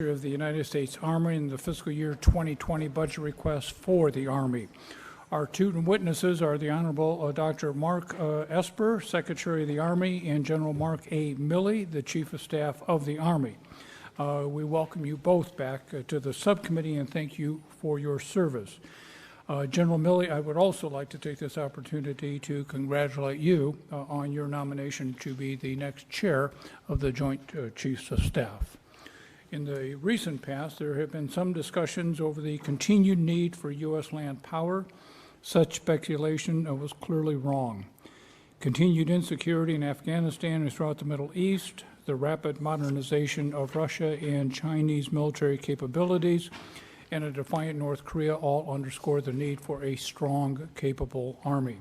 of the United States Army and the fiscal year 2020 budget request for the Army. Our two witnesses are the Honorable Dr. Mark Esper, Secretary of the Army, and General Mark A. Milley, the Chief of Staff of the Army. We welcome you both back to the subcommittee and thank you for your service. General Milley, I would also like to take this opportunity to congratulate you on your nomination to be the next chair of the Joint Chiefs of Staff. In the recent past, there have been some discussions over the continued need for U.S. land power. Such speculation was clearly wrong. Continued insecurity in Afghanistan and throughout the Middle East, the rapid modernization of Russia and Chinese military capabilities, and a defiant North Korea all underscore the need for a strong, capable Army.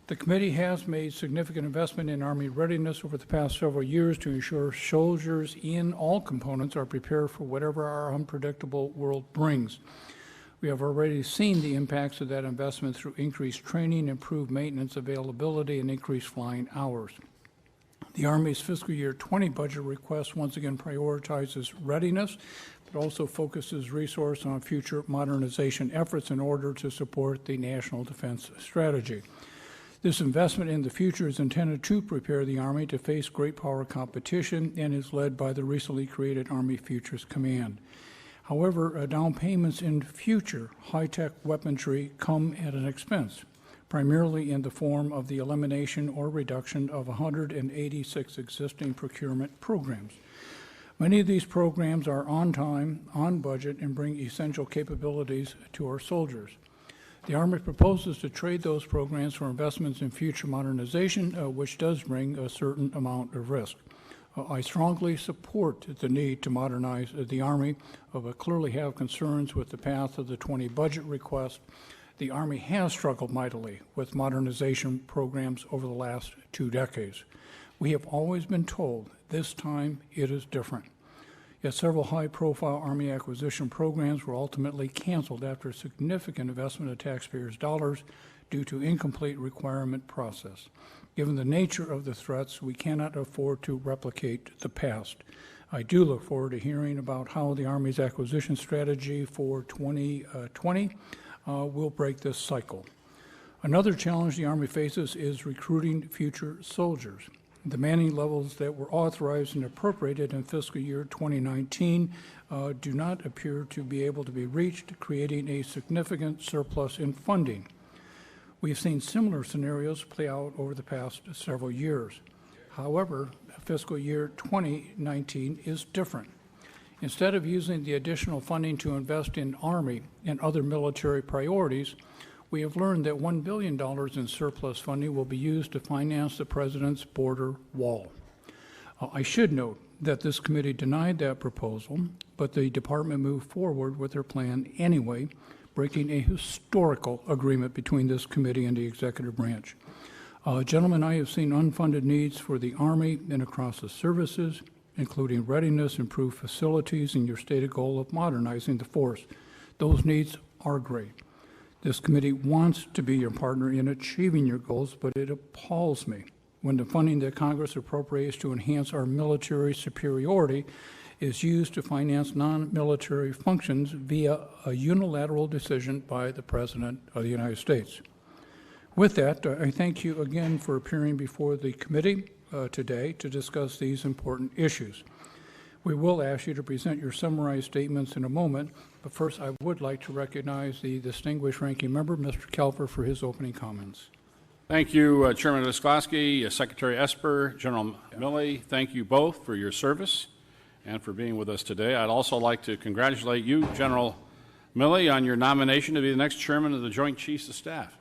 The committee has made significant investment in Army readiness over the past several years to ensure soldiers in all components are prepared for whatever our unpredictable world brings. We have already seen the impacts of that investment through increased training, improved maintenance availability, and increased flying hours. The Army's fiscal year 20 budget request once again prioritizes readiness, but also focuses resource on future modernization efforts in order to support the national defense strategy. This investment in the future is intended to prepare the Army to face great power competition and is led by the recently created Army Futures Command. However, down payments in future high-tech weaponry come at an expense, primarily in the form of the elimination or reduction of 186 existing procurement programs. Many of these programs are on time, on budget, and bring essential capabilities to our soldiers. The Army proposes to trade those programs for investments in future modernization, which does bring a certain amount of risk. I strongly support the need to modernize the Army, but clearly have concerns with the path of the 20 budget request. The Army has struggled mightily with modernization programs over the last 2 decades. We have always been told this time it is different. Yet several high-profile Army acquisition programs were ultimately canceled after a significant investment of taxpayers' dollars due to incomplete requirement process. Given the nature of the threats, we cannot afford to replicate the past. I do look forward to hearing about how the Army's acquisition strategy for 2020 will break this cycle. Another challenge the Army faces is recruiting future soldiers. The manning levels that were authorized and appropriated in fiscal year 2019 do not appear to be able to be reached, creating a significant surplus in funding. We've seen similar scenarios play out over the past several years. However, fiscal year 2019 is different. Instead of using the additional funding to invest in Army and other military priorities, we have learned that $1 billion in surplus funding will be used to finance the President's border wall. I should note that this committee denied that proposal, but the Department moved forward with their plan anyway, breaking a historical agreement between this committee and the executive branch. Gentlemen, I have seen unfunded needs for the Army and across the services, including readiness, improved facilities, and your stated goal of modernizing the force. Those needs are great. This committee wants to be your partner in achieving your goals, but it appalls me when the funding that Congress appropriates to enhance our military superiority is used to finance non-military functions via a unilateral decision by the President of the United States. With that, I thank you again for appearing before the committee today to discuss these important issues. We will ask you to present your summarized statements in a moment, but first I would like to recognize the distinguished ranking member, Mr. Calver, for his opening comments. Thank you, Chairman Visclosky, Secretary Esper, General Milley. Thank you both for your service and for being with us today. I'd also like to congratulate you, General Milley, on your nomination to be the next chairman of the Joint Chiefs of Staff.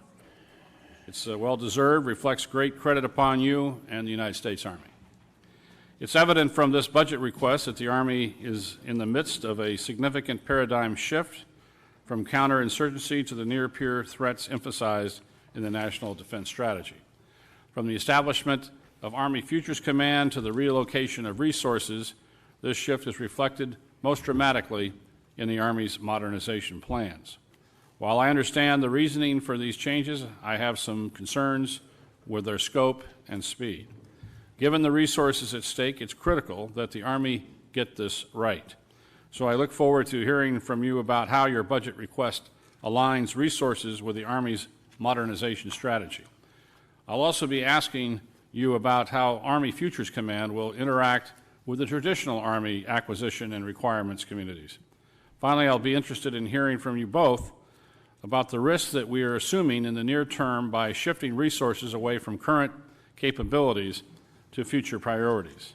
It's well-deserved, reflects great credit upon you and the United States Army. It's evident from this budget request that the Army is in the midst of a significant paradigm shift from counterinsurgency to the near-peer threats emphasized in the National Defense Strategy. From the establishment of Army Futures Command to the relocation of resources, this shift is reflected most dramatically in the Army's modernization plans. While I understand the reasoning for these changes, I have some concerns with their scope and speed. Given the resources at stake, it's critical that the Army get this right. So I look forward to hearing from you about how your budget request aligns resources with the Army's modernization strategy. I'll also be asking you about how Army Futures Command will interact with the traditional Army acquisition and requirements communities. Finally, I'll be interested in hearing from you both about the risks that we are assuming in the near term by shifting resources away from current capabilities to future priorities.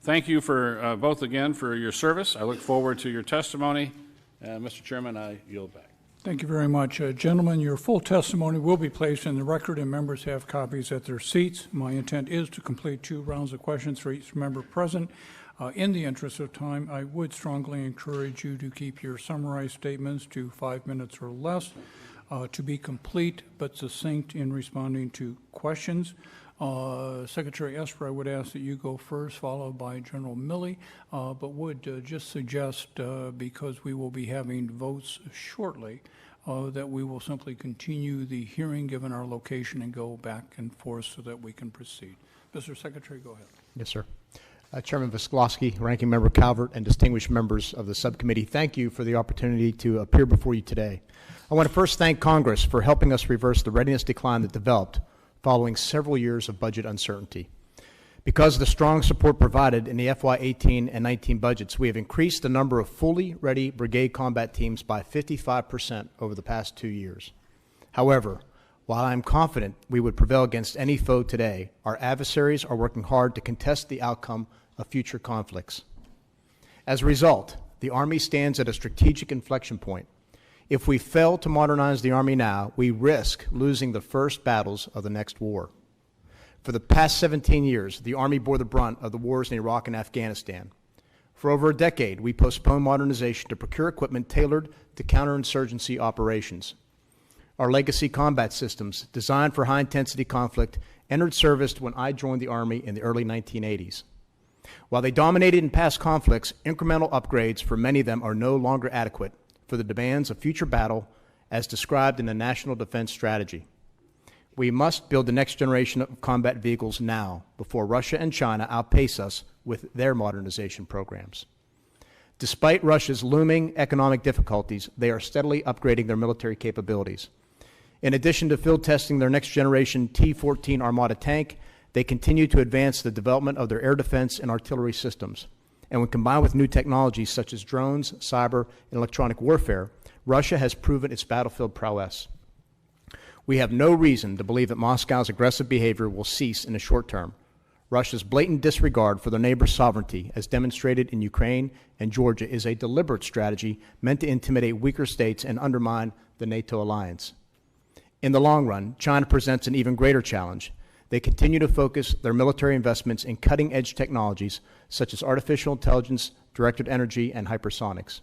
Thank you for both again for your service. I look forward to your testimony. Mr. Chairman, I yield back. Thank you very much. Gentlemen, your full testimony will be placed in the record, and members have copies at their seats. My intent is to complete 2 rounds of questions for each member present. In the interest of time, I would strongly encourage you to keep your summarized statements to 5 minutes or less, to be complete but succinct in responding to questions. Secretary Esper, I would ask that you go first, followed by General Milley, but would just suggest, because we will be having votes shortly, that we will simply continue the hearing given our location and go back and forth so that we can proceed. Mr. Secretary, go ahead. Yes, sir. Chairman Visclosky, Ranking Member Calvert, and distinguished members of the subcommittee, thank you for the opportunity to appear before you today. I want to first thank Congress for helping us reverse the readiness decline that developed following several years of budget uncertainty. Because of the strong support provided in the FY18 and 19 budgets, we have increased the number of fully ready brigade combat teams by 55% over the past 2 years. However, while I am confident we would prevail against any foe today, our adversaries are working hard to contest the outcome of future conflicts. As a result, the Army stands at a strategic inflection point. If we fail to modernize the Army now, we risk losing the first battles of the next war. For the past 17 years, the Army bore the brunt of the wars in Iraq and Afghanistan. For over a decade, we postponed modernization to procure equipment tailored to counterinsurgency operations. Our legacy combat systems, designed for high-intensity conflict, entered service when I joined the Army in the early 1980s. While they dominated in past conflicts, incremental upgrades for many of them are no longer adequate for the demands of future battle as described in the National Defense Strategy. We must build the next generation of combat vehicles now before Russia and China outpace us with their modernization programs. Despite Russia's looming economic difficulties, they are steadily upgrading their military capabilities. In addition to field testing their next generation T-14 Armada tank, they continue to advance the development of their air defense and artillery systems. And when combined with new technologies such as drones, cyber, and electronic warfare, Russia has proven its battlefield prowess. We have no reason to believe that Moscow's aggressive behavior will cease in the short term. Russia's blatant disregard for their neighbors' sovereignty, as demonstrated in Ukraine and Georgia, is a deliberate strategy meant to intimidate weaker states and undermine the NATO alliance. In the long run, China presents an even greater challenge. They continue to focus their military investments in cutting-edge technologies such as artificial intelligence, directed energy, and hypersonics.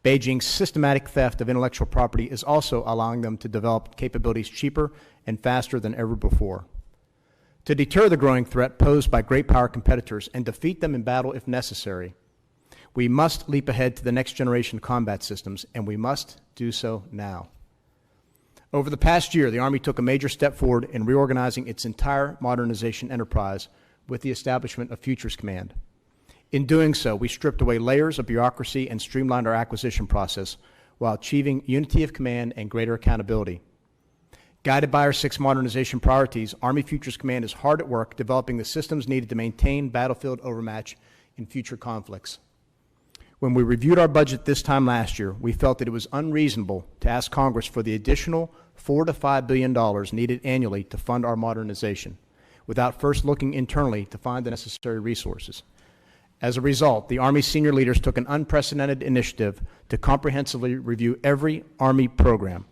Beijing's systematic theft of intellectual property is also allowing them to develop capabilities cheaper and faster than ever before. To deter the growing threat posed by great power competitors and defeat them in battle if necessary, we must leap ahead to the next generation combat systems, and we must do so now. Over the past year, the Army took a major step forward in reorganizing its entire modernization enterprise with the establishment of Futures Command. In doing so, we stripped away layers of bureaucracy and streamlined our acquisition process while achieving unity of command and greater accountability. Guided by our 6 modernization priorities, Army Futures Command is hard at work developing the systems needed to maintain battlefield overmatch in future conflicts. When we reviewed our budget this time last year, we felt that it was unreasonable to ask Congress for the additional $4 to $5 billion needed annually to fund our modernization, without first looking internally to find the necessary resources. As a result, the Army senior leaders took an unprecedented initiative to comprehensively review every Army program.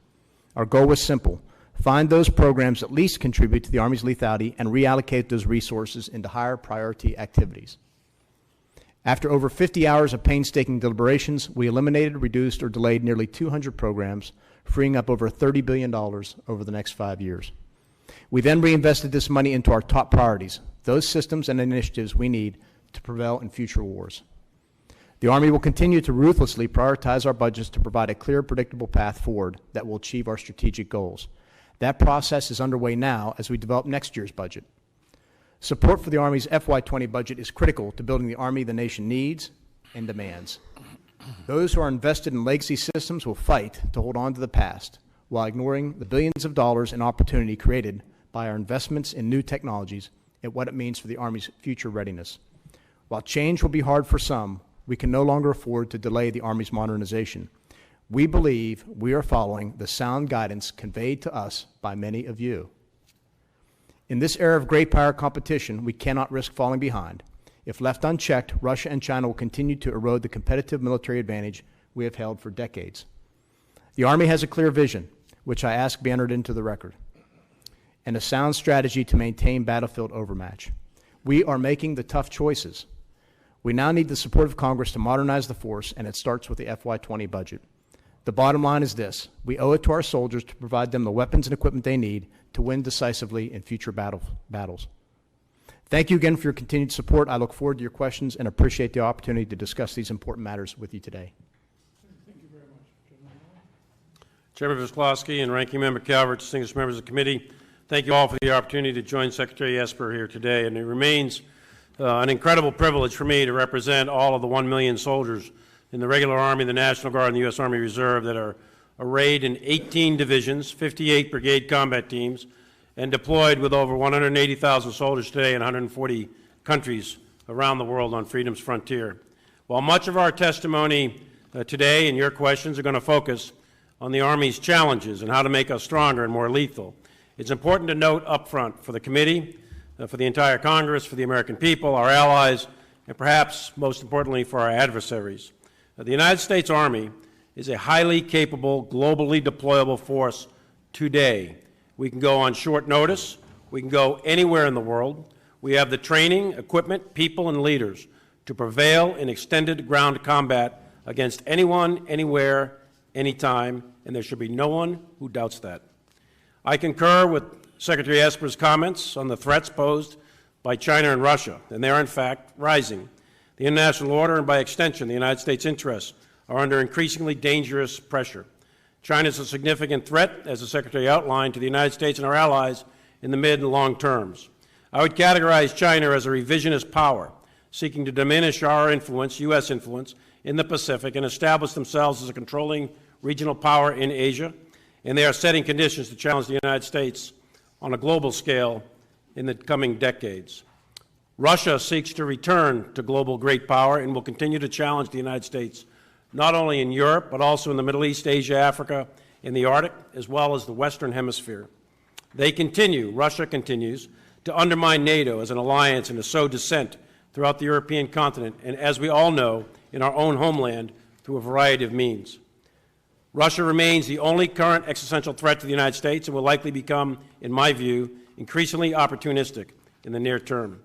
Our goal was simple: find those programs that least contribute to the Army's lethality and reallocate those resources into higher priority activities. After over 50 hours of painstaking deliberations, we eliminated, reduced, or delayed nearly 200 programs, freeing up over $30 billion over the next 5 years. We then reinvested this money into our top priorities, those systems and initiatives we need to prevail in future wars. The Army will continue to ruthlessly prioritize our budgets to provide a clear, predictable path forward that will achieve our strategic goals. That process is underway now as we develop next year's budget. Support for the Army's FY20 budget is critical to building the Army the nation needs and demands. Those who are invested in legacy systems will fight to hold on to the past while ignoring the billions of dollars in opportunity created by our investments in new technologies and what it means for the Army's future readiness. While change will be hard for some, we can no longer afford to delay the Army's modernization. We believe we are following the sound guidance conveyed to us by many of you. In this era of great power competition, we cannot risk falling behind. If left unchecked, Russia and China will continue to erode the competitive military advantage we have held for decades. The Army has a clear vision, which I ask be entered into the record, and a sound strategy to maintain battlefield overmatch. We are making the tough choices. We now need the support of Congress to modernize the force, and it starts with the FY20 budget. The bottom line is this: we owe it to our soldiers to provide them the weapons and equipment they need to win decisively in future battles. Thank you again for your continued support. I look forward to your questions and appreciate the opportunity to discuss these important matters with you today. Thank you very much. Chairman Visclosky and Ranking Member Calvert, distinguished members of the committee, thank you all for the opportunity to join Secretary Esper here today. And it remains an incredible privilege for me to represent all of the 1 million soldiers in the regular Army, the National Guard, and the U.S. Army Reserve that are arrayed in 18 divisions, 58 brigade combat teams, and deployed with over 180,000 soldiers today in 140 countries around the world on freedom's frontier. While much of our testimony today and your questions are going to focus on the Army's challenges and how to make us stronger and more lethal, it's important to note up front for the committee, for the entire Congress, for the American people, our allies, and perhaps most importantly for our adversaries. The United States Army is a highly capable, globally deployable force today. We can go on short notice. We can go anywhere in the world. We have the training, equipment, people, and leaders to prevail in extended ground combat against anyone, anywhere, anytime, and there should be no one who doubts that. I concur with Secretary Esper's comments on the threats posed by China and Russia, and they are in fact rising. The international order, and by extension the United States' interests, are under increasingly dangerous pressure. China is a significant threat, as the Secretary outlined, to the United States and our allies in the mid and long terms. I would categorize China as a revisionist power, seeking to diminish our influence, U.S. influence, in the Pacific and establish themselves as a controlling regional power in Asia, and they are setting conditions to challenge the United States on a global scale in the coming decades. Russia seeks to return to global great power and will continue to challenge the United States, not only in Europe, but also in the Middle East, Asia, Africa, in the Arctic, as well as the Western Hemisphere. Russia continues, to undermine NATO as an alliance and to sow dissent throughout the European continent, and as we all know, in our own homeland, through a variety of means. Russia remains the only current existential threat to the United States and will likely become, in my view, increasingly opportunistic in the near term.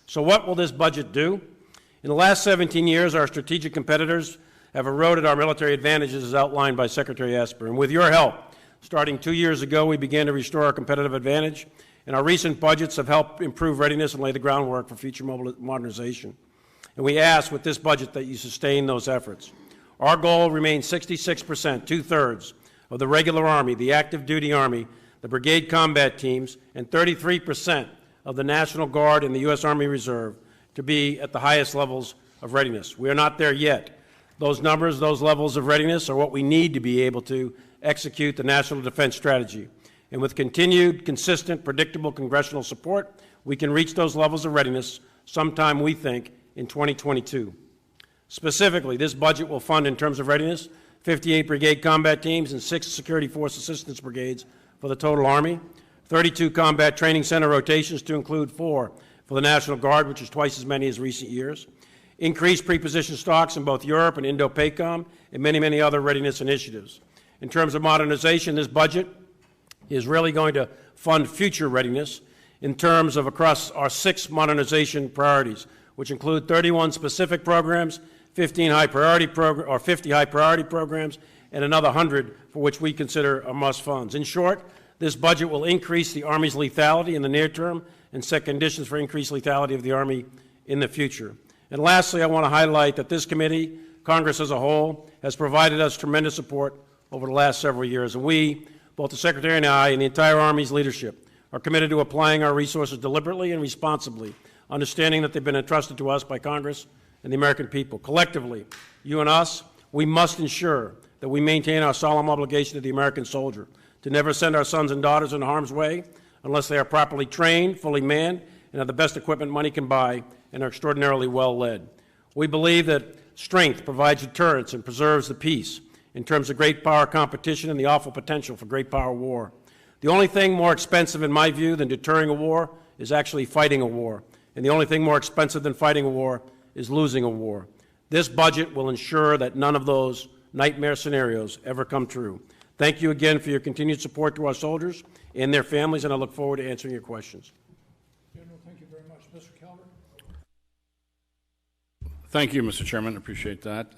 So what will this budget do? In the last 17 years, our strategic competitors have eroded our military advantages as outlined by Secretary Esper. And with your help, starting 2 years ago, we began to restore our competitive advantage, and our recent budgets have helped improve readiness and lay the groundwork for future modernization. And we ask with this budget that you sustain those efforts. Our goal remains 66%, two-thirds, of the regular Army, the active duty Army, the brigade combat teams, and 33% of the National Guard and the U.S. Army Reserve to be at the highest levels of readiness. We are not there yet. Those numbers, those levels of readiness are what we need to be able to execute the National Defense Strategy. And with continued, consistent, predictable congressional support, we can reach those levels of readiness sometime, we think, in 2022. Specifically, this budget will fund, in terms of readiness, 58 brigade combat teams and 6 security force assistance brigades for the total Army, 32 combat training center rotations to include 4 for the National Guard, which is twice as many as recent years, increased pre-position stocks in both Europe and Indo-PACOM, and many, many other readiness initiatives. In terms of modernization, this budget is really going to fund future readiness in terms of across our 6 modernization priorities, which include 31 specific programs, 50 high priority programs, and another 100 for which we consider are must funds. In short, this budget will increase the Army's lethality in the near term and set conditions for increased lethality of the Army in the future. And lastly, I want to highlight that this committee, Congress as a whole, has provided us tremendous support over the last several years. And we, both the Secretary and I, and the entire Army's leadership, are committed to applying our resources deliberately and responsibly, understanding that they've been entrusted to us by Congress and the American people. Collectively, you and us, we must ensure that we maintain our solemn obligation to the American soldier to never send our sons and daughters into harm's way unless they are properly trained, fully manned, and have the best equipment money can buy and are extraordinarily well led. We believe that strength provides deterrence and preserves the peace in terms of great power competition and the awful potential for great power war. The only thing more expensive, in my view, than deterring a war is actually fighting a war. And the only thing more expensive than fighting a war is losing a war. This budget will ensure that none of those nightmare scenarios ever come true. Thank you again for your continued support to our soldiers and their families, and I look forward to answering your questions. General, thank you very much. Mr. Calvert? Thank you, Mr. Chairman. Appreciate that.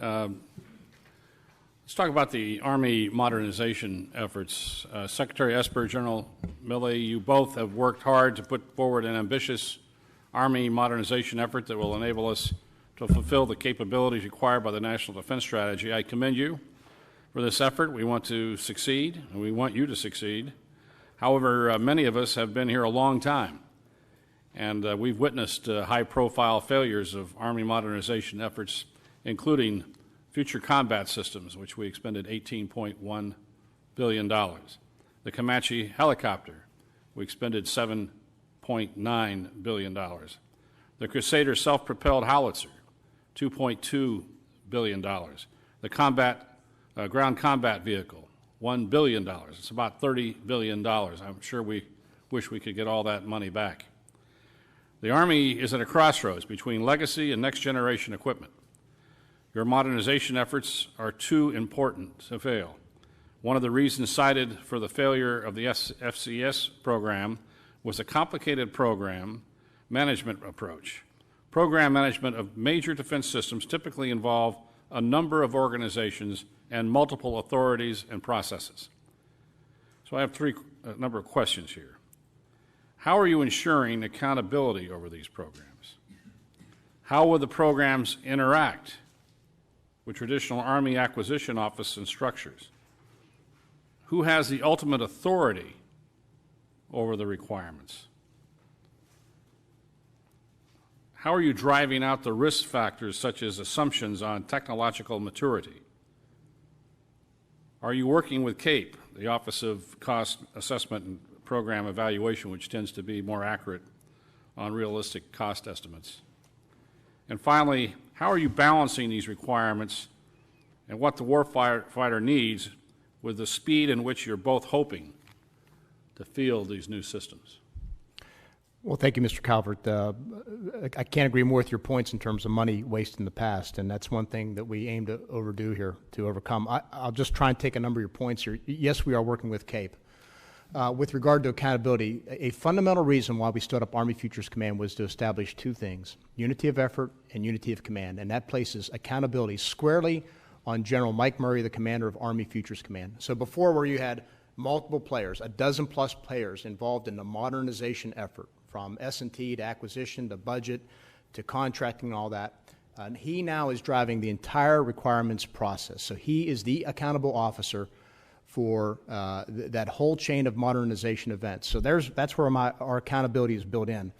Let's talk about the Army modernization efforts. Secretary Esper, General Milley, you both have worked hard to put forward an ambitious Army modernization effort that will enable us to fulfill the capabilities required by the National Defense Strategy. I commend you for this effort. We want to succeed, and we want you to succeed. However, many of us have been here a long time, and we've witnessed high-profile failures of Army modernization efforts, including future combat systems, which we expended $18.1 billion. The Comanche helicopter, we expended $7.9 billion. The Crusader self-propelled howitzer, $2.2 billion. The ground combat vehicle, $1 billion. It's about $30 billion. I'm sure we wish we could get all that money back. The Army is at a crossroads between legacy and next-generation equipment. Your modernization efforts are too important to fail. One of the reasons cited for the failure of the FCS program was a complicated program management approach. Program management of major defense systems typically involve a number of organizations and multiple authorities and processes. So I have a number of questions here. How are you ensuring accountability over these programs? How will the programs interact with traditional Army acquisition office and structures? Who has the ultimate authority over the requirements? How are you driving out the risk factors such as assumptions on technological maturity? Are you working with CAPE, the Office of Cost Assessment and Program Evaluation, which tends to be more accurate on realistic cost estimates? And finally, how are you balancing these requirements and what the warfighter needs with the speed in which you're both hoping to field these new systems? Well, thank you, Mr. Calvert. I can't agree more with your points in terms of money wasted in the past, and that's one thing that we aim to overcome. I'll just try and take a number of your points here. Yes, we are working with CAPE. With regard to accountability, a fundamental reason why we stood up Army Futures Command was to establish two things: unity of effort and unity of command, and that places accountability squarely on General Mike Murray, the commander of Army Futures Command. So before, where you had multiple players, a dozen plus players involved in the modernization effort, from S&T to acquisition to budget to contracting and all that, and he now is driving the entire requirements process. So he is the accountable officer for that whole chain of modernization events. So that's where our accountability is built in.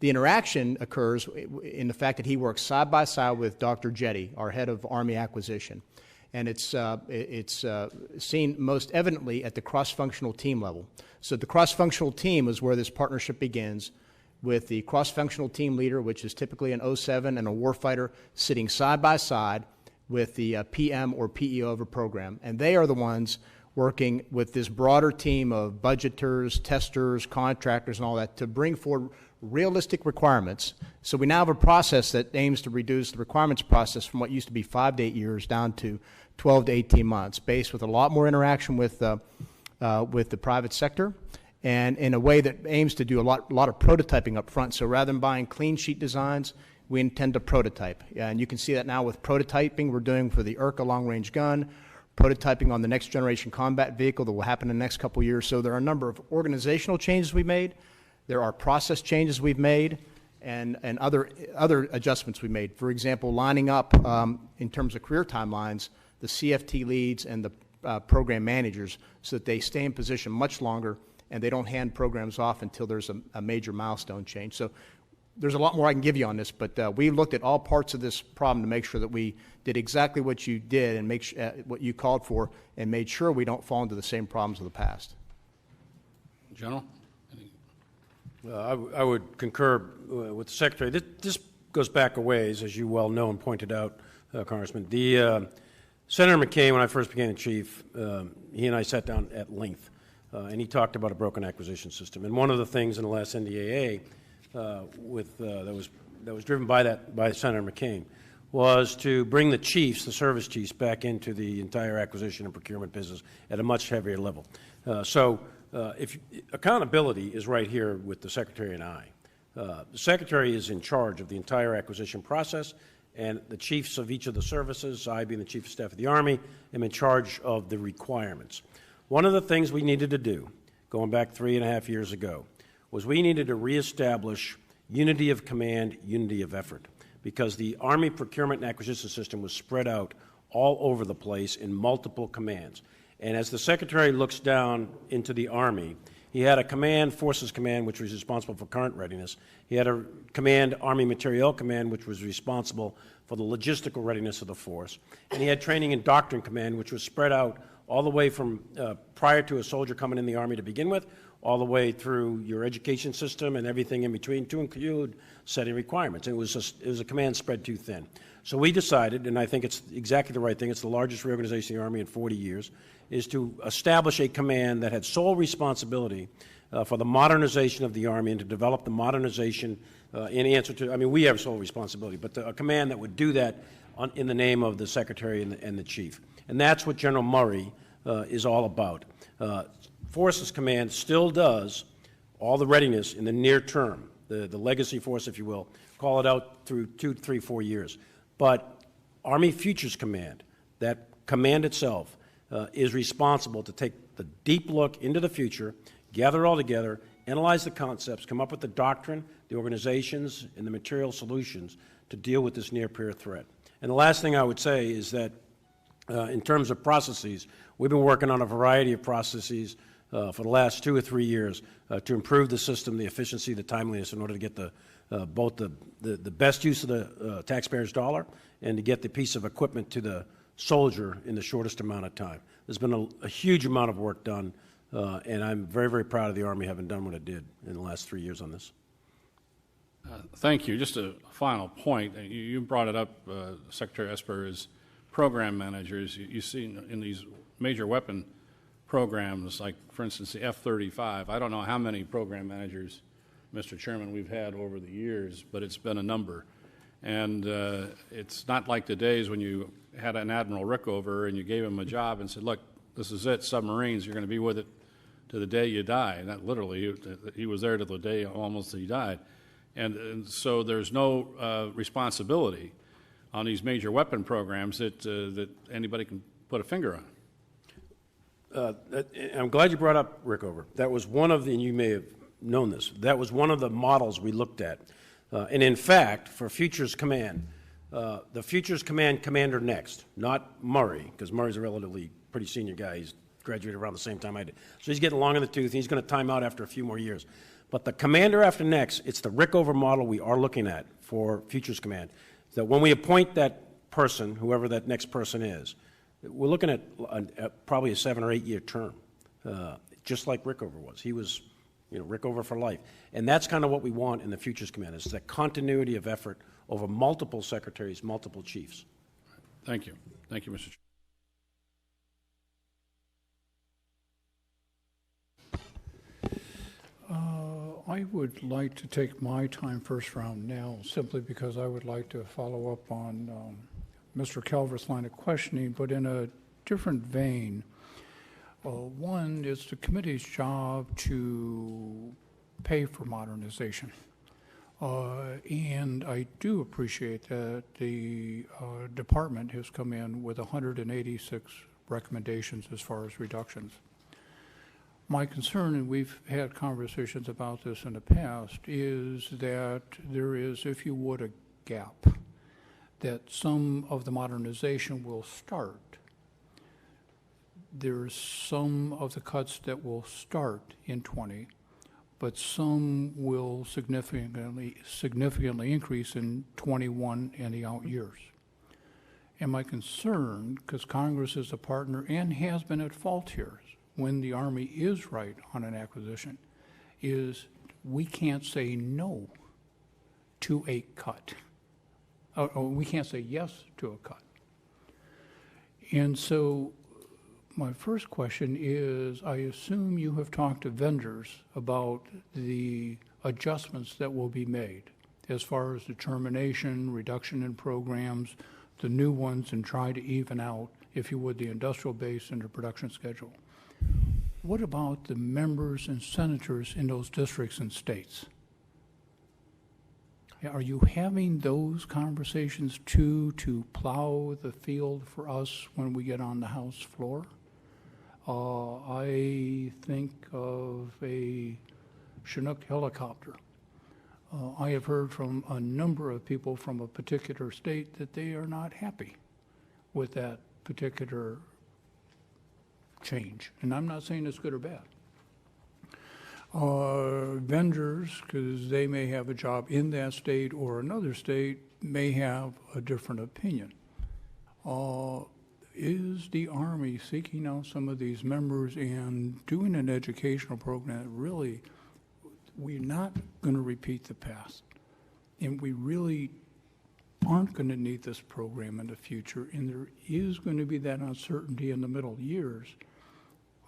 The interaction occurs in the fact that he works side by side with Dr. Jetty, our head of Army acquisition. And it's seen most evidently at the cross-functional team level. So the cross-functional team is where this partnership begins, with the cross-functional team leader, which is typically an 07 and a warfighter, sitting side by side with the PM or PEO of a program. And they are the ones working with this broader team of budgeters, testers, contractors, and all that to bring forward realistic requirements. So we now have a process that aims to reduce the requirements process from what used to be 5 to 8 years down to 12 to 18 months, based with a lot more interaction with the private sector, and in a way that aims to do a lot of prototyping up front. So rather than buying clean sheet designs, we intend to prototype. And you can see that now with prototyping we're doing for the IRCA long-range gun, prototyping on the next generation combat vehicle that will happen in the next couple of years. So there are a number of organizational changes we've made. There are process changes we've made, and other adjustments we made. For example, lining up in terms of career timelines, the CFT leads and the program managers, so that they stay in position much longer and they don't hand programs off until there's a major milestone change. So there's a lot more I can give you on this, but we looked at all parts of this problem to make sure that we did exactly what you did and what you called for, and made sure we don't fall into the same problems of the past. General? I would concur with the Secretary. This goes back a ways, as you well know and pointed out, Congressman. Senator McCain, when I first became the chief, he and I sat down at length, and he talked about a broken acquisition system. And one of the things in the last NDAA that was driven by Senator McCain was to bring the chiefs, the service chiefs, back into the entire acquisition and procurement business at a much heavier level. Accountability is right here with the Secretary and I. The Secretary is in charge of the entire acquisition process, and the chiefs of each of the services, I being the Chief of Staff of the Army, am in charge of the requirements. One of the things we needed to do, going back 3.5 years ago, was we needed to reestablish unity of command, unity of effort, because the Army procurement and acquisition system was spread out all over the place in multiple commands. And as the Secretary looks down into the Army, he had a command, Forces Command, which was responsible for current readiness. He had a command, Army Materiel Command, which was responsible for the logistical readiness of the force. And he had Training and Doctrine Command, which was spread out all the way from prior to a soldier coming in the Army to begin with, all the way through your education system and everything in between to include setting requirements. And it was a command spread too thin. So we decided, and I think it's exactly the right thing, it's the largest reorganization in the Army in 40 years, is to establish a command that had sole responsibility for the modernization of the Army and to develop the modernization in answer to, I mean, we have sole responsibility, but a command that would do that in the name of the Secretary and the Chief. And that's what General Murray is all about. Forces Command still does all the readiness in the near term, the legacy force, if you will, call it out through 2, 3, 4 years. But Army Futures Command, that command itself, is responsible to take the deep look into the future, gather it all together, analyze the concepts, come up with the doctrine, the organizations, and the material solutions to deal with this near-peer threat. And the last thing I would say is that in terms of processes, we've been working on a variety of processes for the last 2 or 3 years to improve the system, the efficiency, the timeliness in order to get both the best use of the taxpayer's dollar and to get the piece of equipment to the soldier in the shortest amount of time. There's been a huge amount of work done, and I'm very, very proud of the Army having done what it did in the last 3 years on this. Thank you. Just a final point. You brought it up, Secretary Esper, is program managers. You see in these major weapon programs, like, for instance, the F-35, I don't know how many program managers, Mr. Chairman, we've had over the years, but it's been a number. And it's not like the days when you had an Admiral Rickover and you gave him a job and said, look, this is it, submarines, you're going to be with it to the day you die. And that literally, he was there to the day almost he died. And so there's no responsibility on these major weapon programs that anybody can put a finger on. I'm glad you brought up Rickover. That was one of the, and you may have known this, that was one of the models we looked at. And in fact, for Futures Command, the Futures Command commander next, not Murray, because Murray's a relatively pretty senior guy. He's graduated around the same time I did. So he's getting long in the tooth, and he's going to time out after a few more years. But the commander after next, it's the Rickover model we are looking at for Futures Command. That when we appoint that person, whoever that next person is, we're looking at probably a 7 or 8 year term, just like Rickover was. He was, Rickover for life. And that's kind of what we want in the Futures Command, is that continuity of effort over multiple secretaries, multiple chiefs. Thank you. Thank you, Mr. Chairman. I would like to take my time first round now, simply because I would like to follow up on Mr. Calvert's line of questioning, but in a different vein. One, it's the committee's job to pay for modernization. And I do appreciate that the department has come in with 186 recommendations as far as reductions. My concern, and we've had conversations about this in the past, is that there is, if you would, a gap, that some of the modernization will start. There's some of the cuts that will start in 20, but some will significantly increase in 21 and the out years. And my concern, because Congress is a partner and has been at fault here when the Army is right on an acquisition, is we can't say no to a cut. Or we can't say yes to a cut. And so my first question is, I assume you have talked to vendors about the adjustments that will be made as far as determination, reduction in programs, the new ones, and try to even out, if you would, the industrial base and the production schedule. What about the members and senators in those districts and states? Are you having those conversations too, to plow the field for us when we get on the House floor? I think of a Chinook helicopter. I have heard from a number of people from a particular state that they are not happy with that particular change. And I'm not saying it's good or bad. Vendors, because they may have a job in that state or another state, may have a different opinion. Is the Army seeking out some of these members and doing an educational program that really, we're not going to repeat the past, and we really aren't going to need this program in the future, and there is going to be that uncertainty in the middle years?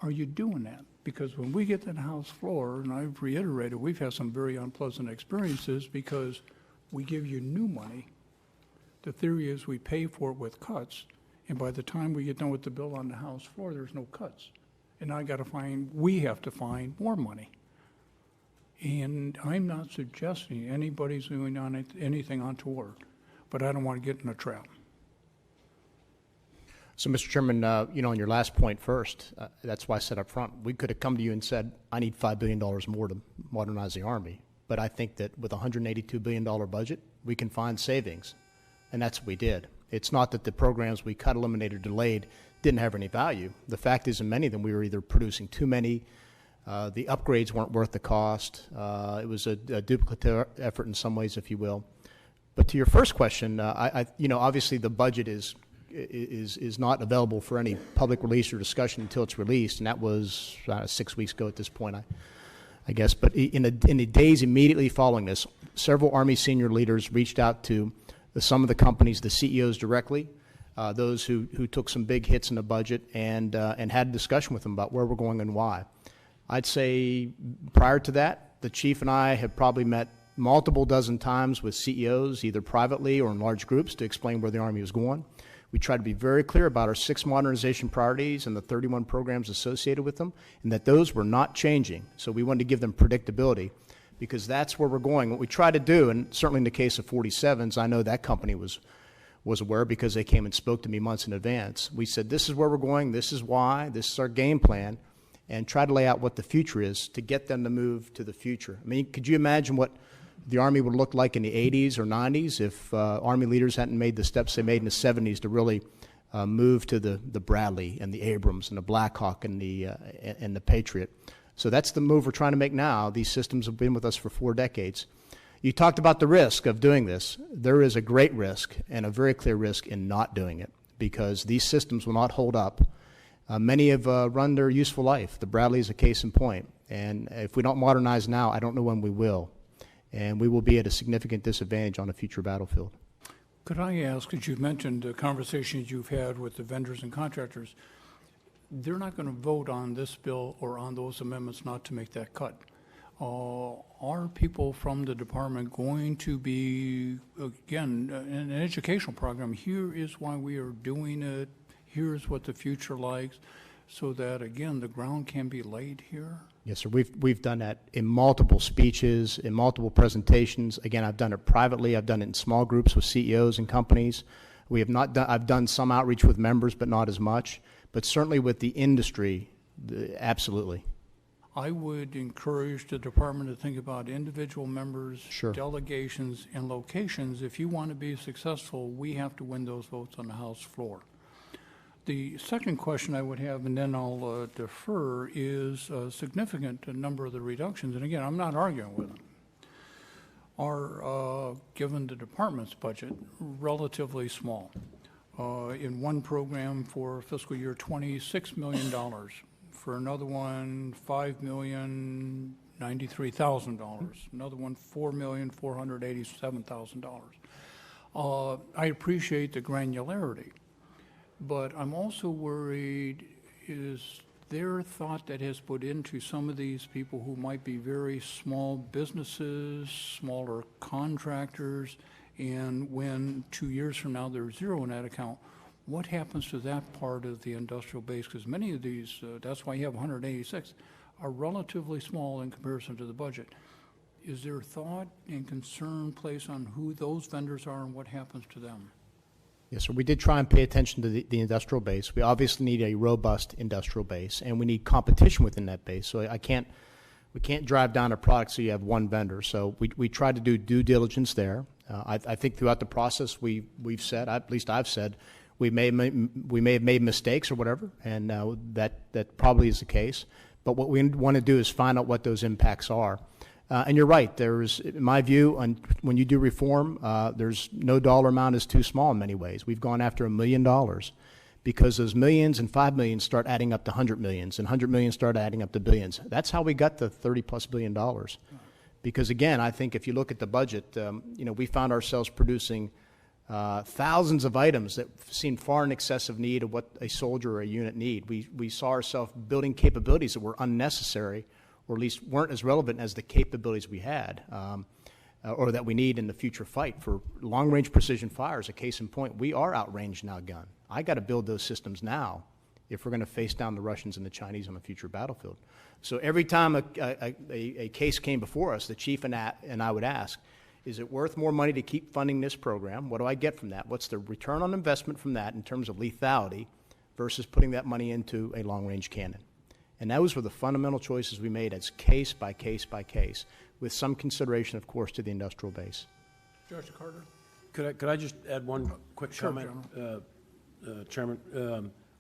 Are you doing that? Because when we get to the House floor, and I've reiterated, we've had some very unpleasant experiences because we give you new money. The theory is we pay for it with cuts, and by the time we get done with the bill on the House floor, there's no cuts. And we have to find more money. And I'm not suggesting anybody's doing anything untoward, but I don't want to get in a trap. So, Mr. Chairman, on your last point first, that's why I said up front, we could have come to you and said, I need $5 billion more to modernize the Army. But I think that with a $182 billion budget, we can find savings. And that's what we did. It's not that the programs we cut, eliminated, delayed didn't have any value. The fact is, in many of them, we were either producing too many, the upgrades weren't worth the cost. It was a duplicative effort in some ways, if you will. But to your first question, obviously the budget is not available for any public release or discussion until it's released, and that was 6 weeks ago at this point, I guess. But in the days immediately following this, several Army senior leaders reached out to some of the companies, the CEOs directly, those who took some big hits in the budget, and had a discussion with them about where we're going and why. I'd say prior to that, the chief and I have probably met multiple dozen times with CEOs, either privately or in large groups, to explain where the Army was going. We tried to be very clear about our 6 modernization priorities and the 31 programs associated with them, and that those were not changing. So we wanted to give them predictability, because that's where we're going. What we try to do, and certainly in the case of 47s, I know that company was aware because they came and spoke to me months in advance. We said, this is where we're going, this is why, this is our game plan, and try to lay out what the future is to get them to move to the future. I mean, could you imagine what the Army would look like in the 80s or 90s if Army leaders hadn't made the steps they made in the 70s to really move to the Bradley and the Abrams and the Black Hawk and the Patriot? So that's the move we're trying to make now. These systems have been with us for 4 decades. You talked about the risk of doing this. There is a great risk and a very clear risk in not doing it, because these systems will not hold up. Many have run their useful life. The Bradley is a case in point. And if we don't modernize now, I don't know when we will. And we will be at a significant disadvantage on a future battlefield. Could I ask, as you mentioned the conversations you've had with the vendors and contractors, they're not going to vote on this bill or on those amendments not to make that cut. Are people from the department going to be, again, in an educational program, here is why we are doing it, here's what the future likes, so that, again, the ground can be laid here? Yes, sir. We've done that in multiple speeches, in multiple presentations. Again, I've done it privately. I've done it in small groups with CEOs and companies. We have not done. I've done some outreach with members, but not as much. But certainly with the industry, absolutely. I would encourage the department to think about individual members, Sure. delegations, and locations. If you want to be successful, we have to win those votes on the House floor. The second question I would have, and then I'll defer, is a significant number of the reductions, and again, I'm not arguing with them, are, given the department's budget, relatively small. In one program for fiscal year '20, $6 million. For another one, $5,093,000. Another one, $4,487,000. I appreciate the granularity, but I'm also worried, is there thought that has put into some of these people who might be very small businesses, smaller contractors, and when 2 years from now there's zero in that account, what happens to that part of the industrial base? Because many of these, that's why you have 186, are relatively small in comparison to the budget. Is there thought and concern placed on who those vendors are and what happens to them? Yes, sir. We did try and pay attention to the industrial base. We obviously need a robust industrial base, and we need competition within that base. So we can't drive down a product so you have one vendor. So we tried to do due diligence there. I think throughout the process we've said, at least I've said, we may have made mistakes or whatever, and that probably is the case. But what we want to do is find out what those impacts are. And you're right. There's, in my view, when you do reform, there's no dollar amount is too small in many ways. We've gone after $1 million because those millions and 5 million start adding up to 100 millions, and 100 million start adding up to billions. That's how we got to $30+ billion. Because again, I think if you look at the budget, we found ourselves producing thousands of items that seemed far in excess of need of what a soldier or a unit need. We saw ourselves building capabilities that were unnecessary, or at least weren't as relevant as the capabilities we had, or that we need in the future fight. For long-range precision fire, as a case in point, we are outranged now gun. I got to build those systems now if we're going to face down the Russians and the Chinese on a future battlefield. So every time a case came before us, the chief and I would ask, is it worth more money to keep funding this program? What do I get from that? What's the return on investment from that in terms of lethality versus putting that money into a long-range cannon? And those were the fundamental choices we made as case by case by case, with some consideration, of course, to the industrial base. Judge Carter? Could I just add one quick Sure, comment, Chairman?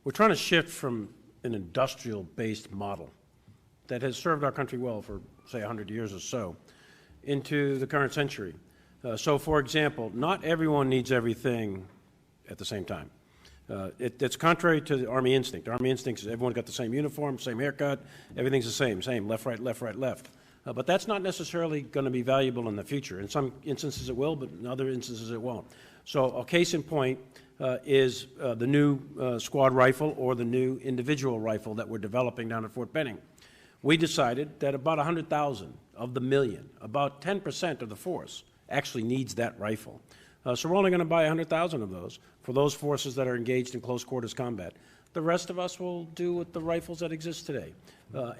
We're trying to shift from an industrial-based model that has served our country well for, say, 100 years or so, into the current century. So, for example, not everyone needs everything at the same time. It's contrary to the Army instinct. The Army instinct is everyone's got the same uniform, same haircut, everything's the same, left, right, left, right, left. But that's not necessarily going to be valuable in the future. In some instances it will, but in other instances it won't. So a case in point is the new squad rifle or the new individual rifle that we're developing down at Fort Benning. We decided that about 100,000 of the million, about 10% of the force, actually needs that rifle. So we're only going to buy 100,000 of those for those forces that are engaged in close quarters combat. The rest of us will do with the rifles that exist today.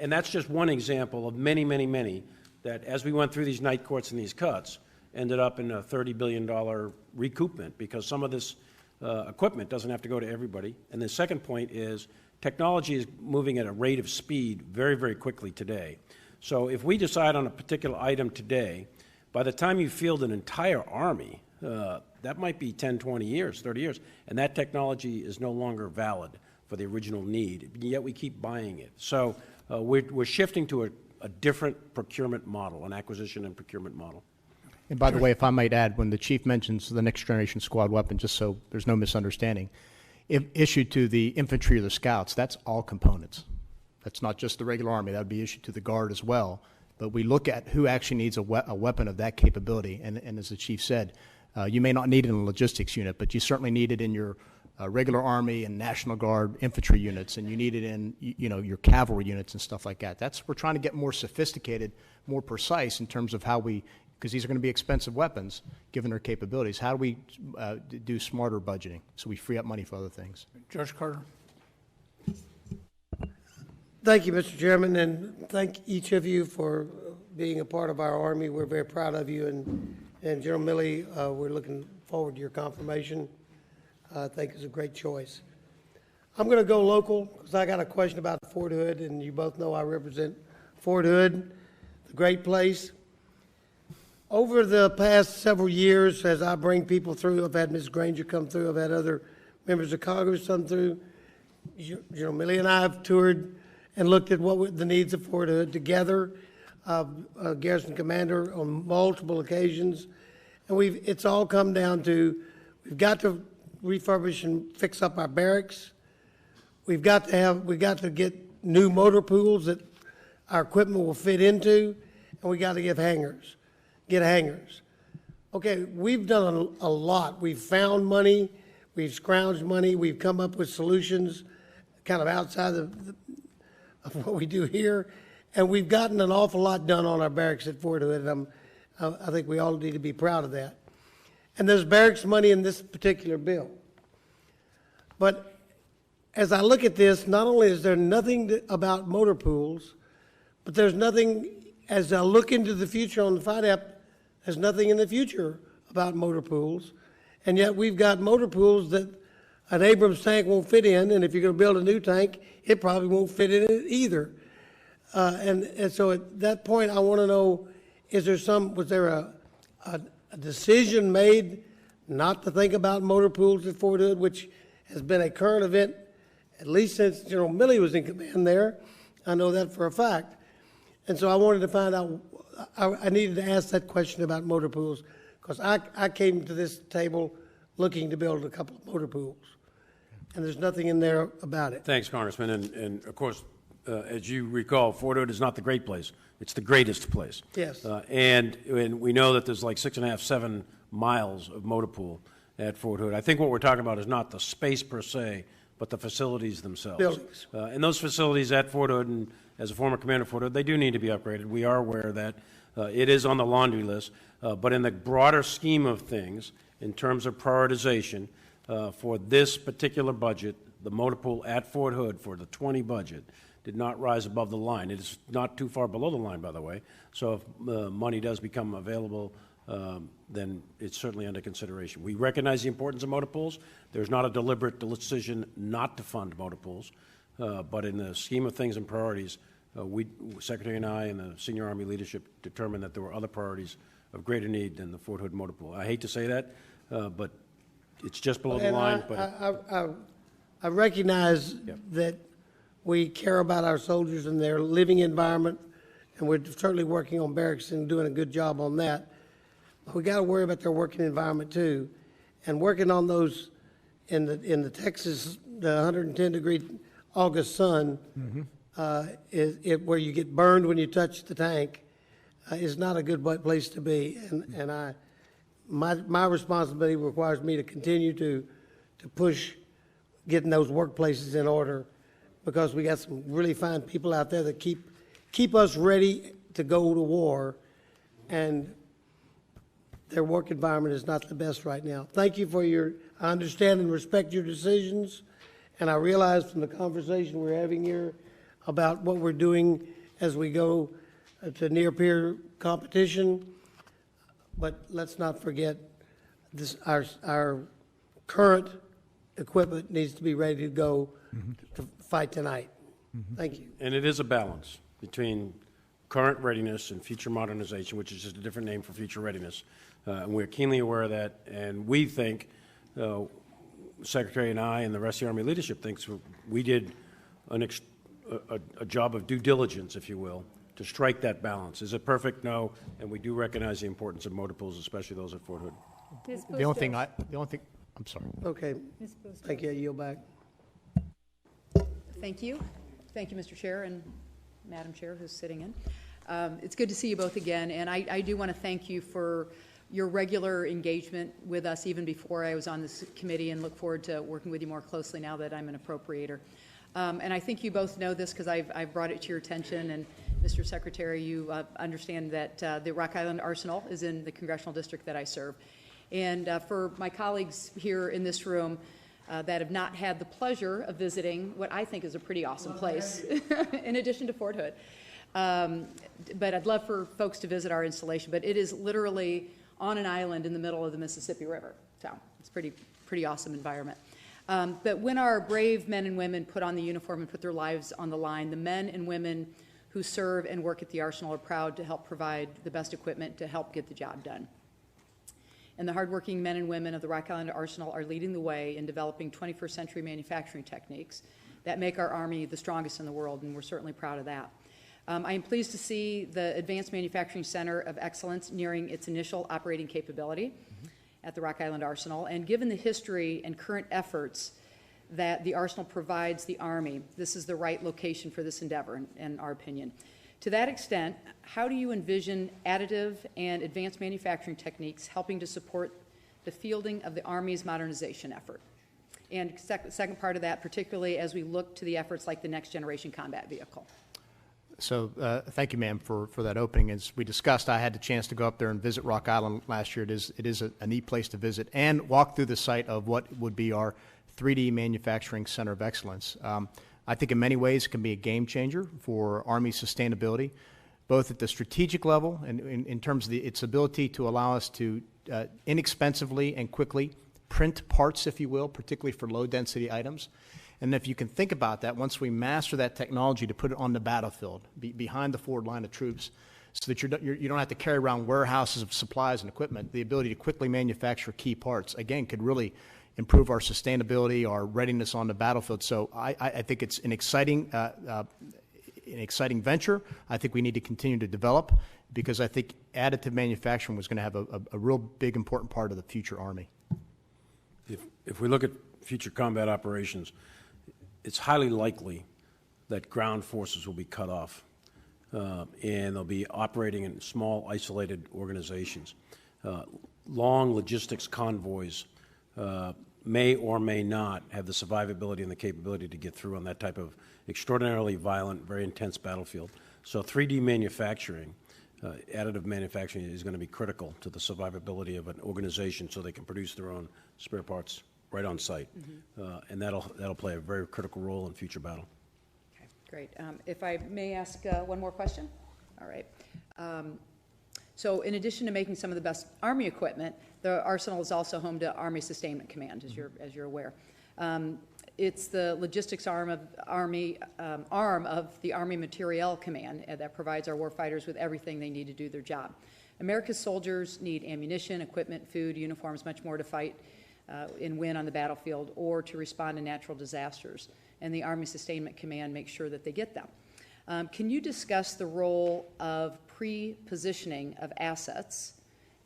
And that's just one example of many, many, many that, as we went through these night courts and these cuts, ended up in a $30 billion recoupment because some of this equipment doesn't have to go to everybody. And the second point is technology is moving at a rate of speed very, very quickly today. So if we decide on a particular item today, by the time you field an entire army, that might be 10, 20 years, 30 years, and that technology is no longer valid for the original need, yet we keep buying it. So we're shifting to a different procurement model, an acquisition and procurement model. And by the way, if I might add, when the chief mentions the next generation squad weapon, just so there's no misunderstanding, if issued to the infantry or the scouts, that's all components. That's not just the regular Army. That would be issued to the Guard as well. But we look at who actually needs a weapon of that capability. And as the chief said, you may not need it in a logistics unit, but you certainly need it in your regular Army and National Guard infantry units, and you need it in your cavalry units and stuff like that. We're trying to get more sophisticated, more precise in terms of how we, because these are going to be expensive weapons given their capabilities. How do we do smarter budgeting so we free up money for other things? Judge Carter? Thank you, Mr. Chairman, and thank each of you for being a part of our Army. We're very proud of you, and General Milley, we're looking forward to your confirmation. I think it's a great choice. I'm going to go local because I got a question about Fort Hood, and you both know I represent Fort Hood, the great place. Over the past several years, as I bring people through, I've had Ms. Granger come through, I've had other members of Congress come through, General Milley and I have toured and looked at the needs of Fort Hood together, Garrison Commander on multiple occasions, and it's all come down to we've got to refurbish and fix up our barracks. We've got to get new motor pools that our equipment will fit into, and we got to get hangars. Okay, we've done a lot. We've found money, we've scrounged money, we've come up with solutions kind of outside of what we do here, and we've gotten an awful lot done on our barracks at Fort Hood, and I think we all need to be proud of that. And there's barracks money in this particular bill. But as I look at this, not only is there nothing about motor pools, but there's nothing, as I look into the future on the FIDAP, there's nothing in the future about motor pools. And yet we've got motor pools that an Abrams tank won't fit in, and if you're going to build a new tank, it probably won't fit in it either. And so at that point, I want to know, was there a decision made not to think about motor pools at Fort Hood, which has been a current event, at least since General Milley was in command there? I know that for a fact. And so I wanted to find out, I needed to ask that question about motor pools, because I came to this table looking to build a couple of motor pools, and there's nothing in there about it. Thanks, Congressman. And of course, as you recall, Fort Hood is not the great place. It's the greatest place. Yes. And we know that there's like 6.5, 7 miles of motor pool at Fort Hood. I think what we're talking about is not the space per se, but the facilities themselves. Buildings. And those facilities at Fort Hood, and as a former commander of Fort Hood, they do need to be upgraded. We are aware that it is on the laundry list. But in the broader scheme of things, in terms of prioritization, for this particular budget, the motor pool at Fort Hood for the 20 budget did not rise above the line. It is not too far below the line, by the way. So if money does become available, then it's certainly under consideration. We recognize the importance of motor pools. There's not a deliberate decision not to fund motor pools, but in the scheme of things and priorities, Secretary and I and the senior Army leadership determined that there were other priorities of greater need than the Fort Hood motor pool. I hate to say that, but it's just below the line. I recognize that we care about our soldiers and their living environment, and we're certainly working on barracks and doing a good job on that. But we got to worry about their working environment too, and working on those in the Texas, the 110-degree August sun, where you get burned when you touch the tank, is not a good place to be. And my responsibility requires me to continue to push getting those workplaces in order, because we got some really fine people out there that keep us ready to go to war, and their work environment is not the best right now. Thank you for I understand and respect your decisions, and I realize from the conversation we're having here about what we're doing as we go to near-peer competition, but let's not forget this. Our current equipment needs to be ready to go to fight tonight. Thank you. And it is a balance between current readiness and future modernization, which is just a different name for future readiness. And we're keenly aware of that, and we think, Secretary and I and the rest of the Army leadership thinks we did a job of due diligence, if you will, to strike that balance. Is it perfect? No, and we do recognize the importance of motor pools, especially those at Fort Hood. The only thing, I'm sorry. Okay. Thank you. I yield back. Thank you. Thank you, Mr. Chair and Madam Chair, who's sitting in. It's good to see you both again, and I do want to thank you for your regular engagement with us even before I was on this committee, and look forward to working with you more closely now that I'm an appropriator. And I think you both know this because I've brought it to your attention, and Mr. Secretary, you understand that the Rock Island Arsenal is in the congressional district that I serve. And for my colleagues here in this room that have not had the pleasure of visiting what I think is a pretty awesome place, in addition to Fort Hood. But I'd love for folks to visit our installation, but it is literally on an island in the middle of the Mississippi River. So it's pretty awesome environment. But when our brave men and women put on the uniform and put their lives on the line, the men and women who serve and work at the Arsenal are proud to help provide the best equipment to help get the job done. And the hardworking men and women of the Rock Island Arsenal are leading the way in developing 21st century manufacturing techniques that make our Army the strongest in the world, and we're certainly proud of that. I am pleased to see the Advanced Manufacturing Center of Excellence nearing its initial operating capability at the Rock Island Arsenal, and given the history and current efforts that the Arsenal provides the Army, this is the right location for this endeavor, in our opinion. To that extent, how do you envision additive and advanced manufacturing techniques helping to support the fielding of the Army's modernization effort? And second part of that, particularly as we look to the efforts like the Next Generation Combat Vehicle. So thank you, ma'am, for that opening. As we discussed, I had the chance to go up there and visit Rock Island last year. It is a neat place to visit and walk through the site of what would be our 3D Manufacturing Center of Excellence. I think in many ways it can be a game changer for Army sustainability, both at the strategic level and in terms of its ability to allow us to inexpensively and quickly print parts, if you will, particularly for low-density items. And if you can think about that, once we master that technology to put it on the battlefield, behind the forward line of troops, so that you don't have to carry around warehouses of supplies and equipment, the ability to quickly manufacture key parts, again, could really improve our sustainability, our readiness on the battlefield. So I think it's an exciting venture. I think we need to continue to develop, because I think additive manufacturing was going to have a real big, important part of the future Army. If we look at future combat operations, it's highly likely that ground forces will be cut off, and they'll be operating in small, isolated organizations. Long logistics convoys may or may not have the survivability and the capability to get through on that type of extraordinarily violent, very intense battlefield. So 3D manufacturing, additive manufacturing, is going to be critical to the survivability of an organization, so they can produce their own spare parts right on site. And that'll play a very critical role in future battle. Okay, great. If I may ask one more question? All right. So in addition to making some of the best Army equipment, the Arsenal is also home to Army Sustainment Command, as you're aware. It's the logistics arm of the Army Materiel Command that provides our warfighters with everything they need to do their job. America's soldiers need ammunition, equipment, food, uniforms, much more to fight and win on the battlefield or to respond to natural disasters. And the Army Sustainment Command makes sure that they get them. Can you discuss the role of pre-positioning of assets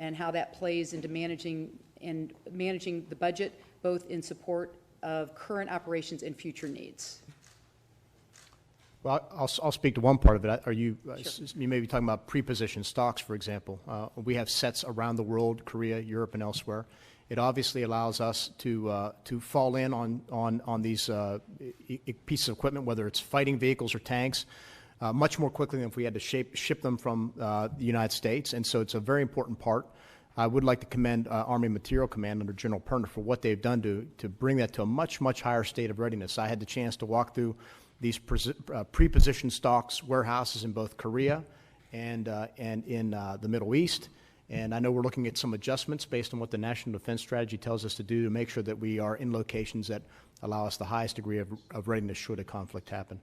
and how that plays into managing the budget, both in support of current operations and future needs? Well, I'll speak to one part of it. You may be talking about pre-positioned stocks, for example. We have sets around the world, Korea, Europe, and elsewhere. It obviously allows us to fall in on these pieces of equipment, whether it's fighting vehicles or tanks, much more quickly than if we had to ship them from the United States. And so it's a very important part. I would like to commend Army Materiel Command under General Perner for what they've done to bring that to a much, much higher state of readiness. I had the chance to walk through these pre-positioned stocks warehouses in both Korea and in the Middle East. And I know we're looking at some adjustments based on what the National Defense Strategy tells us to do to make sure that we are in locations that allow us the highest degree of readiness should a conflict happen.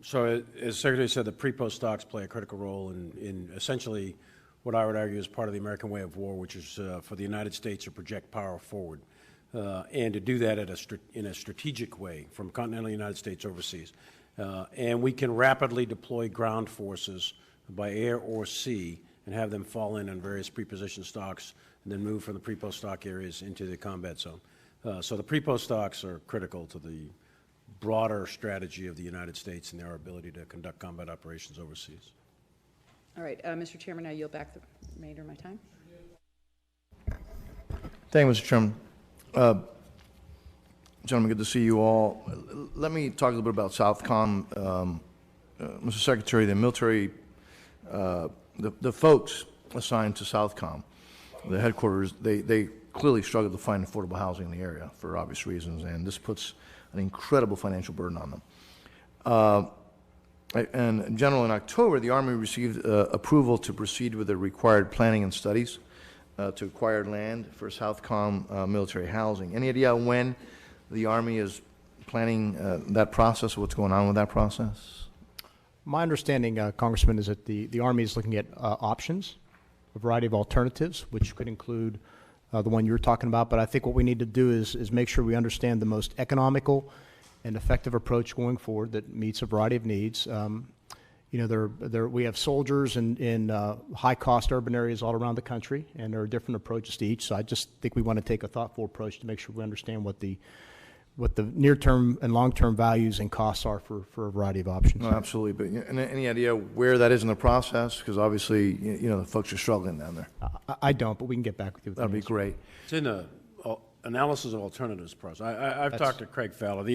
So as Secretary said, the pre-post stocks play a critical role in essentially what I would argue is part of the American way of war, which is for the United States to project power forward and to do that in a strategic way from continental United States overseas. And we can rapidly deploy ground forces by air or sea and have them fall in on various pre-positioned stocks and then move from the pre-post stock areas into the combat zone. So the pre-post stocks are critical to the broader strategy of the United States and their ability to conduct combat operations overseas. All right, Mr. Chairman, I yield back the remainder of my time. Thank you, Mr. Chairman. Gentlemen, good to see you all. Let me talk a little bit about Southcom. Mr. Secretary, the military, the folks assigned to Southcom, the headquarters, they clearly struggle to find affordable housing in the area for obvious reasons, and this puts an incredible financial burden on them. And in general, in October, the Army received approval to proceed with the required planning and studies to acquire land for Southcom military housing. Any idea when the Army is planning that process, or what's going on with that process? My understanding, Congressman, is that the Army is looking at options, a variety of alternatives, which could include the one you're talking about. But I think what we need to do is make sure we understand the most economical and effective approach going forward that meets a variety of needs. We have soldiers in high-cost urban areas all around the country, and there are different approaches to each. So I just think we want to take a thoughtful approach to make sure we understand what the near-term and long-term values and costs are for a variety of options. No, absolutely. But any idea where that is in the process? Because obviously, the folks are struggling down there. I don't, but we can get back with you. That'd be great. It's in the analysis of alternatives process. I've talked to Craig Fowler.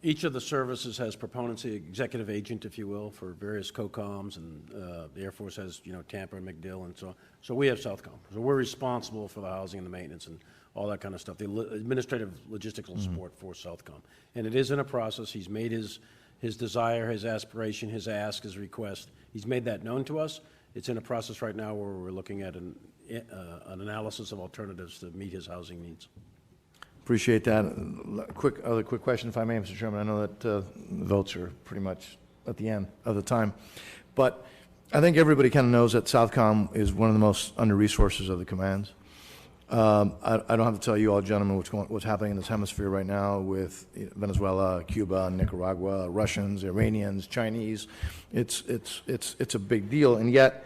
Each of the services has proponents, the executive agent, if you will, for various COCOMs, and the Air Force has, Tampa and MacDill and so on. So we have Southcom. So we're responsible for the housing and the maintenance and all that kind of stuff, the administrative logistical support for Southcom. And it is in a process. He's made his desire, his aspiration, his ask, his request. He's made that known to us. It's in a process right now where we're looking at an analysis of alternatives to meet his housing needs. Appreciate that. Other quick question, if I may, Mr. Chairman. I know that votes are pretty much at the end of the time, but I think everybody kind of knows that Southcom is one of the most under-resources of the commands. I don't have to tell you all, gentlemen, what's happening in this hemisphere right now with Venezuela, Cuba, Nicaragua, Russians, Iranians, Chinese. It's a big deal, and yet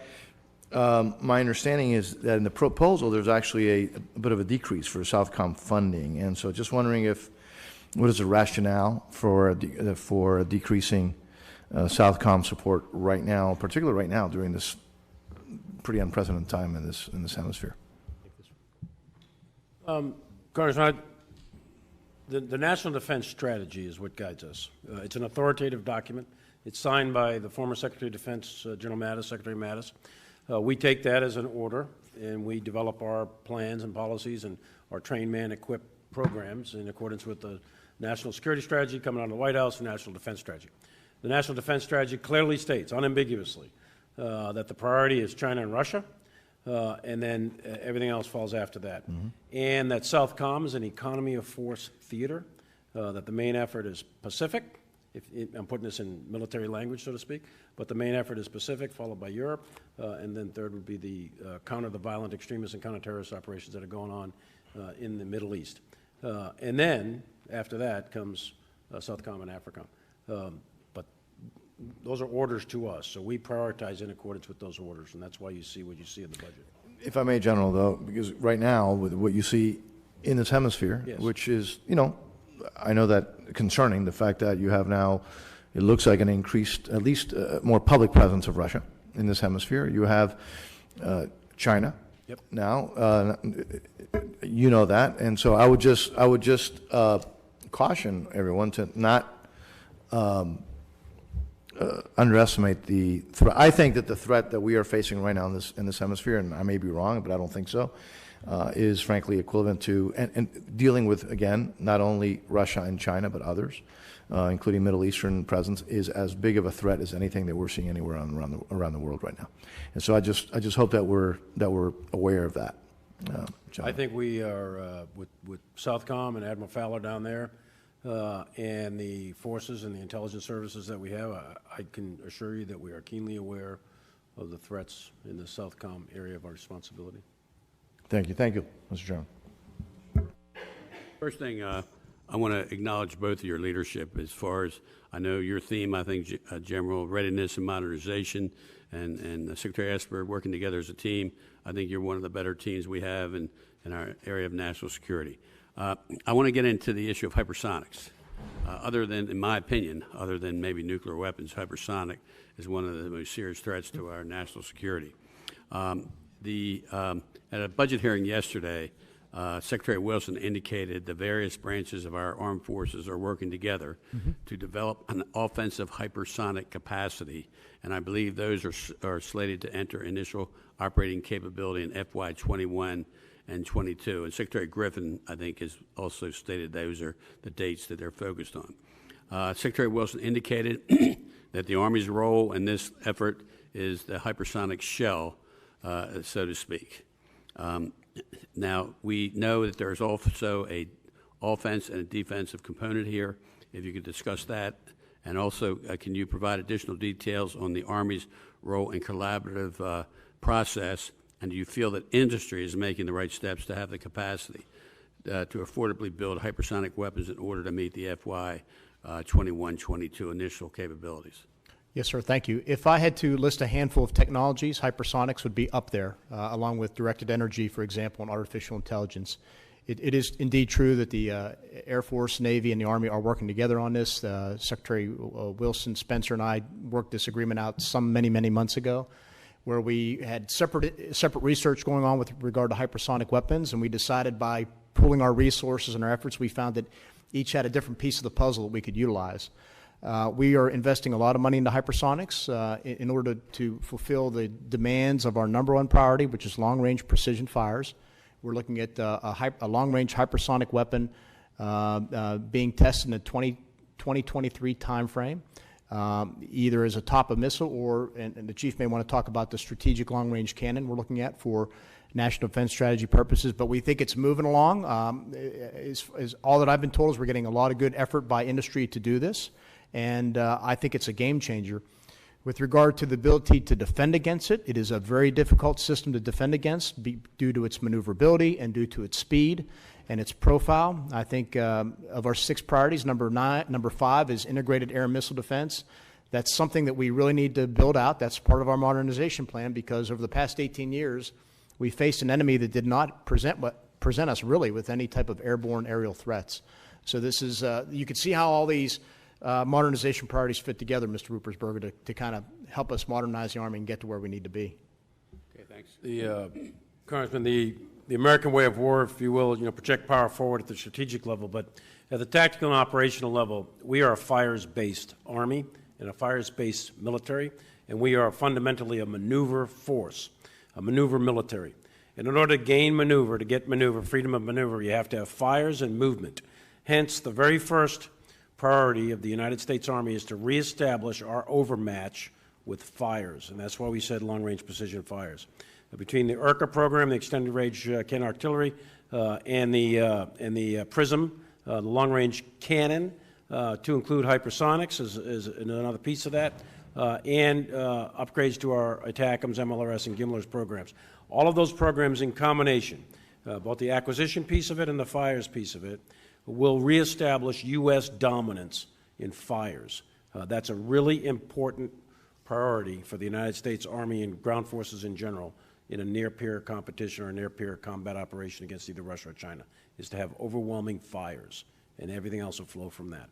my understanding is that in the proposal there's actually a bit of a decrease for Southcom funding, and so just wondering what is the rationale for decreasing Southcom support right now, particularly right now during this pretty unprecedented time in this hemisphere. Congressman, the National Defense Strategy is what guides us. It's an authoritative document. It's signed by the former Secretary of Defense, General Mattis, Secretary Mattis. We take that as an order, and we develop our plans and policies and our train, man, equip programs in accordance with the National Security Strategy coming out of the White House and National Defense Strategy. The National Defense Strategy clearly states, unambiguously, that the priority is China and Russia, and then everything else falls after that. Mm-hmm. And that Southcom is an economy of force theater, that the main effort is Pacific. I'm putting this in military language, so to speak, but the main effort is Pacific, followed by Europe, and then third would be the counter the violent extremist and counter-terrorist operations that are going on in the Middle East. And then, after that, comes Southcom and AFRICOM. But those are orders to us, so we prioritize in accordance with those orders, and that's why you see what you see in the budget. If I may, General, though, because right now, with what you see in this hemisphere, yes, which is, I know that concerning, the fact that you have now, it looks like an increased, at least more public presence of Russia in this hemisphere. You have China. Yep. Now, you know that, and so I would just caution everyone to not underestimate the threat. I think that the threat that we are facing right now in this hemisphere, and I may be wrong, but I don't think so, is frankly equivalent to and dealing with, again, not only Russia and China but others, including Middle Eastern presence, is as big of a threat as anything that we're seeing anywhere around the world right now. And so I just hope that we're aware of that. I think we are with Southcom and Admiral Fowler down there, and the forces and the intelligence services that we have. I can assure you that we are keenly aware of the threats in the Southcom area of our responsibility. Thank you, Mr. Chairman. First thing, I want to acknowledge both of your leadership. As far as I know, your theme, I think, General Readiness and Modernization, and Secretary Esper working together as a team. I think you're one of the better teams we have in our area of national security. I want to get into the issue of hypersonics. Other than, in my opinion, other than maybe nuclear weapons, hypersonic is one of the most serious threats to our national security. At a budget hearing yesterday, Secretary Wilson indicated the various branches of our armed forces are working together to develop an offensive hypersonic capacity, and I believe those are slated to enter initial operating capability in FY 21 and 22. And Secretary Griffin, I think, has also stated those are the dates that they're focused on. Secretary Wilson indicated that the Army's role in this effort is the hypersonic shell, so to speak. Now, we know that there's also a offense and a defensive component here. If you could discuss that. And also, can you provide additional details on the Army's role in collaborative process And do you feel that industry is making the right steps to have the capacity to affordably build hypersonic weapons in order to meet the FY 21-22 initial capabilities? Yes, sir. Thank you. If I had to list a handful of technologies, hypersonics would be up there, along with directed energy, for example, and artificial intelligence. It is indeed true that the Air Force, Navy, and the Army are working together on this. Secretary Wilson, Spencer, and I worked this agreement out many months ago, where we had separate research going on with regard to hypersonic weapons, and we decided by pooling our resources and our efforts, we found that each had a different piece of the puzzle that we could utilize. We are investing a lot of money into hypersonics in order to fulfill the demands of our number one priority, which is long-range precision fires. We're looking at a long-range hypersonic weapon being tested in the 2023 timeframe, either as a top of missile or, and the Chief may want to talk about the strategic long-range cannon we're looking at for national defense strategy purposes, but we think it's moving along. All that I've been told is we're getting a lot of good effort by industry to do this, and I think it's a game changer. With regard to the ability to defend against it, it is a very difficult system to defend against due to its maneuverability and due to its speed and its profile. I think of our 6 priorities, number 5 is integrated air and missile defense. That's something that we really need to build out. That's part of our modernization plan, because over the past 18 years, we faced an enemy that did not present us really with any type of airborne aerial threats. So this is, you can see how all these modernization priorities fit together, Mr. Ruppersberger, to kind of help us modernize the Army and get to where we need to be. Okay, thanks. Congressman, the American way of war, if you will, project power forward at the strategic level, but at the tactical and operational level, we are a fires-based Army and a fires-based military, and we are fundamentally a maneuver force, a maneuver military. And in order to gain maneuver, to get maneuver, freedom of maneuver, you have to have fires and movement. Hence, the very first priority of the United States Army is to reestablish our overmatch with fires, and that's why we said long-range precision fires. Between the IRCA program, the extended range cannon artillery, and the PRISM, the long-range cannon, to include hypersonics is another piece of that, and upgrades to our ATACMS, MLRS, and GMLRS programs. All of those programs in combination, both the acquisition piece of it and the fires piece of it, will reestablish U.S. dominance in fires. That's a really important priority for the United States Army and ground forces in general in a near-peer competition or a near-peer combat operation against either Russia or China, is to have overwhelming fires, and everything else will flow from that.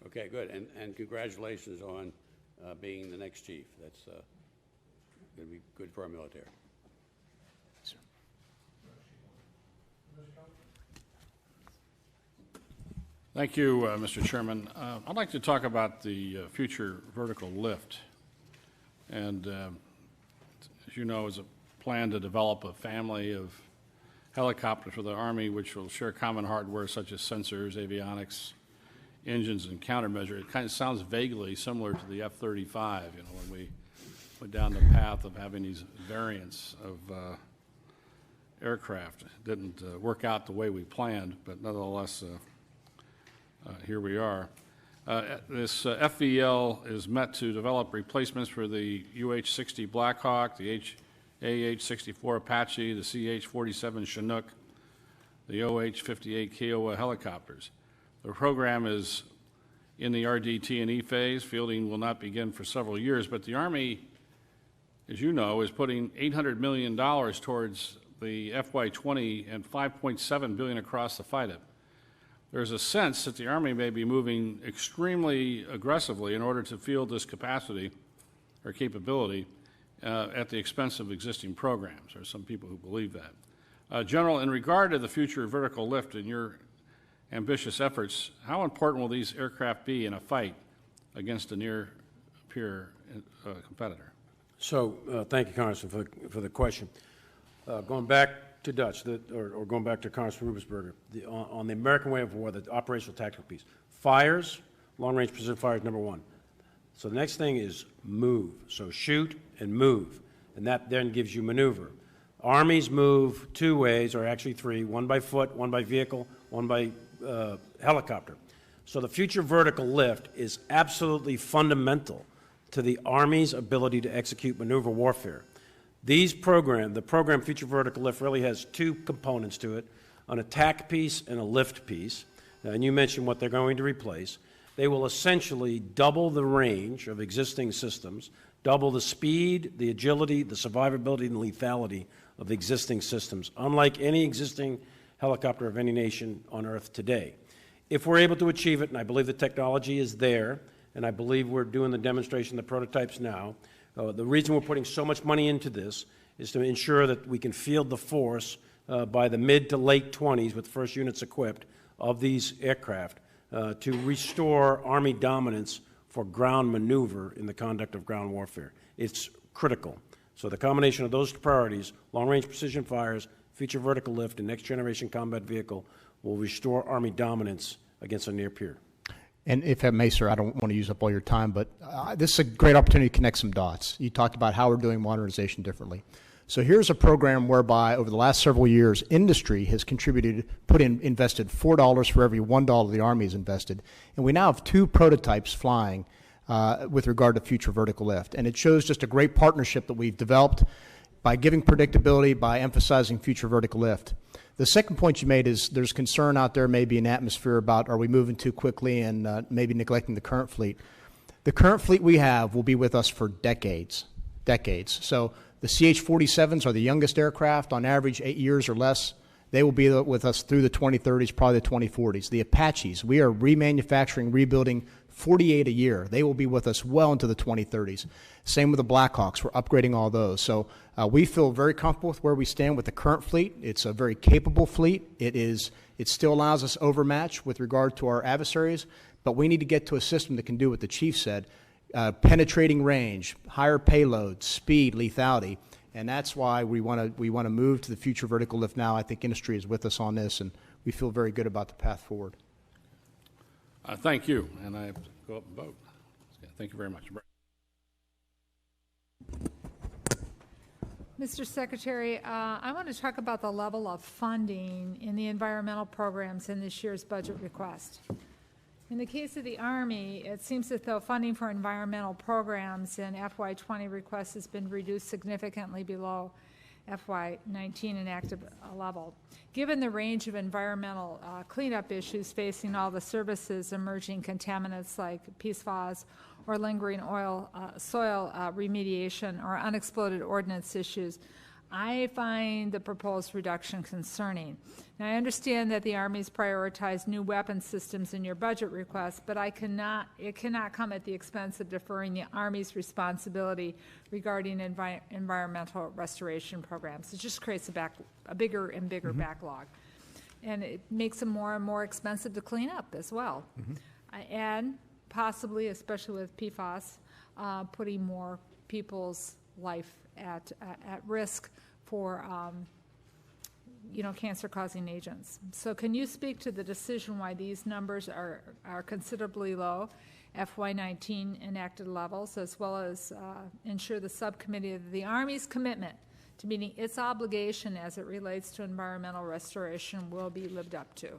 Okay, good. And congratulations on being the next chief. That's going to be good for our military. Thank you, Mr. Chairman. I'd like to talk about the future vertical lift. And as you know, is a plan to develop a family of helicopters for the Army which will share common hardware such as sensors, avionics, engines, and countermeasure. It kind of sounds vaguely similar to the F-35, when we went down the path of having these variants of aircraft. It didn't work out the way we planned, but nevertheless, here we are. This FVL is meant to develop replacements for the UH-60 Blackhawk, the AH-64 Apache, the CH-47 Chinook, the OH-58 Kiowa helicopters. The program is in the RDT&E phase. Fielding will not begin for several years, but the Army, as you know, is putting $800 million towards the FY20 and $5.7 billion across to fight it. There's a sense that the Army may be moving extremely aggressively in order to field this capacity or capability at the expense of existing programs. There are some people who believe that. General, in regard to the future vertical lift and your ambitious efforts, how important will these aircraft be in a fight against a near-peer competitor? So, thank you, Congressman, for the question. Going back to Dutch, or going back to Congressman Ruppersberger, on the American way of war, the operational tactical piece. Fires, long-range precision fires, number 1. So the next thing is move. So shoot and move, and that then gives you maneuver. Armies move 2 ways, or actually 3, one by foot, one by vehicle, one by helicopter. So the future vertical lift is absolutely fundamental to the Army's ability to execute maneuver warfare. The program Future Vertical Lift really has two components to it, an attack piece and a lift piece. And you mentioned what they're going to replace. They will essentially double the range of existing systems, double the speed, the agility, the survivability, and lethality of existing systems, unlike any existing helicopter of any nation on Earth today. If we're able to achieve it, and I believe the technology is there, and I believe we're doing the demonstration, the prototypes now, the reason we're putting so much money into this is to ensure that we can field the force by the mid to late 20s with first units equipped of these aircraft to restore Army dominance for ground maneuver in the conduct of ground warfare. It's critical. So the combination of those priorities, long-range precision fires, future vertical lift, and next-generation combat vehicle will restore Army dominance against a near peer. And if I may, sir, I don't want to use up all your time, but this is a great opportunity to connect some dots. You talked about how we're doing modernization differently. So here's a program whereby over the last several years, industry has contributed, invested $4 for every $1 the Army has invested. And we now have 2 prototypes flying with regard to future vertical lift. And it shows just a great partnership that we've developed by giving predictability, by emphasizing future vertical lift. The second point you made is there's concern out there, maybe an atmosphere about are we moving too quickly and maybe neglecting the current fleet. The current fleet we have will be with us for decades. So the CH-47s are the youngest aircraft, on average 8 years or less. They will be with us through the 2030s, probably the 2040s. The Apaches, we are remanufacturing, rebuilding 48 a year. They will be with us well into the 2030s. Same with the Blackhawks. We're upgrading all those. So we feel very comfortable with where we stand with the current fleet. It's a very capable fleet. It still allows us overmatch with regard to our adversaries, but we need to get to a system that can do what the chief said, penetrating range, higher payload, speed, lethality. And that's why we want to move to the future vertical lift now. I think industry is with us on this, and we feel very good about the path forward. Thank you, and I have to go up and vote. Thank you very much. Mr. Secretary, I want to talk about the level of funding in the environmental programs in this year's budget request. In the case of the Army, it seems as though funding for environmental programs in FY20 request has been reduced significantly below FY19 enacted level. Given the range of environmental cleanup issues facing all the services, emerging contaminants like PFAS or lingering soil remediation or unexploded ordnance issues, I find the proposed reduction concerning. Now, I understand that the Army's prioritized new weapon systems in your budget request, but it cannot come at the expense of deferring the Army's responsibility regarding environmental restoration programs. It just creates a bigger and bigger backlog. And it makes them more and more expensive to clean up as well. And possibly, especially with PFAS, putting more people's life at risk for cancer-causing agents. So can you speak to the decision why these numbers are considerably low, FY19 enacted levels, as well as ensure the subcommittee of the Army's commitment to meeting its obligation as it relates to environmental restoration will be lived up to?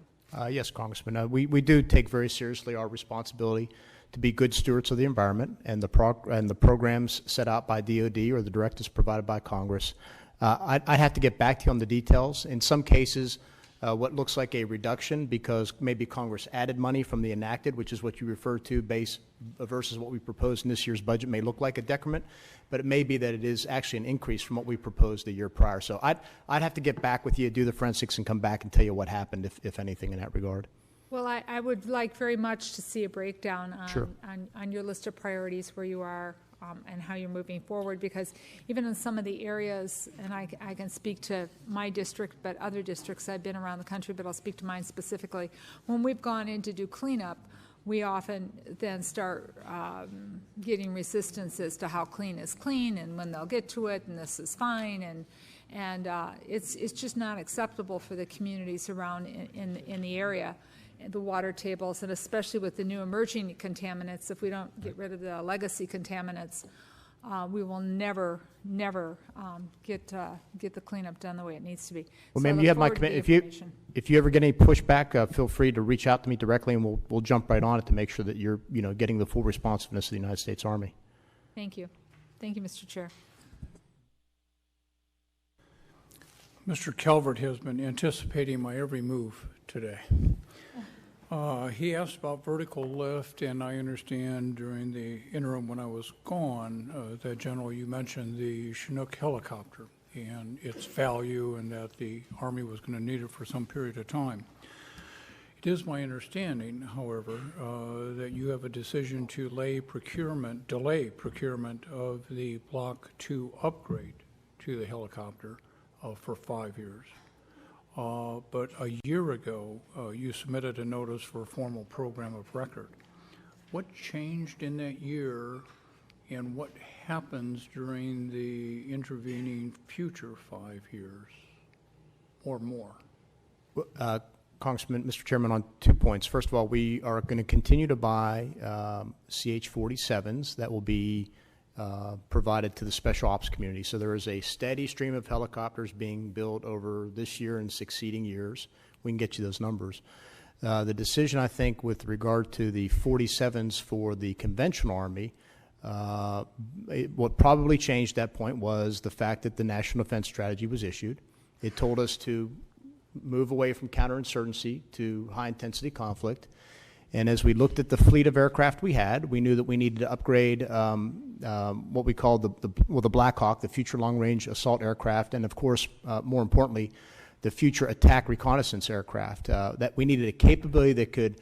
Yes, Congressman. We do take very seriously our responsibility to be good stewards of the environment and the programs set out by DOD or the directives provided by Congress. I'd have to get back to you on the details. In some cases, what looks like a reduction because maybe Congress added money from the enacted, which is what you refer to, base versus what we proposed in this year's budget, may look like a decrement, but it may be that it is actually an increase from what we proposed the year prior. So I'd have to get back with you, do the forensics, and come back and tell you what happened, if anything, in that regard. Well, I would like very much to see a breakdown on your list of priorities, where you are and how you're moving forward, because even in some of the areas, and I can speak to my district, but other districts, I've been around the country, but I'll speak to mine specifically. When we've gone in to do cleanup, we often then start getting resistance as to how clean is clean and when they'll get to it, and this is fine, and it's just not acceptable for the communities around in the area, the water tables, and especially with the new emerging contaminants. If we don't get rid of the legacy contaminants, we will never get the cleanup done the way it needs to be. Well, ma'am, you have my commitment. If you ever get any pushback, feel free to reach out to me directly, and we'll jump right on it to make sure that you're getting the full responsiveness of the United States Army. Thank you. Thank you, Mr. Chair. Mr. Calvert has been anticipating my every move today. He asked about vertical lift, and I understand during the interim when I was gone that, General, you mentioned the Chinook helicopter and its value and that the Army was going to need it for some period of time. It is my understanding, however, that you have a decision to delay procurement of the Block 2 upgrade to the helicopter for 5 years. But a year ago, you submitted a notice for a formal program of record. What changed in that year, and what happens during the intervening future 5 years or more? Congressman, Mr. Chairman, on 2 points. First of all, we are going to continue to buy CH-47s that will be provided to the special ops community. So there is a steady stream of helicopters being built over this year and succeeding years. We can get you those numbers. The decision, I think, with regard to the 47s for the conventional Army, what probably changed that point was the fact that the National Defense Strategy was issued. It told us to move away from counterinsurgency to high-intensity conflict. And as we looked at the fleet of aircraft we had, we knew that we needed to upgrade what we called the Black Hawk, the Future Long-Range Assault Aircraft, and of course, more importantly, the Future Attack Reconnaissance Aircraft. That we needed a capability that could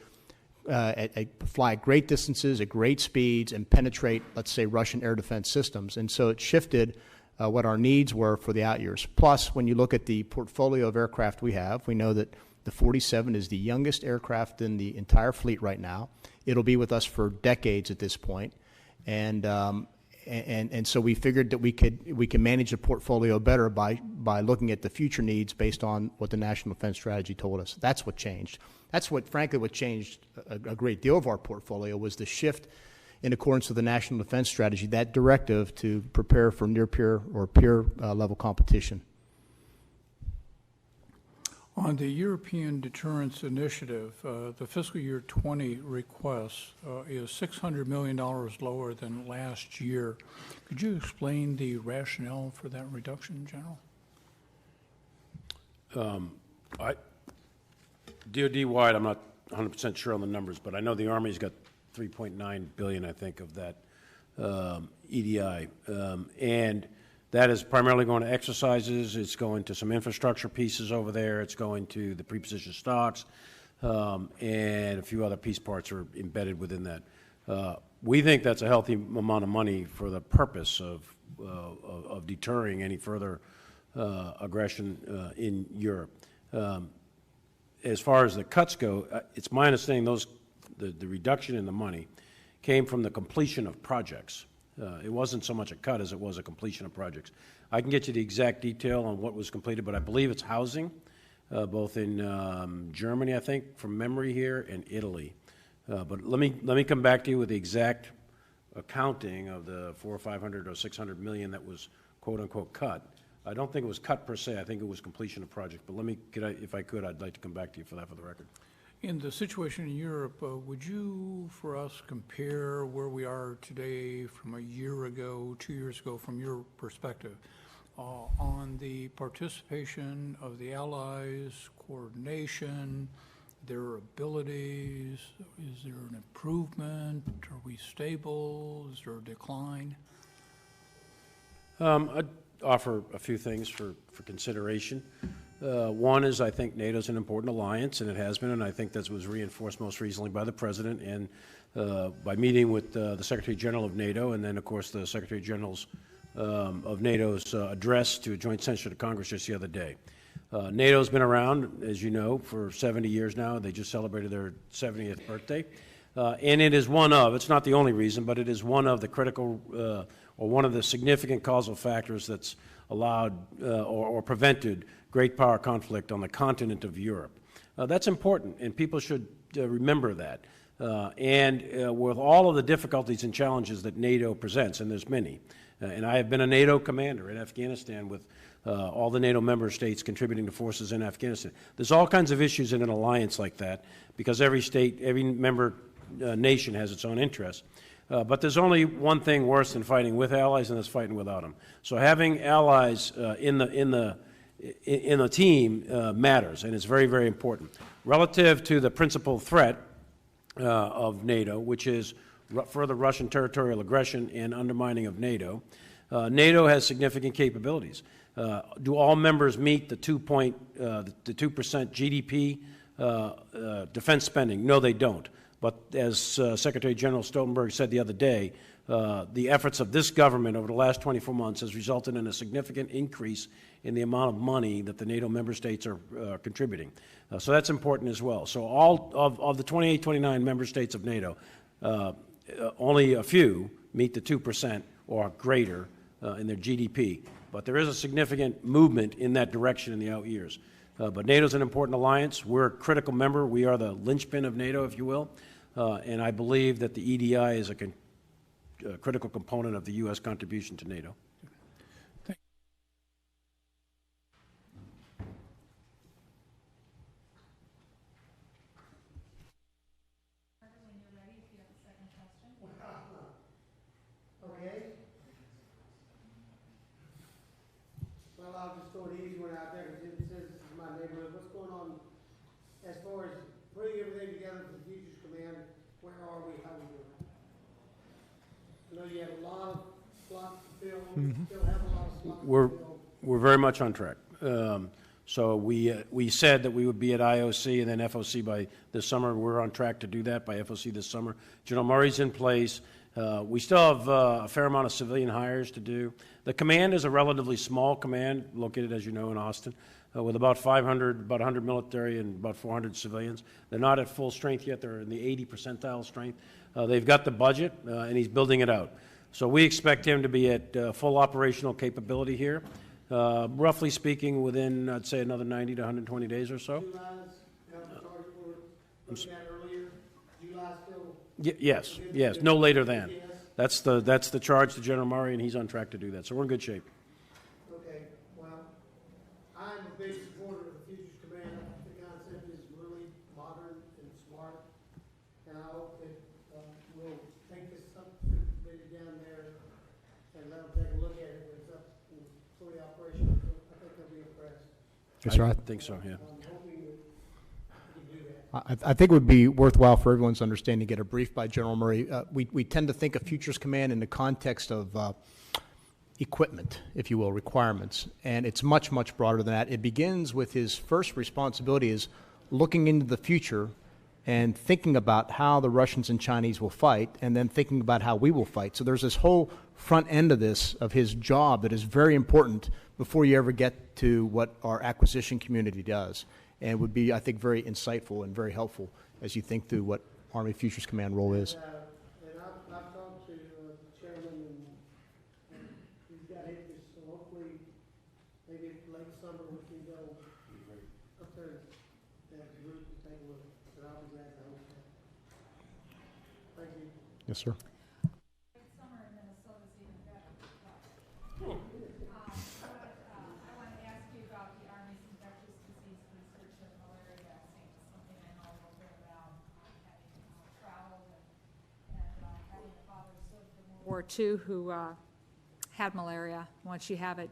fly at great distances, at great speeds, and penetrate, let's say, Russian air defense systems. And so it shifted what our needs were for the out years. Plus, when you look at the portfolio of aircraft we have, we know that the 47 is the youngest aircraft in the entire fleet right now. It'll be with us for decades at this point. And so we figured that we can manage the portfolio better by looking at the future needs based on what the National Defense Strategy told us. That's what changed. That's what, frankly, what changed a great deal of our portfolio was the shift in accordance with the National Defense Strategy, that directive to prepare for near-peer or peer level competition. On the European Deterrence Initiative, the fiscal year 20 request is $600 million lower than last year. Could you explain the rationale for that reduction, General? DoD-wide, I'm not 100% sure on the numbers, but I know the Army's got $3.9 billion, I think, of that EDI. And that is primarily going to exercises. It's going to some infrastructure pieces over there. It's going to the pre-positioned stocks, and a few other piece parts are embedded within that. We think that's a healthy amount of money for the purpose of deterring any further aggression in Europe. As far as the cuts go, it's my understanding the reduction in the money came from the completion of projects. It wasn't so much a cut as it was a completion of projects. I can get you the exact detail on what was completed, but I believe it's housing, both in Germany, I think, from memory here, and Italy. But let me come back to you with the exact accounting of the $400 or $500 or $600 million that was quote unquote cut. I don't think it was cut per se. I think it was completion of project. But if I could, I'd like to come back to you for that for the record. In the situation in Europe, would you, for us, compare where we are today from a year ago, 2 years ago, from your perspective, on the participation of the Allies, coordination, their abilities? Is there an improvement? Are we stable? Is there a decline? I'd offer a few things for consideration. One is I think NATO's an important alliance, and it has been, and I think that was reinforced most recently by the President and by meeting with the Secretary General of NATO, and then, of course, the Secretary General's of NATO's address to a joint session to Congress just the other day. NATO's been around, as you know, for 70 years now. They just celebrated their 70th birthday. And it is one of, it's not the only reason, but it is one of the critical or one of the significant causal factors that's allowed or prevented great power conflict on the continent of Europe. That's important, and people should remember that. And with all of the difficulties and challenges that NATO presents, and there's many, and I have been a NATO commander in Afghanistan with all the NATO member states contributing to forces in Afghanistan. There's all kinds of issues in an alliance like that because every state, every member nation has its own interests. But there's only one thing worse than fighting with allies, and that's fighting without them. So having allies in the in a team matters, and it's very, very important. Relative to the principal threat of NATO, which is further Russian territorial aggression and undermining of NATO, NATO has significant capabilities. Do all members meet the 2% GDP defense spending? No, they don't. But as Secretary General Stoltenberg said the other day, the efforts of this government over the last 24 months has resulted in a significant increase in the amount of money that the NATO member states are contributing. So that's important as well. So all of the 28, 29 member states of NATO, only a few meet the 2% or greater in their GDP. But there is a significant movement in that direction in the out years. But NATO is an important alliance. We're a critical member. We are the linchpin of NATO, if you will. And I believe that the EDI is a critical component of the U.S. contribution to NATO. Okay. Well, I'll just throw an easy one out there because it says this is my neighborhood. What's going on as far as putting everything together for the Futures Command? Where are we? How are we doing? I know you have a lot of slots to fill. Still have a lot of slots to fill. We're very much on track. So we said that we would be at IOC and then FOC by this summer. We're on track to do that by FOC this summer. General Murray's in place. We still have a fair amount of civilian hires to do. The command is a relatively small command, located, as you know, in Austin, with about 100 military and about 400 civilians. They're not at full strength yet. They're in the 80 percentile strength. They've got the budget, and he's building it out. So we expect him to be at full operational capability here, roughly speaking, within, I'd say, another 90 to 120 days or so. July's kind of the target we're looking at earlier. July still? Yes, yes, no later than. That's the charge to General Murray, and he's on track to do that. So we're in good shape. Okay, well, I'm a big supporter of the Futures Command. The concept is really modern and smart, and I hope that we'll take this subcommittee down there and let them take a look at it when it's up and fully operational. I think they'll be impressed. Yes, sir. I think so, yeah. I'm hoping that we can do that. I think it would be worthwhile for everyone's understanding to get a brief by General Murray. We tend to think of Futures Command in the context of equipment, if you will, requirements, and it's much, much broader than that. It begins with his first responsibility is looking into the future and thinking about how the Russians and Chinese will fight, and then thinking about how we will fight. So there's this whole front end of this, of his job, that is very important before you ever get to what our acquisition community does, and would be, I think, very insightful and very helpful as you think through what Army Futures Command role is. And I've talked to the chairman, and he's got interest, so hopefully, maybe late summer, we can go up there and have a group to take a look. But I'll be glad to host that. Thank you. Yes, sir. Summer in Minnesota is even better. I want to ask you about the Army's infectious disease research and malaria vaccine, something I know a little bit about, having traveled and having a father who served in World War II who had malaria. Once you have it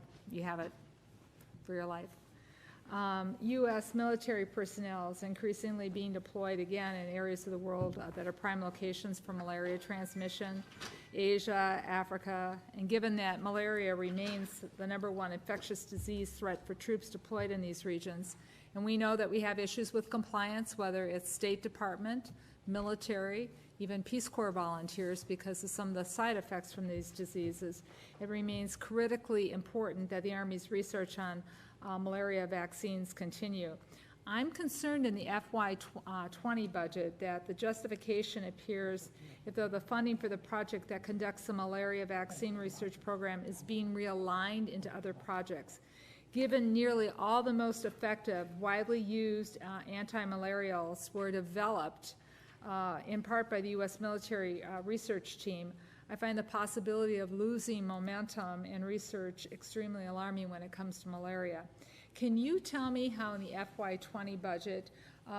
for your life. U.S. military personnel is increasingly being deployed again in areas of the world that are prime locations for malaria transmission, Asia, Africa, and given that malaria remains the #1 infectious disease threat for troops deployed in these regions, and we know that we have issues with compliance, whether it's State Department, military, even Peace Corps volunteers, because of some of the side effects from these diseases, it remains critically important that the Army's research on malaria vaccines continue. I'm concerned in the FY20 budget that the justification appears as though the funding for the project that conducts the malaria vaccine research program is being realigned into other projects. Given nearly all the most effective, widely used anti-malarials were developed in part by the U.S. military research team, I find the possibility of losing momentum in research extremely alarming when it comes to malaria. Can you tell me how in the FY20 budget,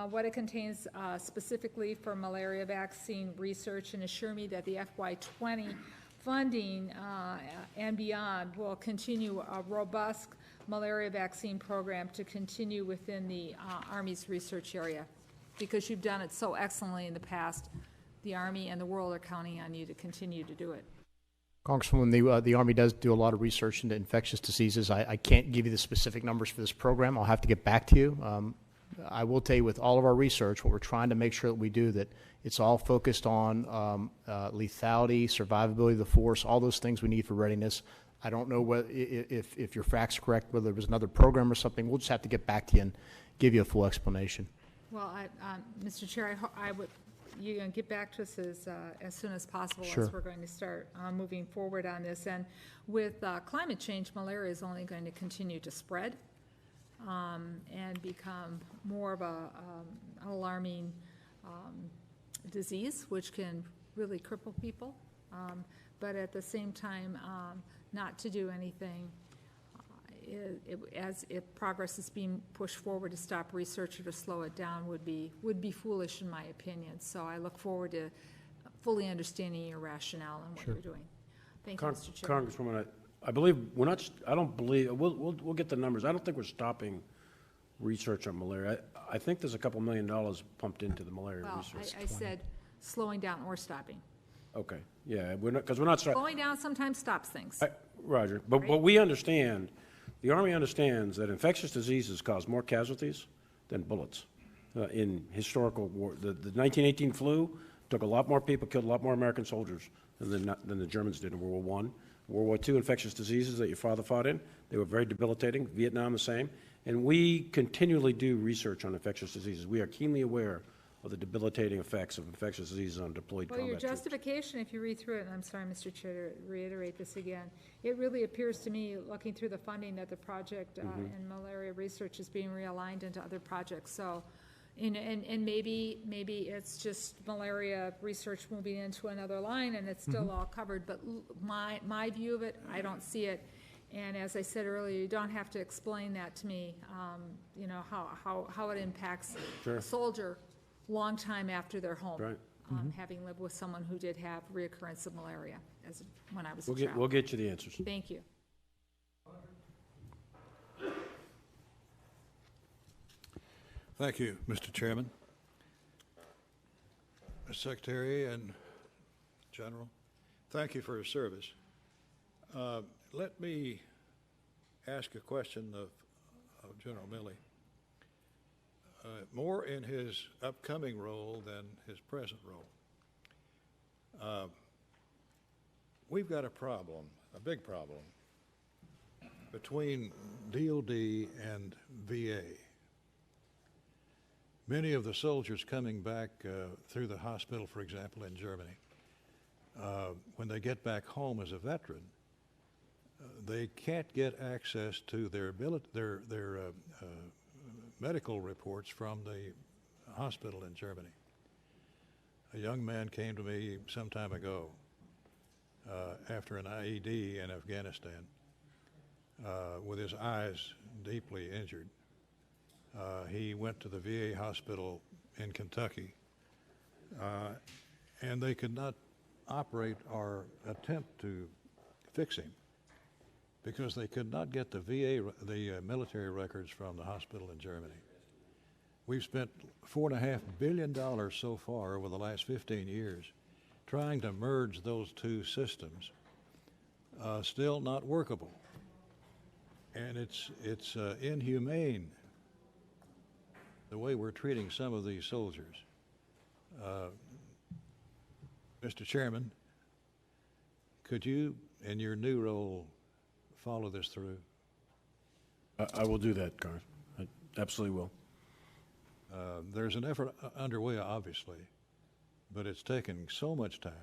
what it contains specifically for malaria vaccine research, and assure me that the FY20 funding and beyond will continue a robust malaria vaccine program to continue within the Army's research area. Because you've done it so excellently in the past, the Army and the world are counting on you to continue to do it. Congresswoman, the Army does do a lot of research into infectious diseases. I can't give you the specific numbers for this program. I'll have to get back to you. I will tell you, with all of our research, what we're trying to make sure that we do, that it's all focused on lethality, survivability of the force, all those things we need for readiness. I don't know if your facts are correct, whether there was another program or something. We'll just have to get back to you and give you a full explanation. Well, Mr. Chair, you're going to get back to us as soon as possible. Sure. As we're going to start moving forward on this. And with climate change, malaria is only going to continue to spread and become more of an alarming disease, which can really cripple people. But at the same time, not to do anything as if progress is being pushed forward to stop research or to slow it down would be foolish in my opinion. So I look forward to fully understanding your rationale and what you're doing. Thank you, Mr. Chair. Congresswoman, I believe we're not. I don't believe we'll get the numbers. I don't think we're stopping research on malaria. I think there's a couple $1 million pumped into the malaria research. I said slowing down or stopping. Okay. Yeah, we're not, because we're not slowing down sometimes stops things. Roger, but right? What we understand, the Army understands that infectious diseases cause more casualties than bullets. In historical war, the 1918 flu took a lot more people, killed a lot more American soldiers than the Germans did in World War I. World War II infectious diseases that your father fought in, they were very debilitating. Vietnam the same. And we continually do research on infectious diseases. We are keenly aware of the debilitating effects of infectious diseases on deployed combat your troops. justification, if you read through it, and I'm sorry, Mr. Chair, to reiterate this again, it really appears to me, looking through the funding, that the project in malaria research is being realigned into other projects. So, and maybe it's just malaria research moving into another line, and it's still all covered. But my view of it, I don't see it. And as I said earlier, you don't have to explain that to me. You know how it impacts a soldier long time after they're home, Right. having lived with someone who did have reoccurrence of malaria when I was a child. We'll get you the answers. Thank you. Thank you, Mr. Chairman. Mr. Secretary and General, thank you for your service. Let me ask a question of General Milley. More in his upcoming role than his present role. We've got a problem, a big problem, between DOD and VA. Many of the soldiers coming back through the hospital, for example, in Germany, when they get back home as a veteran, they can't get access to their medical reports from the hospital in Germany. A young man came to me some time ago after an IED in Afghanistan with his eyes deeply injured. He went to the VA hospital in Kentucky, and they could not operate or attempt to fix him because they could not get the military records from the hospital in Germany. We've spent $4.5 billion so far over the last 15 years trying to merge those two systems, still not workable. And it's inhumane the way we're treating some of these soldiers. Mr. Chairman, could you, in your new role, follow this through? I will do that, Garth. I absolutely will. There's an effort underway, obviously, but it's taken so much time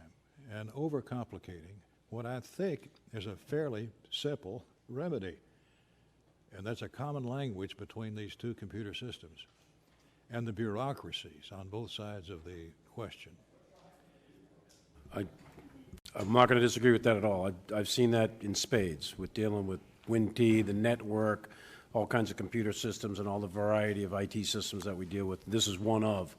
and overcomplicating what I think is a fairly simple remedy. And that's a common language between these two computer systems and the bureaucracies on both sides of the question. I'm not going to disagree with that at all. I've seen that in spades with dealing with WinT, the network, all kinds of computer systems and all the variety of IT systems that we deal with. This is one of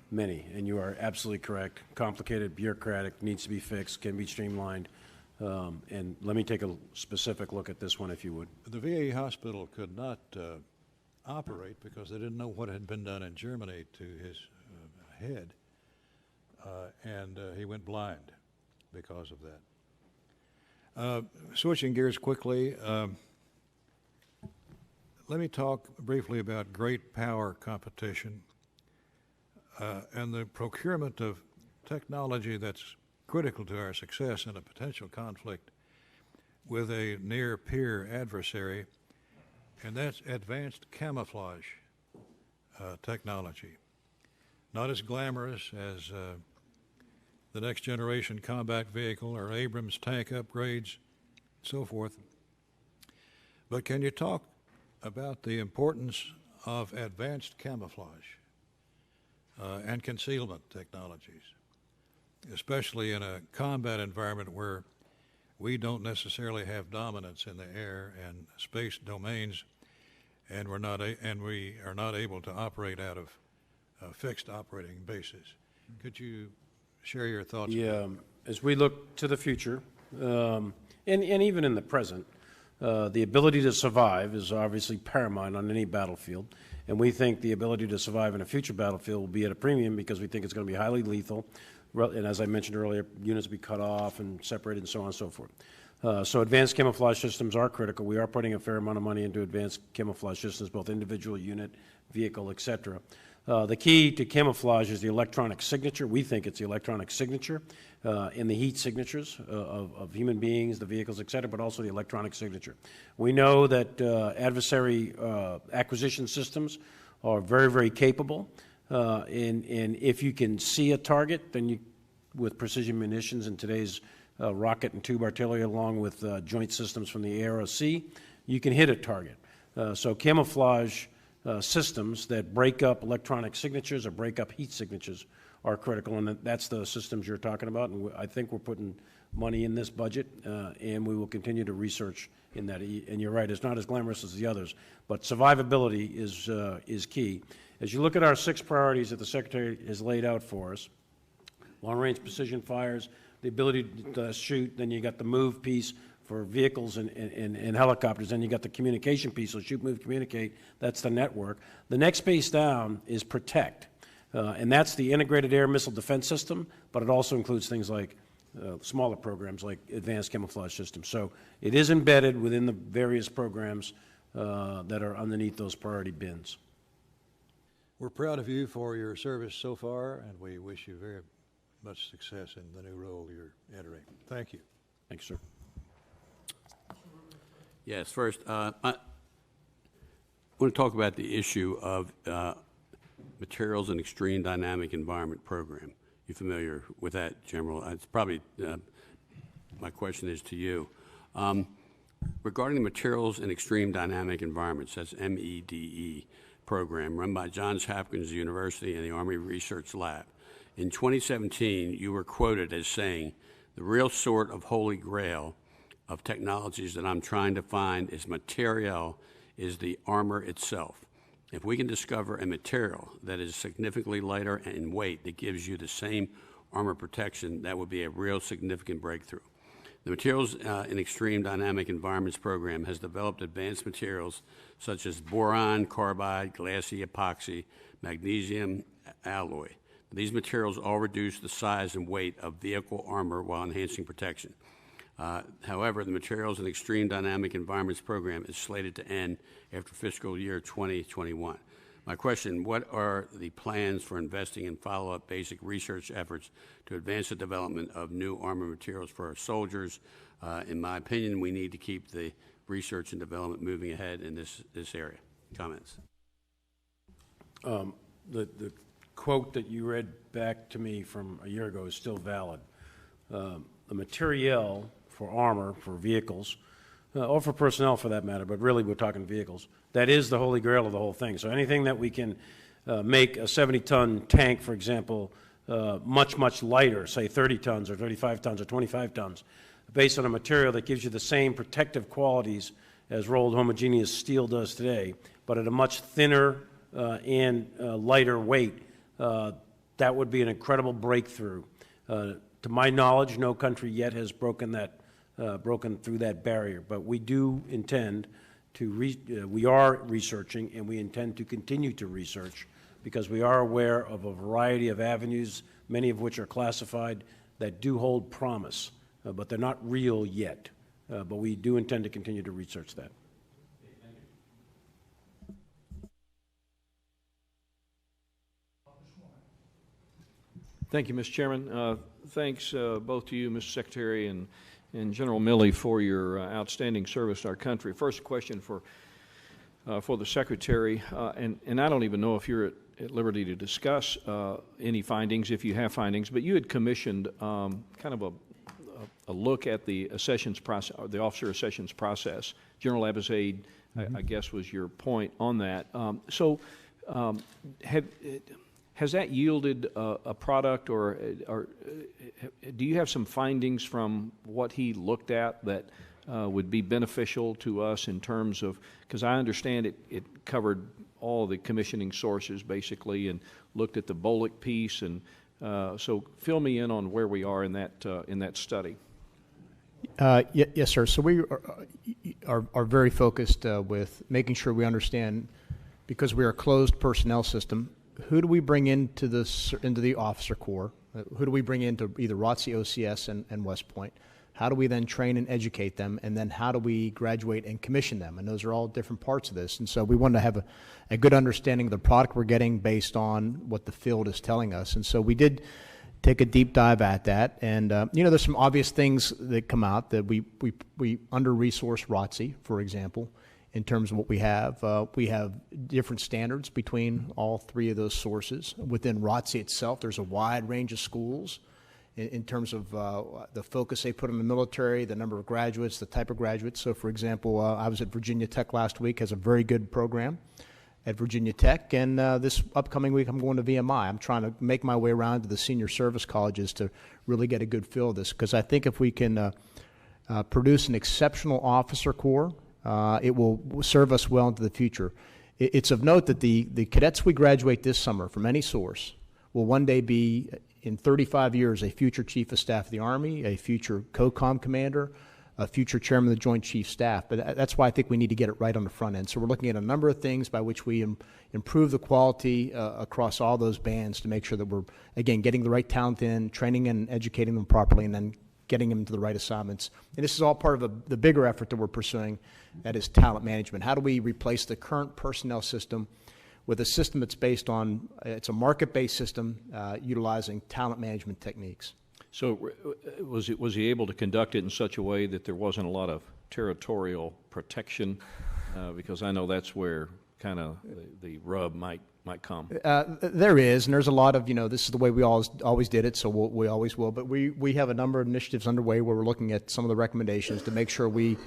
many, and you are absolutely correct. Complicated, bureaucratic, needs to be fixed, can be streamlined. And let me take a specific look at this one, if you would. The VA hospital could not operate because they didn't know what had been done in Germany to his head, and he went blind because of that. Switching gears quickly, let me talk briefly about great power competition and the procurement of technology that's critical to our success in a potential conflict with a near peer adversary, and that's advanced camouflage technology. Not as glamorous as the next generation combat vehicle or Abrams tank upgrades, so forth. But can you talk about the importance of advanced camouflage and concealment technologies, especially in a combat environment where we don't necessarily have dominance in the air and space domains, and we are not able to operate out of fixed operating bases. Could you share your thoughts? Yeah, as we look to the future, and even in the present, the ability to survive is obviously paramount on any battlefield, and we think the ability to survive in a future battlefield will be at a premium because we think it's going to be highly lethal, and as I mentioned earlier, units will be cut off and separated and so on and so forth. So advanced camouflage systems are critical. We are putting a fair amount of money into advanced camouflage systems, both individual unit, vehicle, et cetera. The key to camouflage is the electronic signature. We think it's the electronic signature in the heat signatures of human beings, the vehicles, et cetera, but also the electronic signature. We know that adversary acquisition systems are very, very capable. And if you can see a target, then with precision munitions and today's rocket and tube artillery, along with joint systems from the air or sea, you can hit a target. So camouflage systems that break up electronic signatures or break up heat signatures are critical, and that's the systems you're talking about. And I think we're putting money in this budget, and we will continue to research in that. And you're right, it's not as glamorous as the others, but survivability is key. As you look at our 6 priorities that the Secretary has laid out for us, long-range precision fires, the ability to shoot, then you got the move piece for vehicles and helicopters, then you got the communication piece, so shoot, move, communicate, that's the network. The next space down is protect, and that's the integrated air missile defense system, but it also includes things like smaller programs like advanced camouflage systems. So it is embedded within the various programs that are underneath those priority bins. We're proud of you for your service so far, and we wish you very much success in the new role you're entering. Thank you. Thanks, sir. Yes, first, I want to talk about the issue of Materials and Extreme Dynamic Environment Program. You familiar with that, General? It's probably, my question is to you. Regarding the Materials and Extreme Dynamic Environments, that's MEDE program run by Johns Hopkins University and the Army Research Lab. In 2017, you were quoted as saying, "The real sort of holy grail of technologies that I'm trying to find is material, is the armor itself. If we can discover a material that is significantly lighter in weight that gives you the same armor protection, that would be a real significant breakthrough." The Materials in Extreme Dynamic Environments program has developed advanced materials such as boron, carbide, glassy epoxy, magnesium alloy. These materials all reduce the size and weight of vehicle armor while enhancing protection. However, the Materials in Extreme Dynamic Environments program is slated to end after fiscal year 2021. My question, what are the plans for investing in follow-up basic research efforts to advance the development of new armor materials for our soldiers? In my opinion, we need to keep the research and development moving ahead in this area. Comments? The quote that you read back to me from a year ago is still valid. The materiel for armor, for vehicles, or for personnel for that matter, but really we're talking vehicles, that is the holy grail of the whole thing. So anything that we can make a 70-ton tank, for example, much, much lighter, say 30 tons or 35 tons or 25 tons, based on a material that gives you the same protective qualities as rolled homogeneous steel does today, but at a much thinner and lighter weight, that would be an incredible breakthrough. To my knowledge, no country yet has broken that broken through that barrier. But we do intend to, we are researching, and we intend to continue to research, because we are aware of a variety of avenues, many of which are classified, that do hold promise, but they're not real yet. But we do intend to continue to research that. Thank you, Mr. Chairman. Thanks both to you, Mr. Secretary, and General Milley for your outstanding service to our country. First question for the Secretary, and I don't even know if you're at liberty to discuss any findings, if you have findings, but you had commissioned kind of a look at the accessions process, the officer accessions process. General Abizaid, I guess, was your point on that. Has that yielded a product, or do you have some findings from what he looked at that would be beneficial to us in terms of, because I understand it covered all the commissioning sources basically and looked at the BOLIC piece, and so fill me in on where we are in that study. Yes, sir. So we are very focused with making sure we understand, because we are a closed personnel system, who do we bring into the officer corps? Who do we bring into either ROTC, OCS, and West Point? How do we then train and educate them? And then how do we graduate and commission them? And those are all different parts of this. And so we wanted to have a good understanding of the product we're getting based on what the field is telling us. And so we did take a deep dive at that. And, there's some obvious things that come out that we under-resource ROTC, for example, in terms of what we have. We have different standards between all three of those sources. Within ROTC itself, there's a wide range of schools in terms of the focus they put on the military, the number of graduates, the type of graduates. So, for example, I was at Virginia Tech last week, has a very good program at Virginia Tech, and this upcoming week I'm going to VMI. I'm trying to make my way around to the senior service colleges to really get a good feel of this, because I think if we can produce an exceptional officer corps, it will serve us well into the future. It's of note that the cadets we graduate this summer from any source will one day be, in 35 years, a future Chief of Staff of the Army, a future COCOM commander, a future Chairman of the Joint Chiefs Staff. But that's why I think we need to get it right on the front end. So we're looking at a number of things by which we improve the quality across all those bands to make sure that we're, again, getting the right talent in, training and educating them properly, and then getting them to the right assignments. And this is all part of the bigger effort that we're pursuing, that is talent management. How do we replace the current personnel system with a system that's based on, it's a market-based system utilizing talent management techniques? So was he able to conduct it in such a way that there wasn't a lot of territorial protection? Because I know that's where kind of the rub might come. There is, and there's a lot of, this is the way we always did it, so we always will. But we have a number of initiatives underway where we're looking at some of the recommendations to make sure we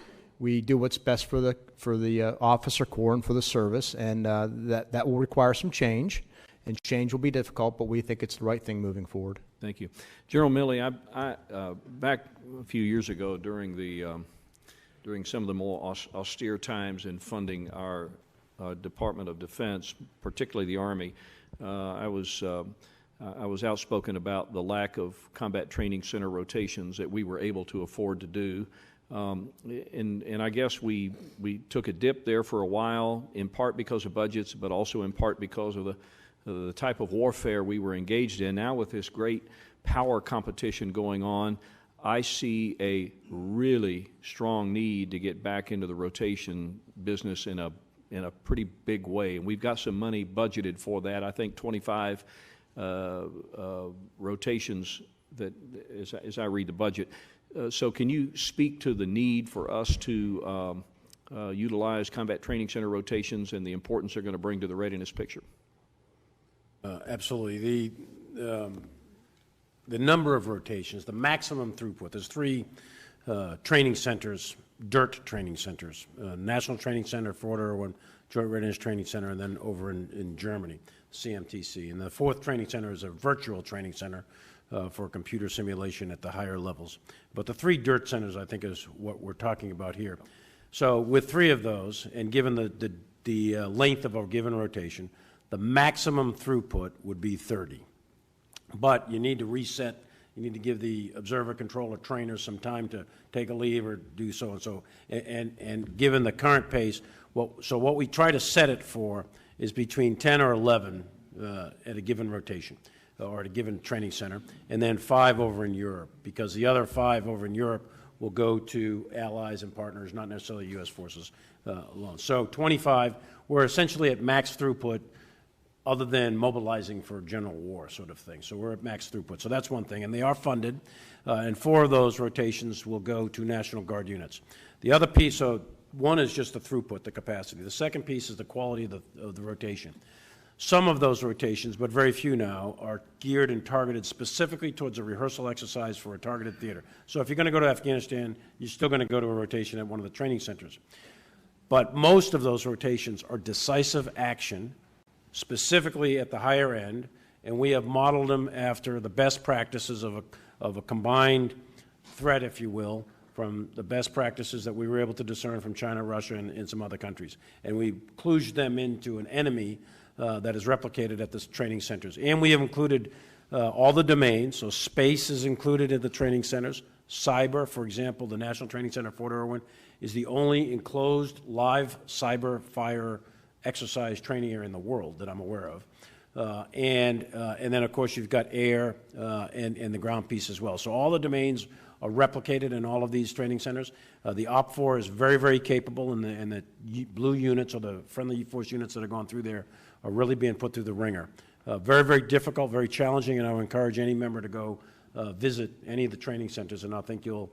do what's best for the officer corps and for the service, and that will require some change, and change will be difficult, but we think it's the right thing moving forward. Thank you. General Milley, I back a few years ago during some of the more austere times in funding our Department of Defense, particularly the Army, I was outspoken about the lack of combat training center rotations that we were able to afford to do. And I guess we took a dip there for a while, in part because of budgets, but also in part because of the type of warfare we were engaged in. Now with this great power competition going on, I see a really strong need to get back into the rotation business in a pretty big way. And we've got some money budgeted for that. I think 25 rotations that, as I read the budget. So can you speak to the need for us to utilize combat training center rotations and the importance they're going to bring to the readiness picture? Absolutely. The number of rotations, the maximum throughput, there's three training centers, DIRT training centers, National Training Center, Fort Irwin, Joint Readiness Training Center, and then over in Germany, CMTC. And the fourth training center is a virtual training center for computer simulation at the higher levels. But the three DIRT centers, I think, is what we're talking about here. So with three of those, and given the length of a given rotation, the maximum throughput would be 30. But you need to reset You need to give the observer, controller, trainer some time to take a leave or do so and so. And given the current pace, so what we try to set it for is between 10 or 11 at a given rotation or at a given training center, and then 5 over in Europe, because the other 5 over in Europe will go to allies and partners, not necessarily U.S. forces alone. So 25, we're essentially at max throughput other than mobilizing for general war sort of thing. So we're at max throughput. So that's one thing, and they are funded, and 4 of those rotations will go to National Guard units. The other piece, so one is just the throughput, the capacity. The second piece is the quality of the rotation. Some of those rotations, but very few now, are geared and targeted specifically towards a rehearsal exercise for a targeted theater. So if you're going to go to Afghanistan, you're still going to go to a rotation at one of the training centers. But most of those rotations are decisive action, specifically at the higher end, and we have modeled them after the best practices of a combined threat, if you will, from the best practices that we were able to discern from China, Russia, and some other countries. And we kludged them into an enemy that is replicated at the training centers. And we have included all the domains, so space is included in the training centers. Cyber, for example, the National Training Center, Fort Irwin, is the only enclosed live cyber fire exercise training area in the world that I'm aware of. And then, of course, you've got air and the ground piece as well. So all the domains are replicated in all of these training centers. The OPFOR is very, very capable, and the blue units or the friendly force units that are going through there are really being put through the ringer. Very, very difficult, very challenging, and I would encourage any member to go visit any of the training centers, and I think you'll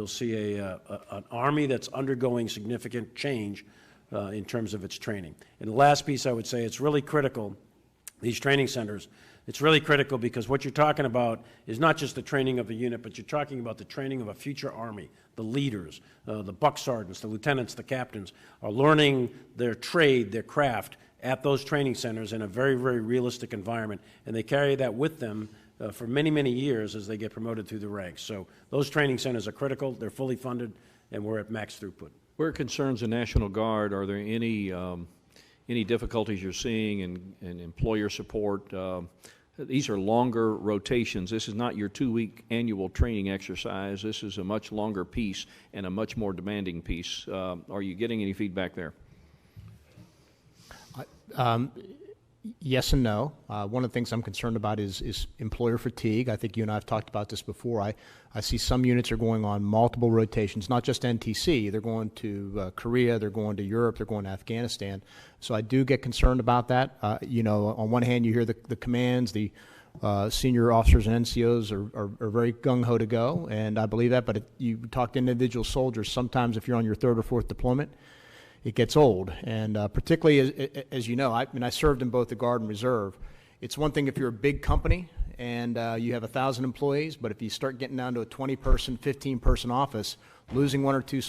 see an Army that's undergoing significant change in terms of its training. And the last piece I would say, it's really critical, these training centers, it's really critical because what you're talking about is not just the training of a unit, but you're talking about the training of a future Army. The leaders, the buck sergeants, the lieutenants, the captains are learning their trade, their craft at those training centers in a very, very realistic environment, and they carry that with them for many, many years as they get promoted through the ranks. So those training centers are critical, they're fully funded, and we're at max throughput. Where it concerns the National Guard, are there any difficulties you're seeing in employer support? These are longer rotations. This is not your 2-week annual training exercise. This is a much longer piece and a much more demanding piece. Are you getting any feedback there? Yes and no. One of the things I'm concerned about is employer fatigue. I think you and I have talked about this before. I see some units are going on multiple rotations, not just NTC. They're going to Korea, they're going to Europe, they're going to Afghanistan. So I do get concerned about that. On one hand, you hear the commands, the senior officers and NCOs are very gung-ho to go, and I believe that. But you talk to individual soldiers, sometimes if you're on your 3rd or 4th deployment, it gets old. And particularly, as you know, I served in both the Guard and Reserve. It's one thing if you're a big company and you have 1,000 employees, but if you start getting down to a 20-person, 15-person office, losing 1 or 2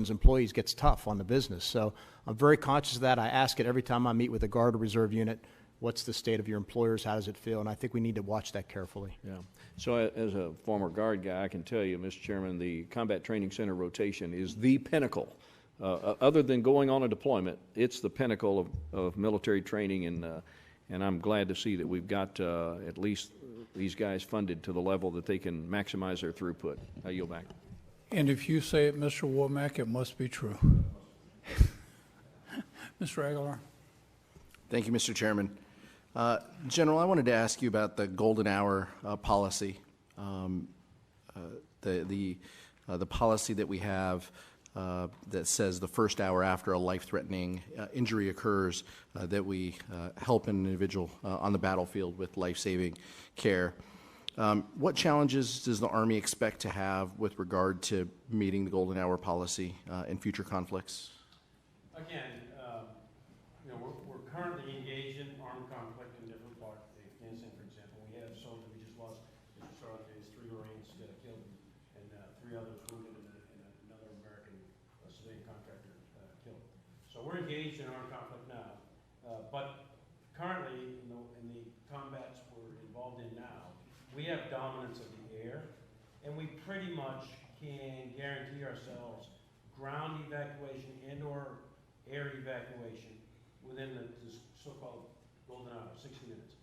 employees gets tough on the business. So I'm very conscious of that. I ask it every time I meet with a Guard or Reserve unit, what's the state of your employers, how does it feel? And I think we need to watch that carefully. Yeah. So as a former Guard guy, I can tell you, Mr. Chairman, the Combat Training Center rotation is the pinnacle. Other than going on a deployment, it's the pinnacle of military training, and I'm glad to see that we've got at least these guys funded to the level that they can maximize their throughput. I yield back. And if you say it, Mr. Womack, it must be true. Mr. Aguilar. Thank you, Mr. Chairman. General, I wanted to ask you about the golden hour policy, the policy that we have that says the first hour after a life-threatening injury occurs that we help an individual on the battlefield with life-saving care. What challenges does the Army expect to have with regard to meeting the golden hour policy in future conflicts? Again, we're currently engaged in armed conflict in different parts of Afghanistan, for example. We had a soldier we just lost, Mr. Sargent, 3 Marines killed and 3 others wounded and another American civilian contractor killed. So we're engaged in armed conflict now, but currently in the combats we're involved in now, we have dominance of the air, and we pretty much can guarantee ourselves ground evacuation and or air evacuation within the so-called golden hour, 60 minutes.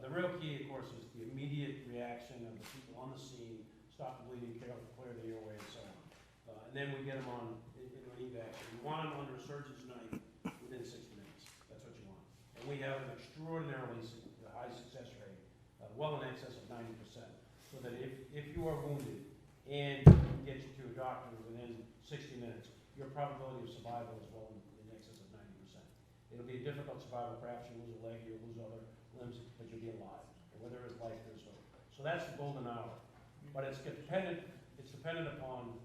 The real key, of course, is the immediate reaction of the people on the scene, stop the bleeding, clear the airway, and so on. And then we get them on into an evac. You want them under a surgeon's knife within 60 minutes. That's what you want. And we have an extraordinarily high success rate, well in excess of 90%. So that if you are wounded and we can get you to a doctor within 60 minutes, your probability of survival is well in excess of 90%. It'll be a difficult survival. Perhaps you lose a leg, you lose other limbs, but you'll be alive. And whether it's life, there's hope. So that's the golden hour. But it's dependent upon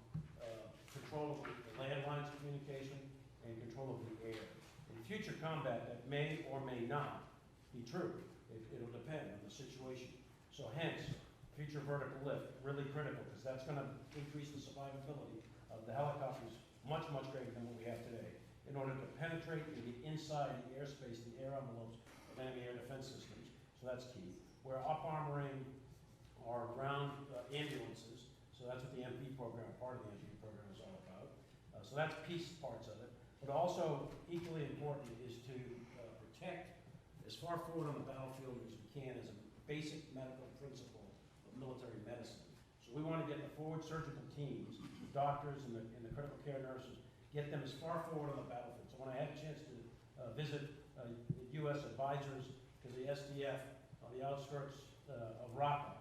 control of the landlines of communication and control of the air. In future combat, that may or may not be true. It'll depend on the situation. So hence, future vertical lift, really critical, because that's going to increase the survivability of the helicopters much, much greater than what we have today, in order to penetrate and get inside the airspace, the air envelopes of enemy air defense systems. So that's key. We're up-armoring our ground ambulances, so that's what the MP program, part of the MP program is all about. So that's piece parts of it. But also, equally important is to protect as far forward on the battlefield as we can as a basic medical principle of military medicine. So we want to get the forward surgical teams, the doctors and the critical care nurses, get them as far forward on the battlefield. So when I had a chance to visit U.S. advisors to the SDF on the outskirts of Raqqa,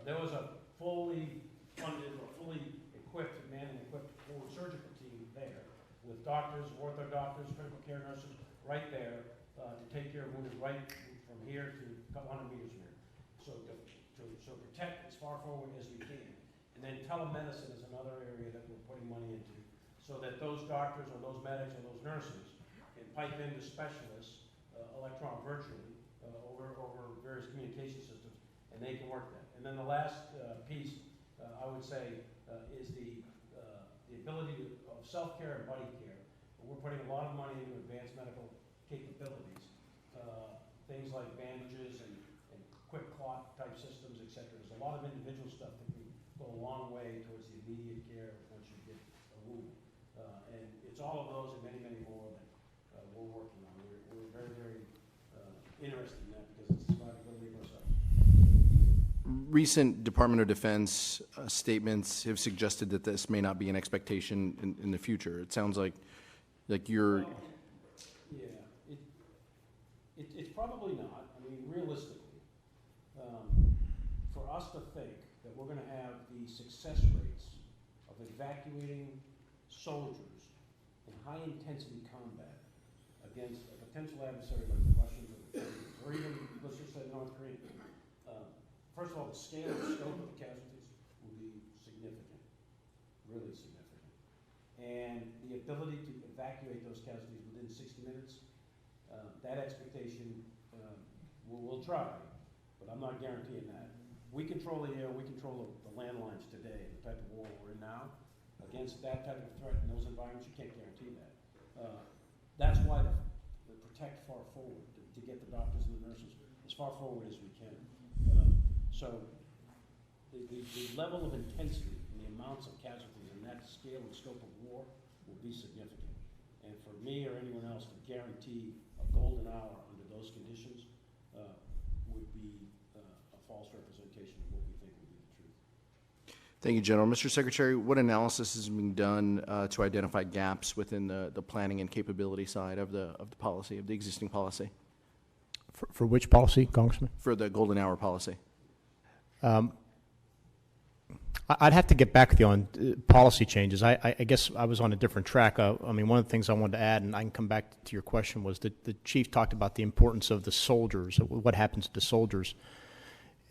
there was a fully funded or fully equipped, manned and equipped forward surgical team there with doctors, ortho doctors, critical care nurses right there to take care of wounded right from here to a couple hundred meters from here. So to protect as far forward as we can. And then telemedicine is another area that we're putting money into, so that those doctors or those medics or those nurses can pipe into specialists virtually over various communication systems, and they can work that. And then the last piece, I would say, is the ability of self-care and buddy care. We're putting a lot of money into advanced medical capabilities, things like bandages and quick clot type systems, etc. There's a lot of individual stuff that can go a long way towards the immediate care once you get a wound. And it's all of those and many, many more that we're working on. We're very, very interested in that because it's the survivability of ourselves. Recent Department of Defense statements have suggested that this may not be an expectation in the future. It sounds like you're... Yeah, it's probably not. I mean, realistically, for us to think that we're going to have the success rates of evacuating soldiers in high-intensity combat against a potential adversary like the Russians or even, let's just say, North Korea, first of all, the scale and scope of the casualties will be significant, really significant. And the ability to evacuate those casualties within 60 minutes, that expectation, we'll try, but I'm not guaranteeing that. We control the air, we control the landlines today, the type of war we're in now. Against that type of threat in those environments, you can't guarantee that. That's why the protect far forward, to get the doctors and the nurses as far forward as we can. So the level of intensity and the amounts of casualties in that scale and scope of war will be significant. And for me or anyone else to guarantee a golden hour under those conditions would be a false representation of what we think will be the truth. Thank you, General. Mr. Secretary, what analysis is being done to identify gaps within the planning and capability side of the policy, of the existing policy? For which policy, Congressman? For the golden hour policy. I'd have to get back with you on policy changes. I guess I was on a different track. I mean, one of the things I wanted to add, and I can come back to your question, was that the chief talked about the importance of the soldiers, what happens to soldiers.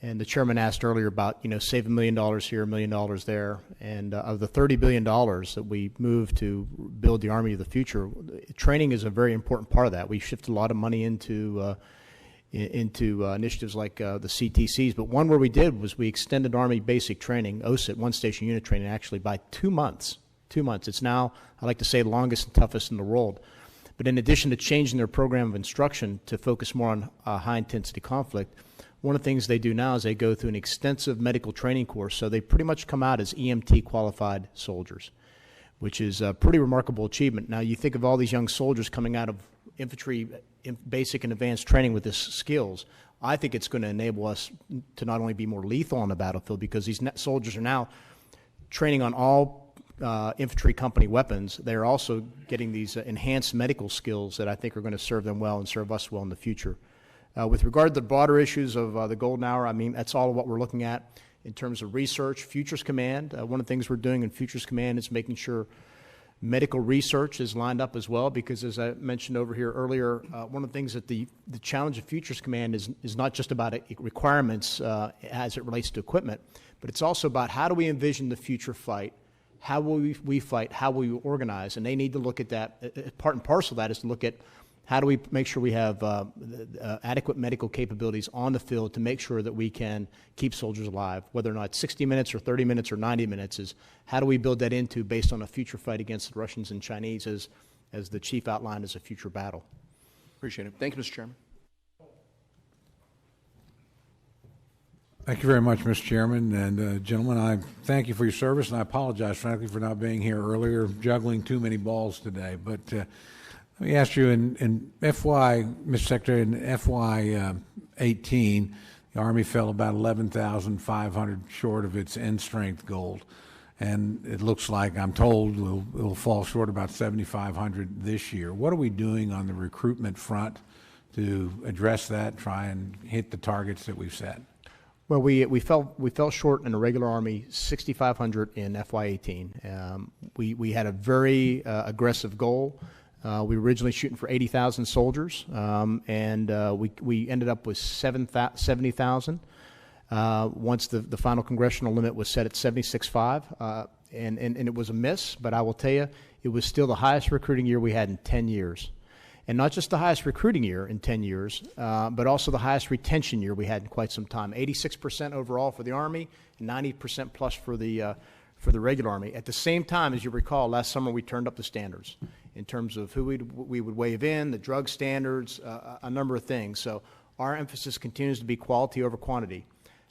And the chairman asked earlier about, save $1 million here, $1 million there. And of the $30 billion that we moved to build the Army of the future, training is a very important part of that. We shifted a lot of money into initiatives like the CTCs, but one where we did was we extended Army basic training, OSIT, one station unit training, actually by 2 months. 2 months. It's now, I like to say, the longest and toughest in the world. But in addition to changing their program of instruction to focus more on high-intensity conflict, one of the things they do now is they go through an extensive medical training course, so they pretty much come out as EMT qualified soldiers, which is a pretty remarkable achievement. Now, you think of all these young soldiers coming out of infantry basic and advanced training with these skills, I think it's going to enable us to not only be more lethal on the battlefield, because these soldiers are now training on all infantry company weapons. They're also getting these enhanced medical skills that I think are going to serve them well and serve us well in the future. With regard to the broader issues of the golden hour, I mean, that's all of what we're looking at in terms of research. Futures Command, one of the things we're doing in Futures Command is making sure medical research is lined up as well, because as I mentioned over here earlier, one of the things that the challenge of Futures Command is not just about requirements as it relates to equipment, but it's also about how do we envision the future fight, how will we fight, how will we organize, and they need to look at that. Part and parcel of that is to look at how do we make sure we have adequate medical capabilities on the field to make sure that we can keep soldiers alive, whether or not 60 minutes or 30 minutes or 90 minutes is how do we build that into based on a future fight against the Russians and Chinese as the chief outlined as a future battle. Appreciate it. Thank you, Mr. Chairman. Thank you very much, Mr. Chairman. And gentlemen, I thank you for your service, and I apologize, frankly, for not being here earlier, juggling too many balls today. But let me ask you, in FY, Mr. Secretary, in FY 18, the Army fell about 11,500 short of its end strength goal. And it looks like, I'm told, it'll fall short about 7,500 this year. What are we doing on the recruitment front to address that, try and hit the targets that we've set? Well, we fell short in the regular Army 6,500 in FY18. We had a very aggressive goal. We were originally shooting for 80,000 soldiers, and we ended up with 70,000. Once the final congressional limit was set at 76.5, and it was a miss, but I will tell you, it was still the highest recruiting year we had in 10 years. And not just the highest recruiting year in 10 years, but also the highest retention year we had in quite some time. 86% overall for the Army, and 90% plus for the regular Army. At the same time, as you recall, last summer we turned up the standards in terms of who we would waive in, the drug standards, a number of things. So our emphasis continues to be quality over quantity.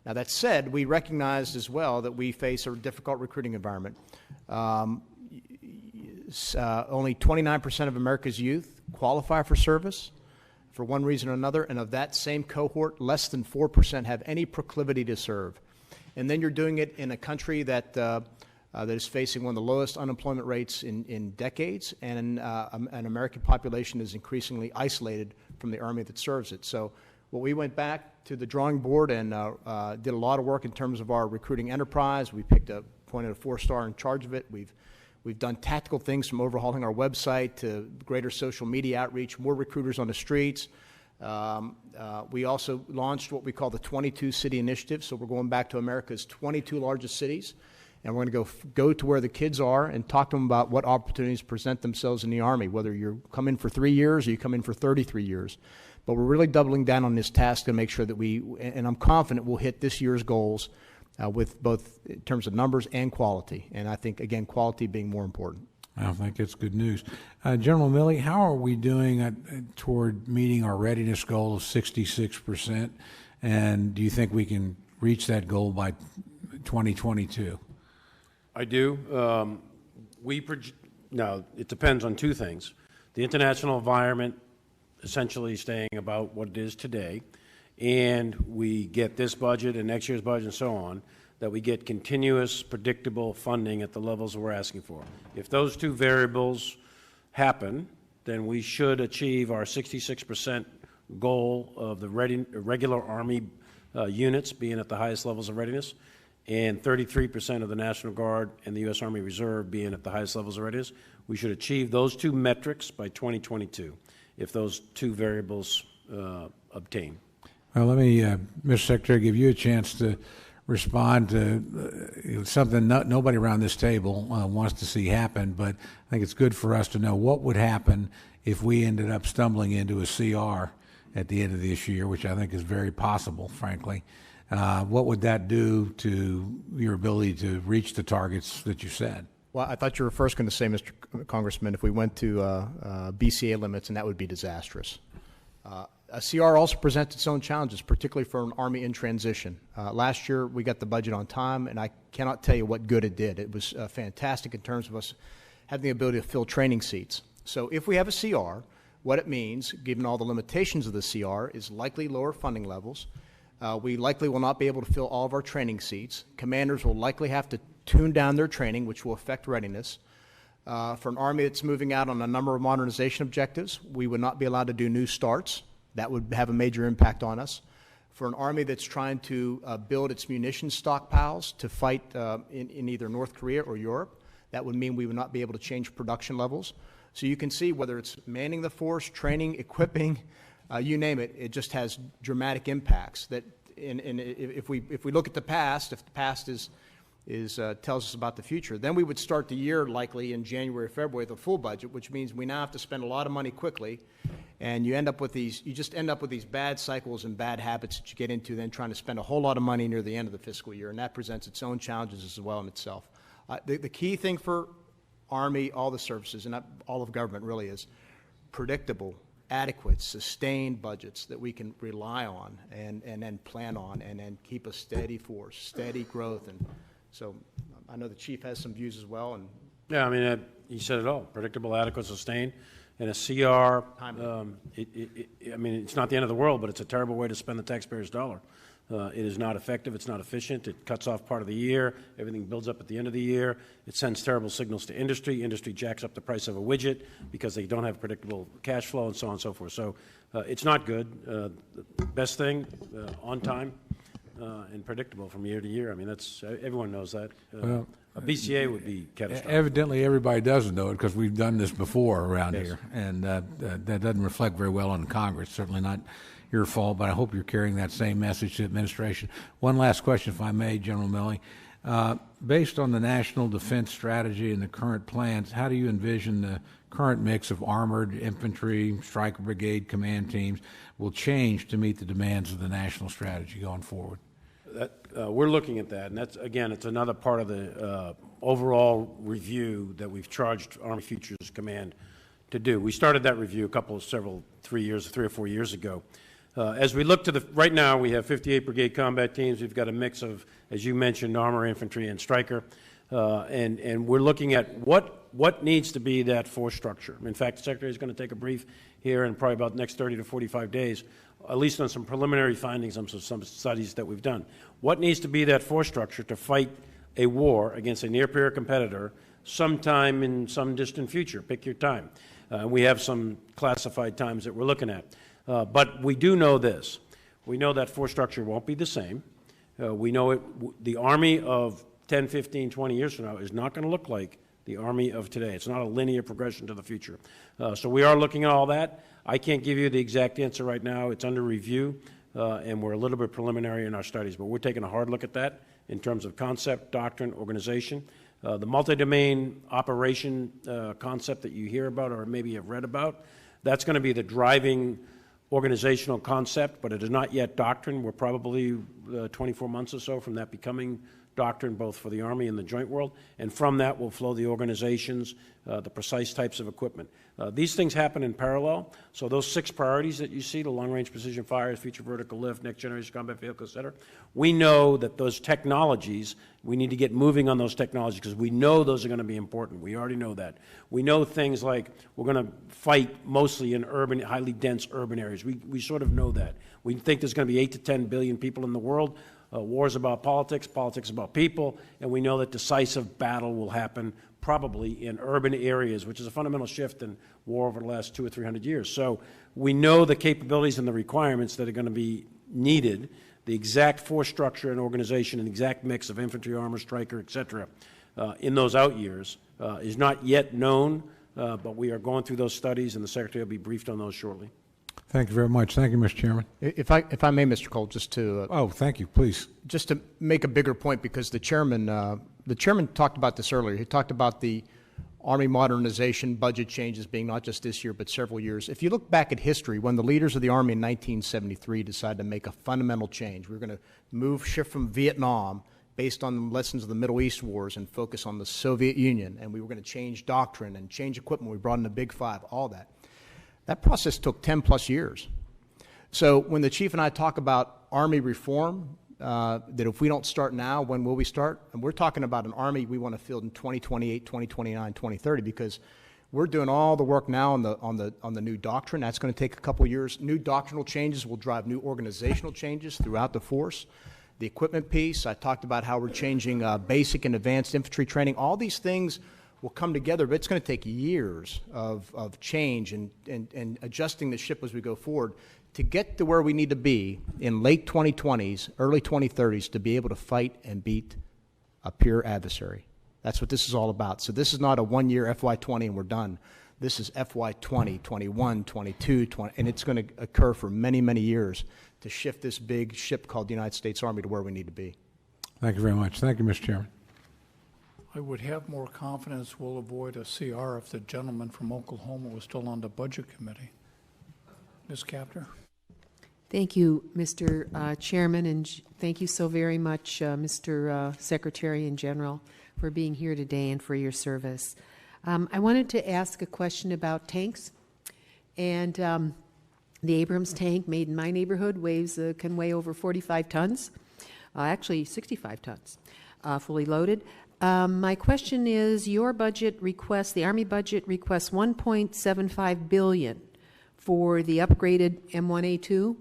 Now, that said, we recognized as well that we face a difficult recruiting environment. Only 29% of America's youth qualify for service for one reason or another, and of that same cohort, less than 4% have any proclivity to serve. And then you're doing it in a country that is facing one of the lowest unemployment rates in decades, and an American population is increasingly isolated from the Army that serves it. So we went back to the drawing board and did a lot of work in terms of our recruiting enterprise. We appointed a 4-star in charge of it. We've done tactical things from overhauling our website to greater social media outreach, more recruiters on the streets. We also launched what we call the 22 City Initiative. So we're going back to America's 22 largest cities, and we're going to go to where the kids are and talk to them about what opportunities present themselves in the Army, whether you come in for 3 years or you come in for 33 years. But we're really doubling down on this task to make sure that and I'm confident we'll hit this year's goals with both in terms of numbers and quality. And I think, again, quality being more important. I think it's good news. General Milley, how are we doing toward meeting our readiness goal of 66%? And do you think we can reach that goal by 2022? I do. Now, it depends on two things. The international environment essentially staying about what it is today, and we get this budget and next year's budget and so on, that we get continuous, predictable funding at the levels we're asking for. If those two variables happen, then we should achieve our 66% goal of the regular Army units being at the highest levels of readiness, and 33% of the National Guard and the U.S. Army Reserve being at the highest levels of readiness. We should achieve those two metrics by 2022 if those two variables obtain. Well, let me, Mr. Secretary, give you a chance to respond to something nobody around this table wants to see happen, but I think it's good for us to know what would happen if we ended up stumbling into a CR at the end of this year, which I think is very possible, frankly. What would that do to your ability to reach the targets that you set? Well, I thought you were first going to say, Mr. Congressman, if we went to BCA limits, and that would be disastrous. A CR also presents its own challenges, particularly for an Army in transition. Last year, we got the budget on time, and I cannot tell you what good it did. It was fantastic in terms of us having the ability to fill training seats. So if we have a CR, What it means, given all the limitations of the CR, is likely lower funding levels. We likely will not be able to fill all of our training seats. Commanders will likely have to tune down their training, which will affect readiness. For an Army that's moving out on a number of modernization objectives, we would not be allowed to do new starts. That would have a major impact on us. For an Army that's trying to build its munitions stockpiles to fight in either North Korea or Europe, that would mean we would not be able to change production levels. So you can see whether it's manning the force, training, equipping, you name it, it just has dramatic impacts. That if we look at the past, if the past tells us about the future, then we would start the year likely in January or February with a full budget, which means we now have to spend a lot of money quickly, and you just end up with these bad cycles and bad habits that you get into, then trying to spend a whole lot of money near the end of the fiscal year, and that presents its own challenges as well in itself. The key thing for Army, all the services, and all of government really, is predictable, adequate, sustained budgets that we can rely on and then plan on and then keep a steady force, steady growth. And so I know the Chief has some views as well. And yeah, I mean, he said it all: predictable, adequate, sustained. And a CR, I mean, it's not the end of the world, but it's a terrible way to spend the taxpayer's dollar. It is not effective. It's not efficient. It cuts off part of the year. Everything builds up at the end of the year. It sends terrible signals to industry. Industry jacks up the price of a widget because they don't have predictable cash flow and so on and so forth. So it's not good. The best thing, on time and predictable from year to year. I mean, everyone knows that. Well, a BCA would be catastrophic. Evidently, everybody doesn't know it because we've done this before around here, and that doesn't reflect very well on Congress. Certainly not your fault, but I hope you're carrying that same message to the administration. One last question, if I may, General Milley. Based on the national defense strategy and the current plans, how do you envision the current mix of armored infantry, Stryker Brigade command teams will change to meet the demands of the national strategy going forward? We're looking at that, and that's, again, it's another part of the overall review that we've charged Army Futures Command to do. We started that review 3 or 4 years ago. As we look to right now, we have 58 brigade combat teams. We've got a mix of, as you mentioned, armor, infantry, and Stryker, and we're looking at what needs to be that force structure. In fact, the Secretary is going to take a brief here in probably about the next 30 to 45 days, at least on some preliminary findings on some studies that we've done. What needs to be that force structure to fight a war against a near-peer competitor sometime in some distant future? Pick your time. We have some classified times that we're looking at. But we do know this. We know that force structure won't be the same. We know the Army of 10, 15, 20 years from now is not going to look like the Army of today. It's not a linear progression to the future. So we are looking at all that. I can't give you the exact answer right now. It's under review, and we're a little bit preliminary in our studies. But we're taking a hard look at that in terms of concept, doctrine, organization. The multi-domain operation concept that you hear about or maybe have read about, that's going to be the driving organizational concept, but it is not yet doctrine. We're probably 24 months or so from that becoming doctrine, both for the Army and the joint world, and from that will flow the organizations, the precise types of equipment. These things happen in parallel, so those 6 priorities that you see, the long-range precision fires, future vertical lift, next-generation combat vehicle, et cetera, we know that those technologies, we need to get moving on those technologies because we know those are going to be important. We already know that. We know things like we're going to fight mostly in urban, highly dense urban areas. We sort of know that. We think there's going to be 8 to 10 billion people in the world. War is about politics, politics is about people, and we know that decisive battle will happen probably in urban areas, which is a fundamental shift in war over the last 200 or 300 years. So we know the capabilities and the requirements that are going to be needed, the exact force structure and organization and exact mix of infantry, armor, Stryker, et cetera, in those out years is not yet known, but we are going through those studies, and the Secretary will be briefed on those shortly. Thank you very much. Thank you, Mr. Chairman. If I may, Mr. Cole, just to thank you, please. Just to make a bigger point, because the chairman talked about this earlier. He talked about the Army modernization budget changes being not just this year but several years. If you look back at history, when the leaders of the Army in 1973 decided to make a fundamental change, we were going to shift from Vietnam based on the lessons of the Middle East wars and focus on the Soviet Union, and we were going to change doctrine and change equipment. We brought in the Big Five, all that. That process took 10 plus years. So when the Chief and I talk about Army reform, that if we don't start now, when will we start? And we're talking about an Army we want to field in 2028, 2029, 2030, because We're doing all the work now on the new doctrine. That's going to take a couple years. New doctrinal changes will drive new organizational changes throughout the force. The equipment piece, I talked about how we're changing basic and advanced infantry training. All these things will come together, but it's going to take years of change and adjusting the ship as we go forward to get to where we need to be in late 2020s, early 2030s, to be able to fight and beat a peer adversary. That's what this is all about. So this is not a one-year FY20 and we're done. This is FY20, 21, 22, 20, and it's going to occur for many, many years to shift this big ship called the United States Army to where we need to be. Thank you very much. Thank you, Mr. Chairman. I would have more confidence we'll avoid a CR if the gentleman from Oklahoma was still on the Budget Committee. Ms. Capter? Thank you, Mr. Chairman, and thank you so very much, Mr. Secretary in General, for being here today and for your service. I wanted to ask a question about tanks, and the Abrams tank made in my neighborhood can weigh over 45 tons, actually 65 tons, fully loaded. My question is, your budget requests, the Army budget requests $1.75 billion for the upgraded M1A2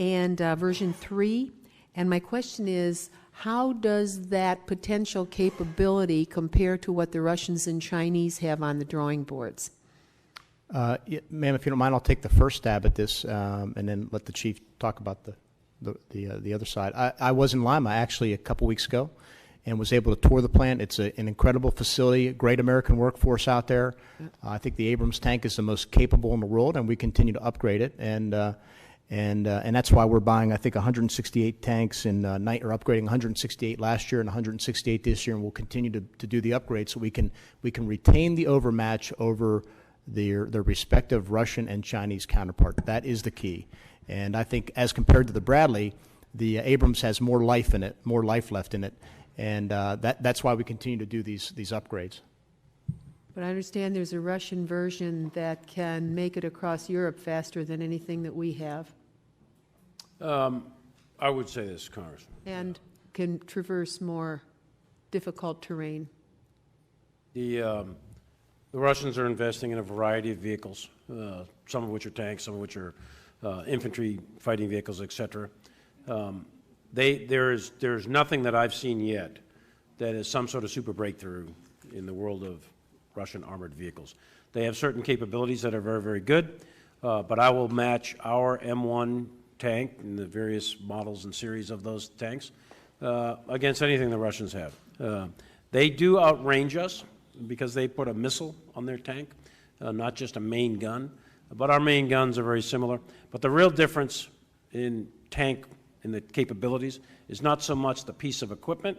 and version 3, and my question is, how does that potential capability compare to what the Russians and Chinese have on the drawing boards? Yeah, ma'am, if you don't mind, I'll take the first stab at this and then let the chief talk about the other side. I was in Lima actually a couple weeks ago and was able to tour the plant. It's an incredible facility, great American workforce out there. I think the Abrams tank is the most capable in the world, and we continue to upgrade it. And that's why we're buying, I think, 168 tanks or upgrading 168 last year and 168 this year, and we'll continue to do the upgrades so we can retain the overmatch over their respective Russian and Chinese counterpart. That is the key. And I think as compared to the Bradley, the Abrams has more life in it, more life left in it, and that's why we continue to do these upgrades. But I understand there's a Russian version that can make it across Europe faster than anything that we have. I would say this, Congressman. And can traverse more difficult terrain. The Russians are investing in a variety of vehicles, some of which are tanks, some of which are infantry fighting vehicles, etc. There's nothing that I've seen yet that is some sort of super breakthrough in the world of Russian armored vehicles. They have certain capabilities that are very, very good, but I will match our M1 tank and the various models and series of those tanks against anything the Russians have. They do outrange us because they put a missile on their tank, not just a main gun, but our main guns are very similar. But the real difference in tank and the capabilities is not so much the piece of equipment,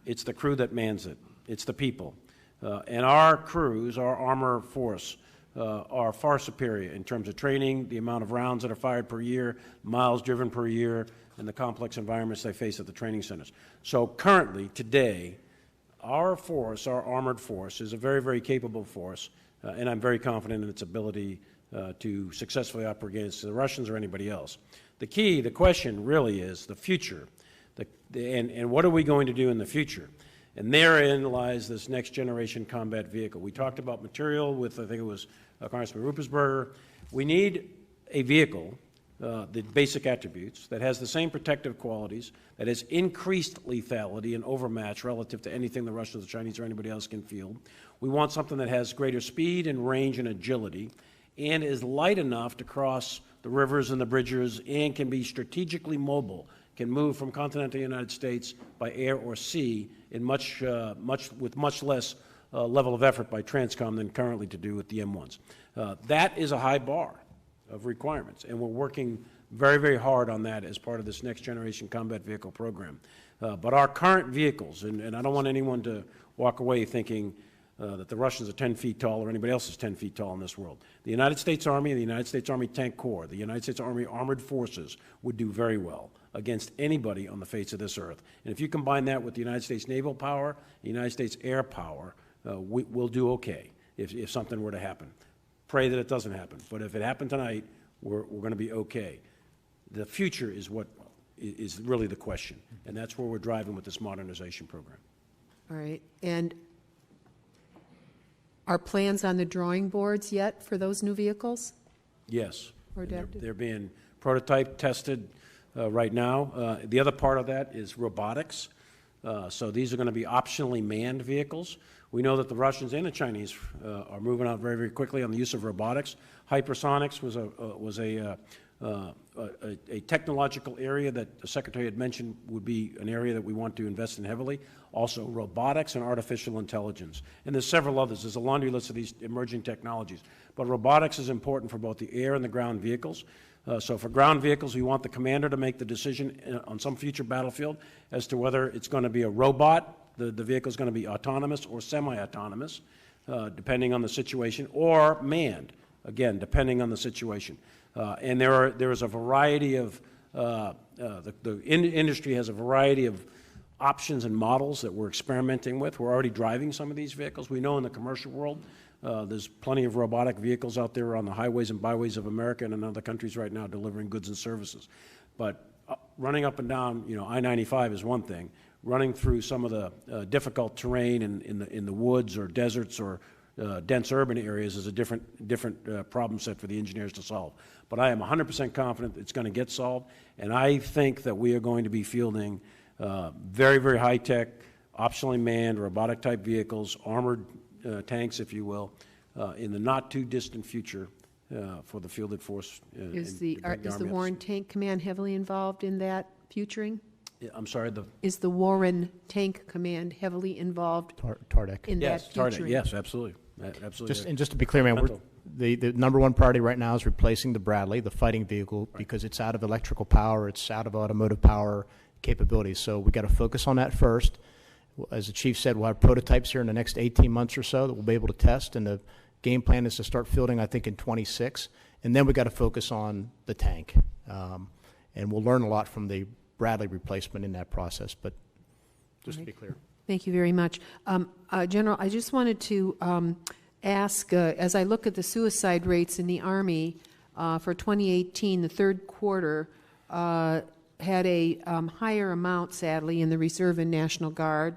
it's the crew that mans it, it's the people. And our crews, our armor force, are far superior in terms of training, the amount of rounds that are fired per year, miles driven per year, and the complex environments they face at the training centers. So currently, today, our force, our armored force, is a very, very capable force, and I'm very confident in its ability to successfully operate against the Russians or anybody else. The question really is the future, and what are we going to do in the future? And therein lies this next generation combat vehicle. We talked about material with, I think it was Congressman Ruppersberger. We need a vehicle, the basic attributes, that has the same protective qualities, that has increased lethality and overmatch relative to anything the Russians, the Chinese, or anybody else can field. We want something that has greater speed and range and agility and is light enough to cross the rivers and the bridges and can be strategically mobile, can move from continental United States by air or sea in with much less level of effort by Transcom than currently to do with the M1s. That is a high bar of requirements, and we're working very, very hard on that as part of this next generation combat vehicle program. But our current vehicles, and I don't want anyone to walk away thinking that the Russians are 10 feet tall or anybody else is 10 feet tall in this world. The United States Army, the United States Army Tank Corps, the United States Army Armored Forces would do very well against anybody on the face of this earth. And if you combine that with the United States naval power, the United States air power, we'll do okay if something were to happen. Pray that it doesn't happen. But if it happened tonight, we're going to be okay. The future is what is really the question, and that's where we're driving with this modernization program. All right. And are plans on the drawing boards yet for those new vehicles? Yes. Or And they're, adapted? they're being prototype tested right now. The other part of that is robotics. So these are going to be optionally manned vehicles. We know that the Russians and the Chinese are moving out very, very quickly on the use of robotics. Hypersonics was a technological area that the Secretary had mentioned would be an area that we want to invest in heavily. Also robotics and artificial intelligence. And there's several others. There's a laundry list of these emerging technologies. But robotics is important for both the air and the ground vehicles. So for ground vehicles, we want the commander to make the decision on some future battlefield as to whether it's going to be a robot, the vehicle is going to be autonomous or semi-autonomous, depending on the situation, or manned, again, depending on the situation. And there is a variety of, the industry has a variety of options and models that we're experimenting with. We're already driving some of these vehicles. We know in the commercial world, there's plenty of robotic vehicles out there on the highways and byways of America and in other countries right now delivering goods and services. But running up and down, I-95 is one thing. Running through some of the difficult terrain in the woods or deserts or dense urban areas is a different problem set for the engineers to solve. But I am 100% confident it's going to get solved, and I think that we are going to be fielding very, very high-tech, optionally manned, robotic-type vehicles, armored tanks, if you will, in the not-too-distant future for the fielded force. Is the Warren Tank Command heavily involved in that futuring? I'm sorry, Is the Warren Tank Command heavily involved TARDEC. in that futuring? TARDEC, yes, absolutely. Absolutely. Just to be clear, man, the number one priority right now is replacing the Bradley, the fighting vehicle, because it's out of electrical power, it's out of automotive power capabilities. So we got to focus on that first. As the chief said, we'll have prototypes here in the next 18 months or so that we'll be able to test, and the game plan is to start fielding, I think, in 26. And then we got to focus on the tank. And we'll learn a lot from the Bradley replacement in that process, but just to be clear. Thank you very much. General, I just wanted to ask, as I look at the suicide rates in the Army for 2018, the third quarter had a higher amount, sadly, in the Reserve and National Guard.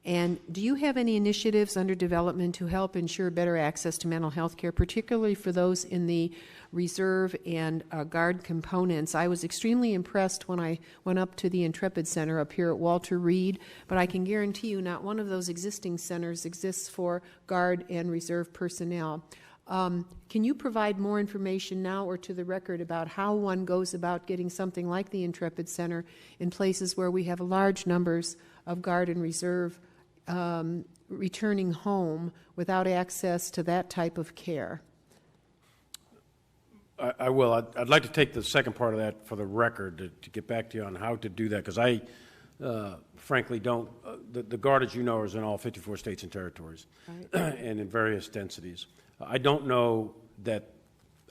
And do you have any initiatives under development to help ensure better access to mental health care, particularly for those in the Reserve and Guard components? I was extremely impressed when I went up to the Intrepid Center up here at Walter Reed, but I can guarantee you not one of those existing centers exists for Guard and Reserve personnel. Can you provide more information now or to the record about how one goes about getting something like the Intrepid Center in places where we have large numbers of Guard and Reserve returning home without access to that type of care? I will. I'd like to take the second part of that for the record to get back to you on how to do that, because I frankly don't. The Guard, as you know, is in all 54 states and territories, right, and in various densities. I don't know that.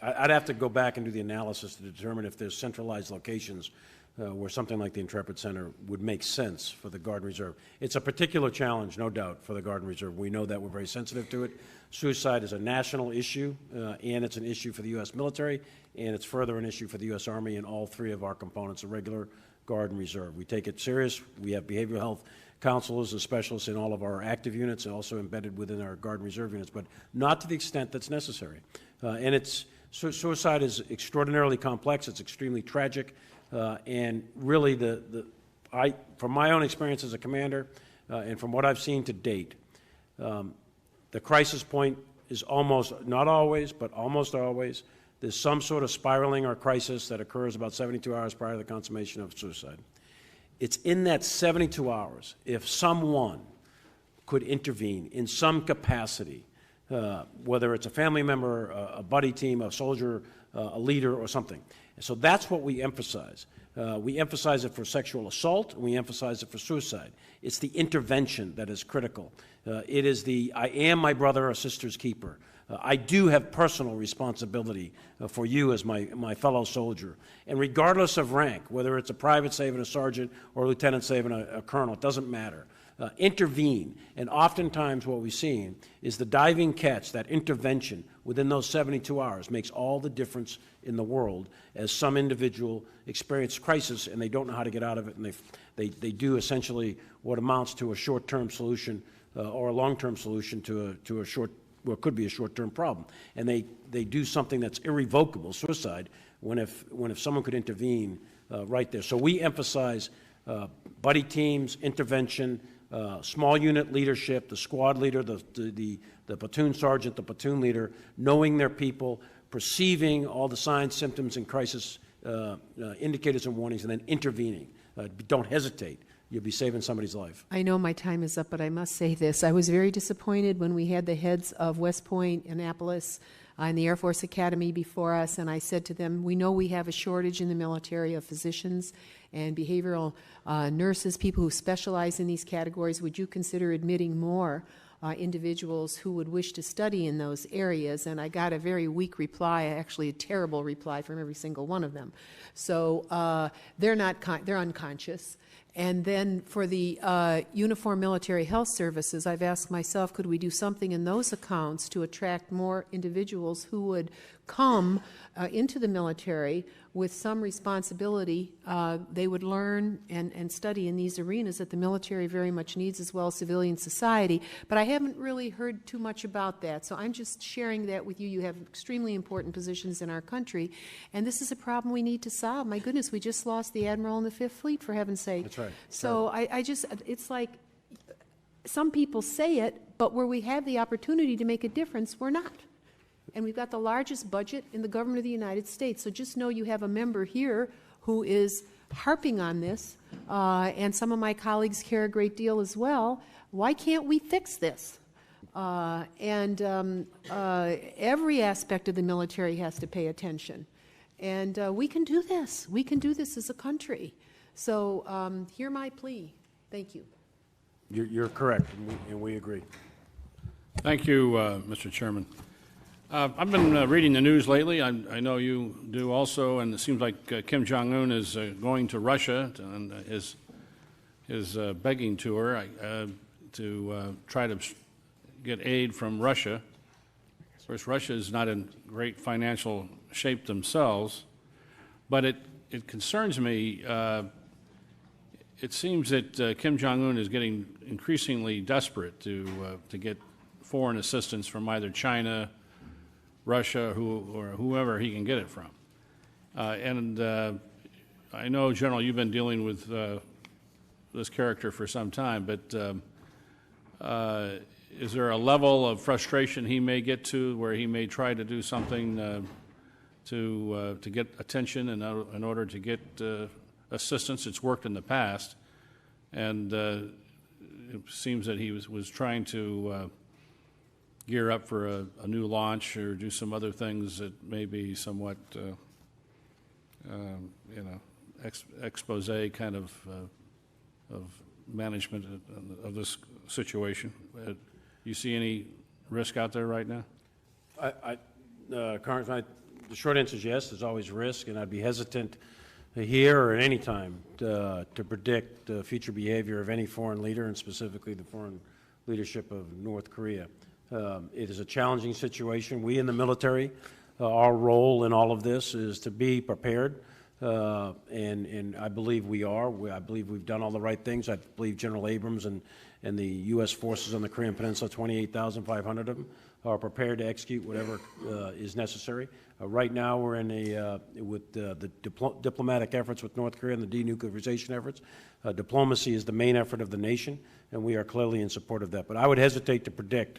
I'd have to go back and do the analysis to determine if there's centralized locations where something like the Intrepid Center would make sense for the Guard and Reserve. It's a particular challenge, no doubt, for the Guard and Reserve. We know that. We're very sensitive to it. Suicide is a national issue, and it's an issue for the U.S. military, and it's further an issue for the U.S. Army and all three of our components, the regular, Guard, and Reserve. We take it serious. We have behavioral health counselors and specialists in all of our active units and also embedded within our Guard and Reserve units, but not to the extent that's necessary. Suicide is extraordinarily complex. It's extremely tragic. And really, from my own experience as a commander and from what I've seen to date, the crisis point is almost, not always, but almost always, there's some sort of spiraling or crisis that occurs about 72 hours prior to the consummation of suicide. It's in that 72 hours, if someone could intervene in some capacity, whether it's a family member, a buddy team, a soldier, a leader, or something. So that's what we emphasize. We emphasize it for sexual assault, and we emphasize it for suicide. It's the intervention that is critical. It is I am my brother or sister's keeper. I do have personal responsibility for you as my fellow soldier. And regardless of rank, whether it's a private saving a sergeant or a lieutenant saving a colonel, it doesn't matter. Intervene. And oftentimes what we've seen is the diving catch, that intervention within those 72 hours makes all the difference in the world as some individual experience crisis and they don't know how to get out of it, and they do essentially what amounts to a short-term solution or a long-term solution to a short what could be a short-term problem. And they do something that's irrevocable, suicide, when if someone could intervene right there. So we emphasize buddy teams, intervention, small unit leadership, the squad leader, the platoon sergeant, the platoon leader, knowing their people, perceiving all the signs, symptoms, and crisis indicators and warnings, and then intervening. Don't hesitate. You'll be saving somebody's life. I know my time is up, but I must say this. I was very disappointed when we had the heads of West Point, Annapolis, and the Air Force Academy before us, and I said to them, we know we have a shortage in the military of physicians and behavioral nurses, people who specialize in these categories. Would you consider admitting more individuals who would wish to study in those areas? And I got a very weak reply, actually a terrible reply from every single one of them. So they're unconscious. And then for the Uniform Military Health Services, I've asked myself, could we do something in those accounts to attract more individuals who would come into the military with some responsibility? They would learn and study in these arenas that the military very much needs, as well as civilian society. But I haven't really heard too much about that. So I'm just sharing that with you. You have extremely important positions in our country, and this is a problem we need to solve. My goodness, we just lost the Admiral in the Fifth Fleet, for heaven's sake. That's right. So it's like some people say it, but where we have the opportunity to make a difference, we're not. And we've got the largest budget in the government of the United States. So just know you have a member here who is harping on this, and some of my colleagues care a great deal as well. Why can't we fix this? Every aspect of the military has to pay attention. And we can do this. We can do this as a country. So hear my plea. Thank you. You're correct, and we agree. Thank you, Mr. Chairman. I've been reading the news lately. I know you do also, and it seems like Kim Jong-un is going to Russia on his begging tour to try to get aid from Russia. Of course, Russia is not in great financial shape themselves, but it concerns me. It seems that Kim Jong-un is getting increasingly desperate to get foreign assistance from either China, Russia, or whoever he can get it from. I know, General, you've been dealing with this character for some time, but is there a level of frustration he may get to where he may try to do something to get attention in order to get assistance? It's worked in the past, and it seems that he was trying to gear up for a new launch or do some other things that may be somewhat, expose kind of management of this situation. You see any risk out there right now? Congressman, the short answer is yes. There's always risk, and I'd be hesitant here or at any time to predict the future behavior of any foreign leader, and specifically the foreign leadership of North Korea. It is a challenging situation. We in the military, our role in all of this is to be prepared, and I believe we are. I believe we've done all the right things. I believe General Abrams and the U.S. forces on the Korean Peninsula, 28,500 of them, are prepared to execute whatever is necessary. Right now, we're in with the diplomatic efforts with North Korea and the denuclearization efforts. Diplomacy is the main effort of the nation, and we are clearly in support of that. But I would hesitate to predict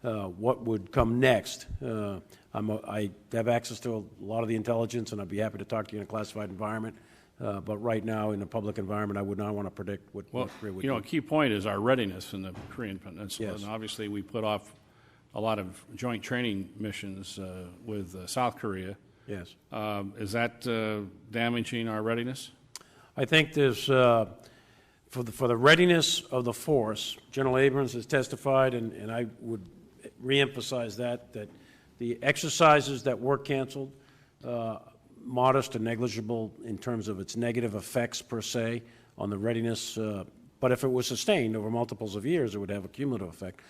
what would come next. I have access to a lot of the intelligence, and I'd be happy to talk to you in a classified environment. But right now, in a public environment, I would not want to predict what North Korea would do. A key point is our readiness in the Korean Peninsula. Yes. And obviously, we put off a lot of joint training missions with South Korea. Yes. Is that damaging our readiness? I think there's, for the readiness of the force, General Abrams has testified, and I would reemphasize that the exercises that were canceled, modest and negligible in terms of its negative effects per se on the readiness, but if it was sustained over multiples of years, it would have a cumulative effect.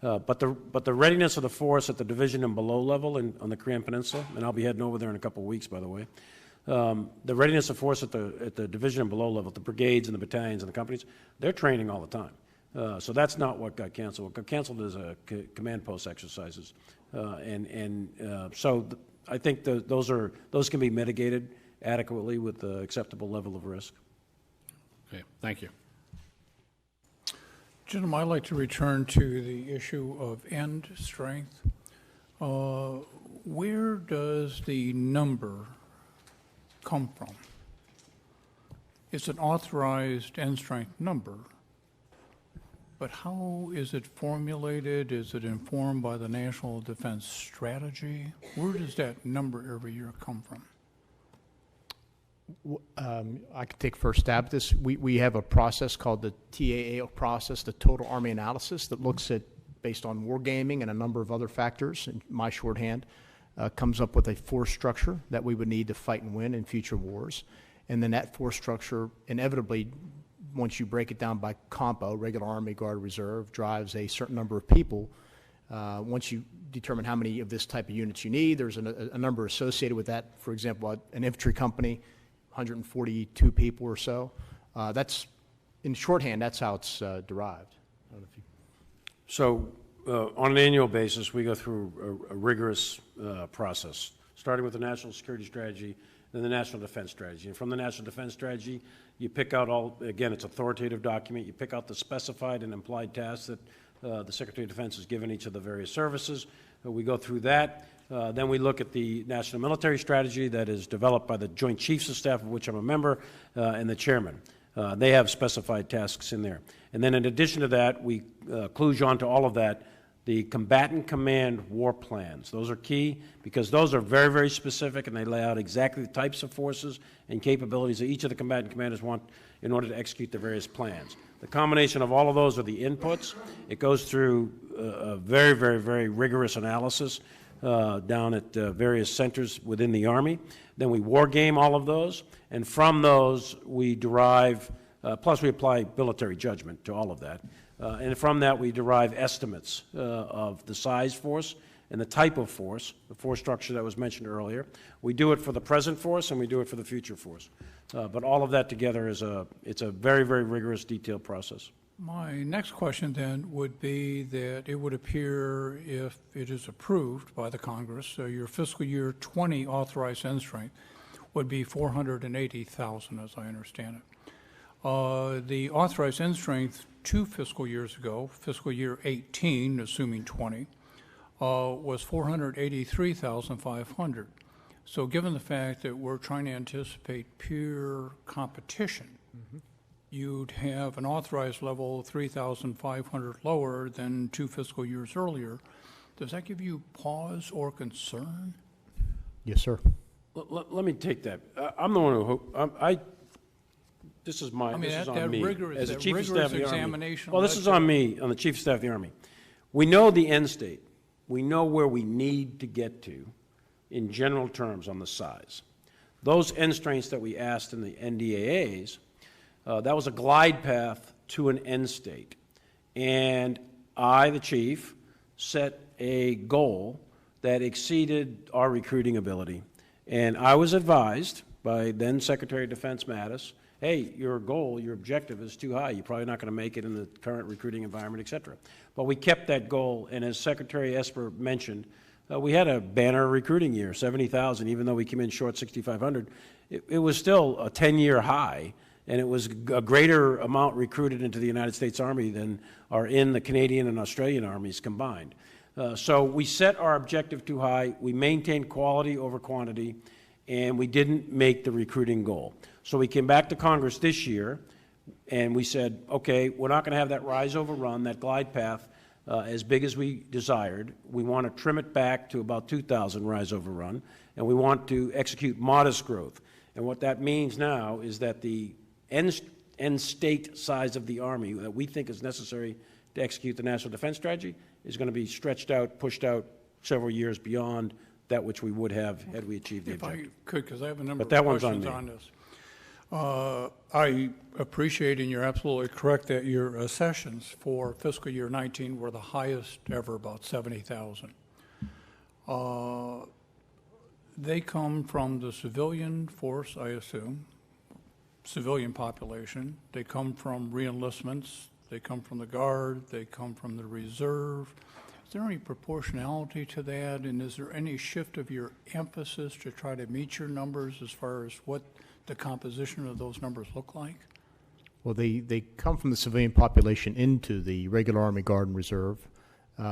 But the readiness of the force at the division and below level on the Korean Peninsula, and I'll be heading over there in a couple of weeks, by the way, the readiness of force at the division and below level, the brigades and the battalions and the companies, they're training all the time. So that's not what got canceled. What got canceled is command post exercises. I think those can be mitigated adequately with the acceptable level of risk. Okay, thank you. Gentlemen, I'd like to return to the issue of end strength. Where does the number come from? It's an authorized end strength number, but how is it formulated? Is it informed by the National Defense Strategy? Where does that number every year come from? I can take first stab at this. We have a process called the TAA process, the Total Army Analysis, that looks at, based on wargaming and a number of other factors, in my shorthand, comes up with a force structure that we would need to fight and win in future wars. And then that force structure, inevitably, once you break it down by compo, regular Army, Guard, Reserve, drives a certain number of people. Once you determine how many of this type of units you need, there's a number associated with that. For example, an infantry company, 142 people or so. That's, in shorthand, that's how it's derived. I don't know if you... So on an annual basis, we go through a rigorous process, starting with the National Security Strategy, then the National Defense Strategy. And from the National Defense Strategy, you pick out all, again, it's an authoritative document, you pick out the specified and implied tasks that the Secretary of Defense has given each of the various services. We go through that. Then we look at the National Military Strategy that is developed by the Joint Chiefs of Staff, of which I'm a member, and the chairman. They have specified tasks in there. And then in addition to that, we kludge onto all of that the Combatant Command War Plans. Those are key because those are very, very specific, and they lay out exactly the types of forces and capabilities that each of the combatant commanders want in order to execute the various plans. The combination of all of those are the inputs. It goes through a very, very, very rigorous analysis down at various centers within the Army. Then we war game all of those, and from those we derive, plus we apply military judgment to all of that, and from that we derive estimates of the size force and the type of force, the force structure that was mentioned earlier. We do it for the present force and we do it for the future force. But all of that together is it's a very, very rigorous, detailed process. My next question then would be that it would appear, if it is approved by the Congress, so your fiscal year 20 authorized end strength would be 480,000, as I understand it. The authorized end strength 2 fiscal years ago, fiscal year 18, assuming 20, was 483,500. So given the fact that we're trying to anticipate pure competition, you'd have an authorized level 3,500 lower than 2 fiscal years earlier. Does that give you pause or concern? Yes, sir. Let me take that. I'm the one who, this is my, this is on me. As a Chief of Staff of the Army. Well, this is on me, on the Chief of Staff of the Army. We know the end state. We know where we need to get to in general terms on the size. Those end strengths that we asked in the NDAAs, that was a glide path to an end state. And I, the Chief, set a goal that exceeded our recruiting ability. And I was advised by then Secretary of Defense Mattis, hey, your goal, your objective is too high. You're probably not going to make it in the current recruiting environment, et cetera. But we kept that goal, and as Secretary Esper mentioned, we had a banner recruiting year, 70,000, even though we came in short 6,500. It was still a 10-year high, and it was a greater amount recruited into the United States Army than are in the Canadian and Australian armies combined. So we set our objective too high, we maintained quality over quantity, and we didn't make the recruiting goal. So we came back to Congress this year, and we said, okay, we're not going to have that rise over run, that glide path, as big as we desired. We want to trim it back to about 2,000 rise over run, and we want to execute modest growth. And what that means now is that the end state size of the Army that we think is necessary to execute the National Defense Strategy is going to be stretched out, pushed out several years beyond that which we would have had we achieved the objective. If I could, because I have a number of questions on this. I appreciate, and you're absolutely correct, that your accessions for fiscal year 19 were the highest ever, about 70,000. They come from the civilian force, I assume, civilian population. They come from reenlistments They come from the Guard, they come from the Reserve. Is there any proportionality to that, and is there any shift of your emphasis to try to meet your numbers as far as what the composition of those numbers look like? Well, they come from the civilian population into the regular Army, Guard, and Reserve.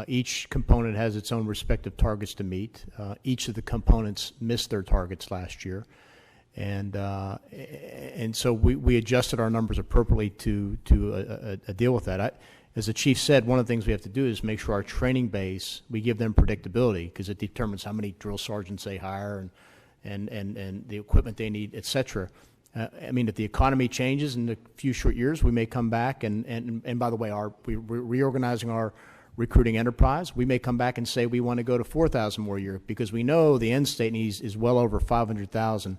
Each component has its own respective targets to meet. Each of the components missed their targets last year. And so we adjusted our numbers appropriately to deal with that. As the chief said, one of the things we have to do is make sure our training base, we give them predictability, because it determines how many drill sergeants they hire and the equipment they need, et cetera. I mean, if the economy changes in a few short years, we may come back and by the way, we're reorganizing our recruiting enterprise. We may come back and say we want to go to 4,000 more a year, because we know the end state needs is well over 500,000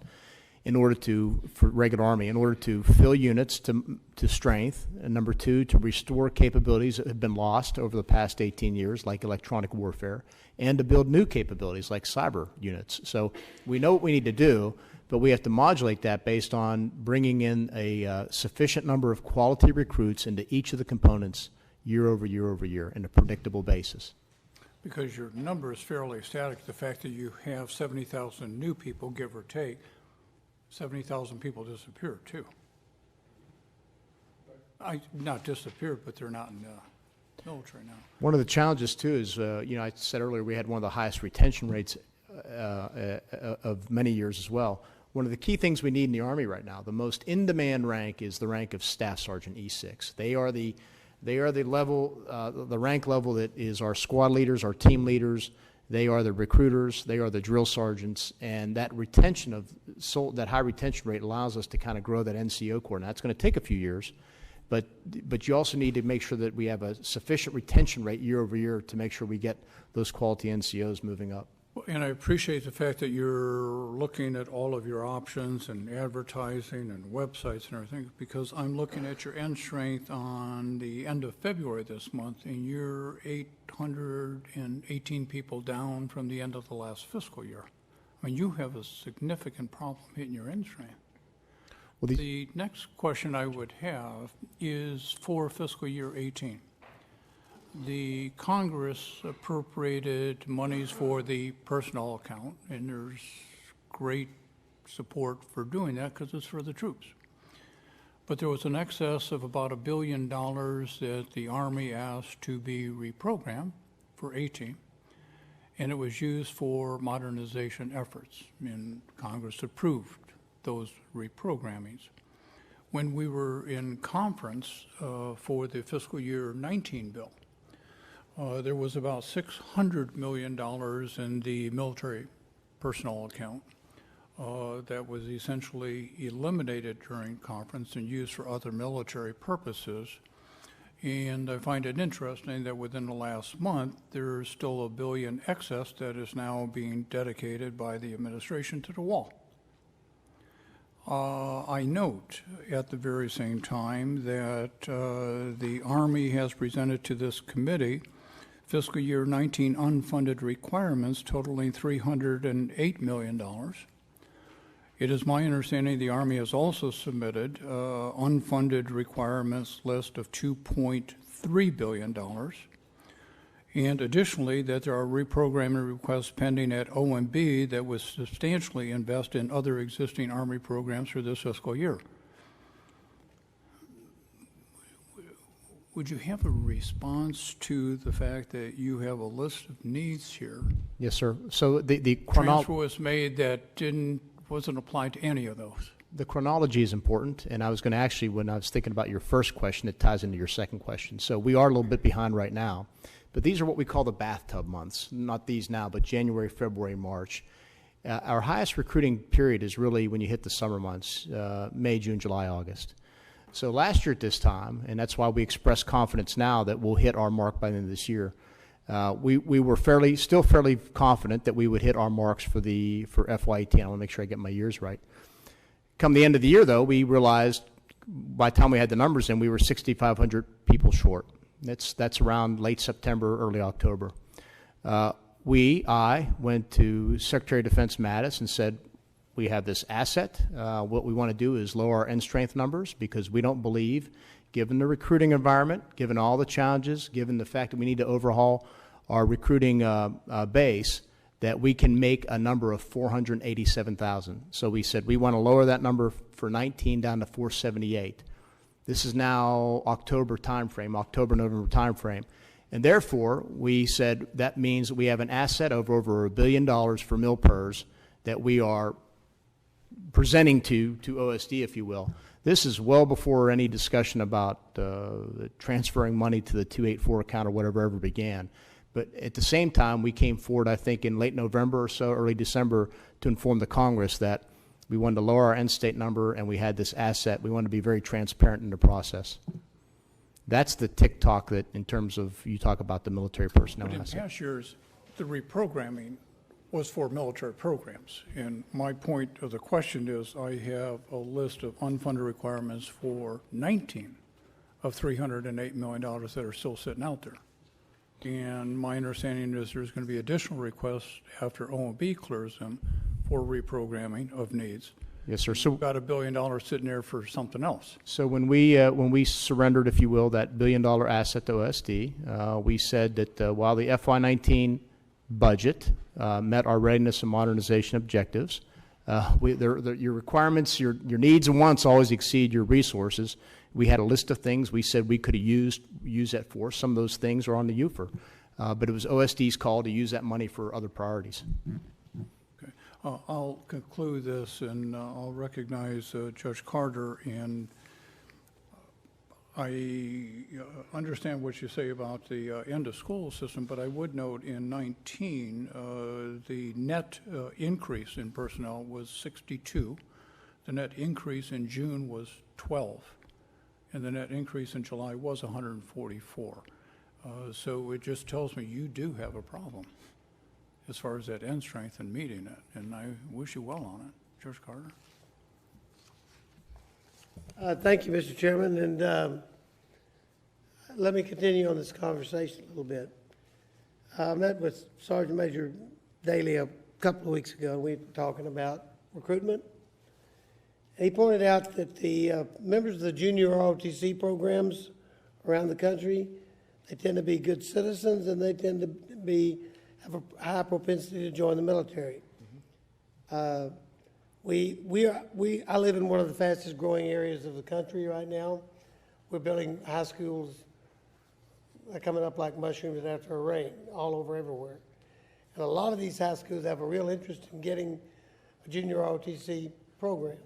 for regular Army, in order to fill units to strength, and number two, to restore capabilities that have been lost over the past 18 years, like electronic warfare, and to build new capabilities like cyber units. So we know what we need to do, but we have to modulate that based on bringing in a sufficient number of quality recruits into each of the components year over year over year in a predictable basis. Because your number is fairly static, the fact that you have 70,000 new people, give or take, 70,000 people disappeared too. Not disappeared, but they're not in the military now. One of the challenges too is, I said earlier we had one of the highest retention rates of many years as well. One of the key things we need in the Army right now, the most in-demand rank, is the rank of Staff Sergeant E6. They are the level, the rank level that is our squad leaders, our team leaders. They are the recruiters, they are the drill sergeants, and that that high retention rate allows us to kind of grow that NCO corps. Now, it's going to take a few years, but you also need to make sure that we have a sufficient retention rate year over year to make sure we get those quality NCOs moving up. And I appreciate the fact that you're looking at all of your options and advertising and websites and everything, because I'm looking at your end strength on the end of February this month, and you're 818 people down from the end of the last fiscal year. I mean, you have a significant problem hitting your end strength. Well, the next question I would have is for fiscal year 18. The Congress appropriated monies for the personnel account, and there's great support for doing that because it's for the troops. But there was an excess of about $1 billion that the Army asked to be reprogrammed for 18, and it was used for modernization efforts, and Congress approved those reprogrammings. When we were in conference for the fiscal year 19 bill, there was about $600 million in the military personnel account that was essentially eliminated during conference and used for other military purposes. And I find it interesting that within the last month, there's still $1 billion excess that is now being dedicated by the administration to the wall. I note at the very same time that the Army has presented to this committee fiscal year 19 unfunded requirements totaling $308 million. It is my understanding the Army has also submitted unfunded requirements list of $2.3 billion. And additionally, that there are reprogramming requests pending at OMB that would substantially invest in other existing Army programs for this fiscal year. Would you have a response to the fact that you have a list of needs here? Yes, sir. So the transfer was made that wasn't applied to any of those. The chronology is important, and I was going to actually, when I was thinking about your first question, it ties into your second question. So we are a little bit behind right now, but these are what we call the bathtub months. Not these now, but January, February, March. Our highest recruiting period is really when you hit the summer months, May, June, July, August. So last year at this time, and that's why we express confidence now that we'll hit our mark by the end of this year, we were still fairly confident that we would hit our marks for FY18. I want to make sure I get my years right. Come the end of the year, though, we realized by the time we had the numbers in, we were 6,500 people short. That's around late September, early October. I went to Secretary of Defense Mattis and said, we have this asset. What we want to do is lower our end strength numbers because we don't believe, given the recruiting environment, given all the challenges, given the fact that we need to overhaul our recruiting base, that we can make a number of 487,000. So we said we want to lower that number for 19 down to 478. This is now October timeframe, October-November timeframe. And therefore, we said that means we have an asset of over $1 billion for MilPERS that we are presenting to OSD, if you will. This is well before any discussion about transferring money to the 284 account or whatever ever began. But at the same time, we came forward, I think, in late November or so, early December, to inform the Congress that we wanted to lower our end state number and we had this asset. We wanted to be very transparent in the process. That's the tick-tock that, in terms of, you talk about the military personnel But in asset. past years, the reprogramming was for military programs. And my point of the question is, I have a list of unfunded requirements for 19 of $308 million that are still sitting out there. And my understanding is there's going to be additional requests after OMB clears them for reprogramming of needs. Yes, sir. So we've got $1 billion sitting there for something else. So when we surrendered, if you will, that $1 billion asset to OSD, we said that while the FY19 budget met our readiness and modernization objectives, your requirements, your needs and wants always exceed your resources. We had a list of things we said we could have used that for. Some of those things are on the UFR, but it was OSD's call to use that money for other priorities. Okay. I'll conclude this, and I'll recognize Judge Carter, and I understand what you say about the end-of-school system, but I would note in 19, the net increase in personnel was 62. The net increase in June was 12. And the net increase in July was 144. So it just tells me you do have a problem as far as that end strength and meeting it. And I wish you well on it. Judge Carter. Thank you, Mr. Chairman. And let me continue on this conversation a little bit. I met with Sergeant Major Daly a couple of weeks ago. We were talking about recruitment. He pointed out that the members of the junior ROTC programs around the country, they tend to be good citizens and they tend to have a high propensity to join the military. I live in one of the fastest growing areas of the country right now. We're building high schools that are coming up like mushrooms after a rain, all over everywhere. And a lot of these high schools have a real interest in getting a junior ROTC program.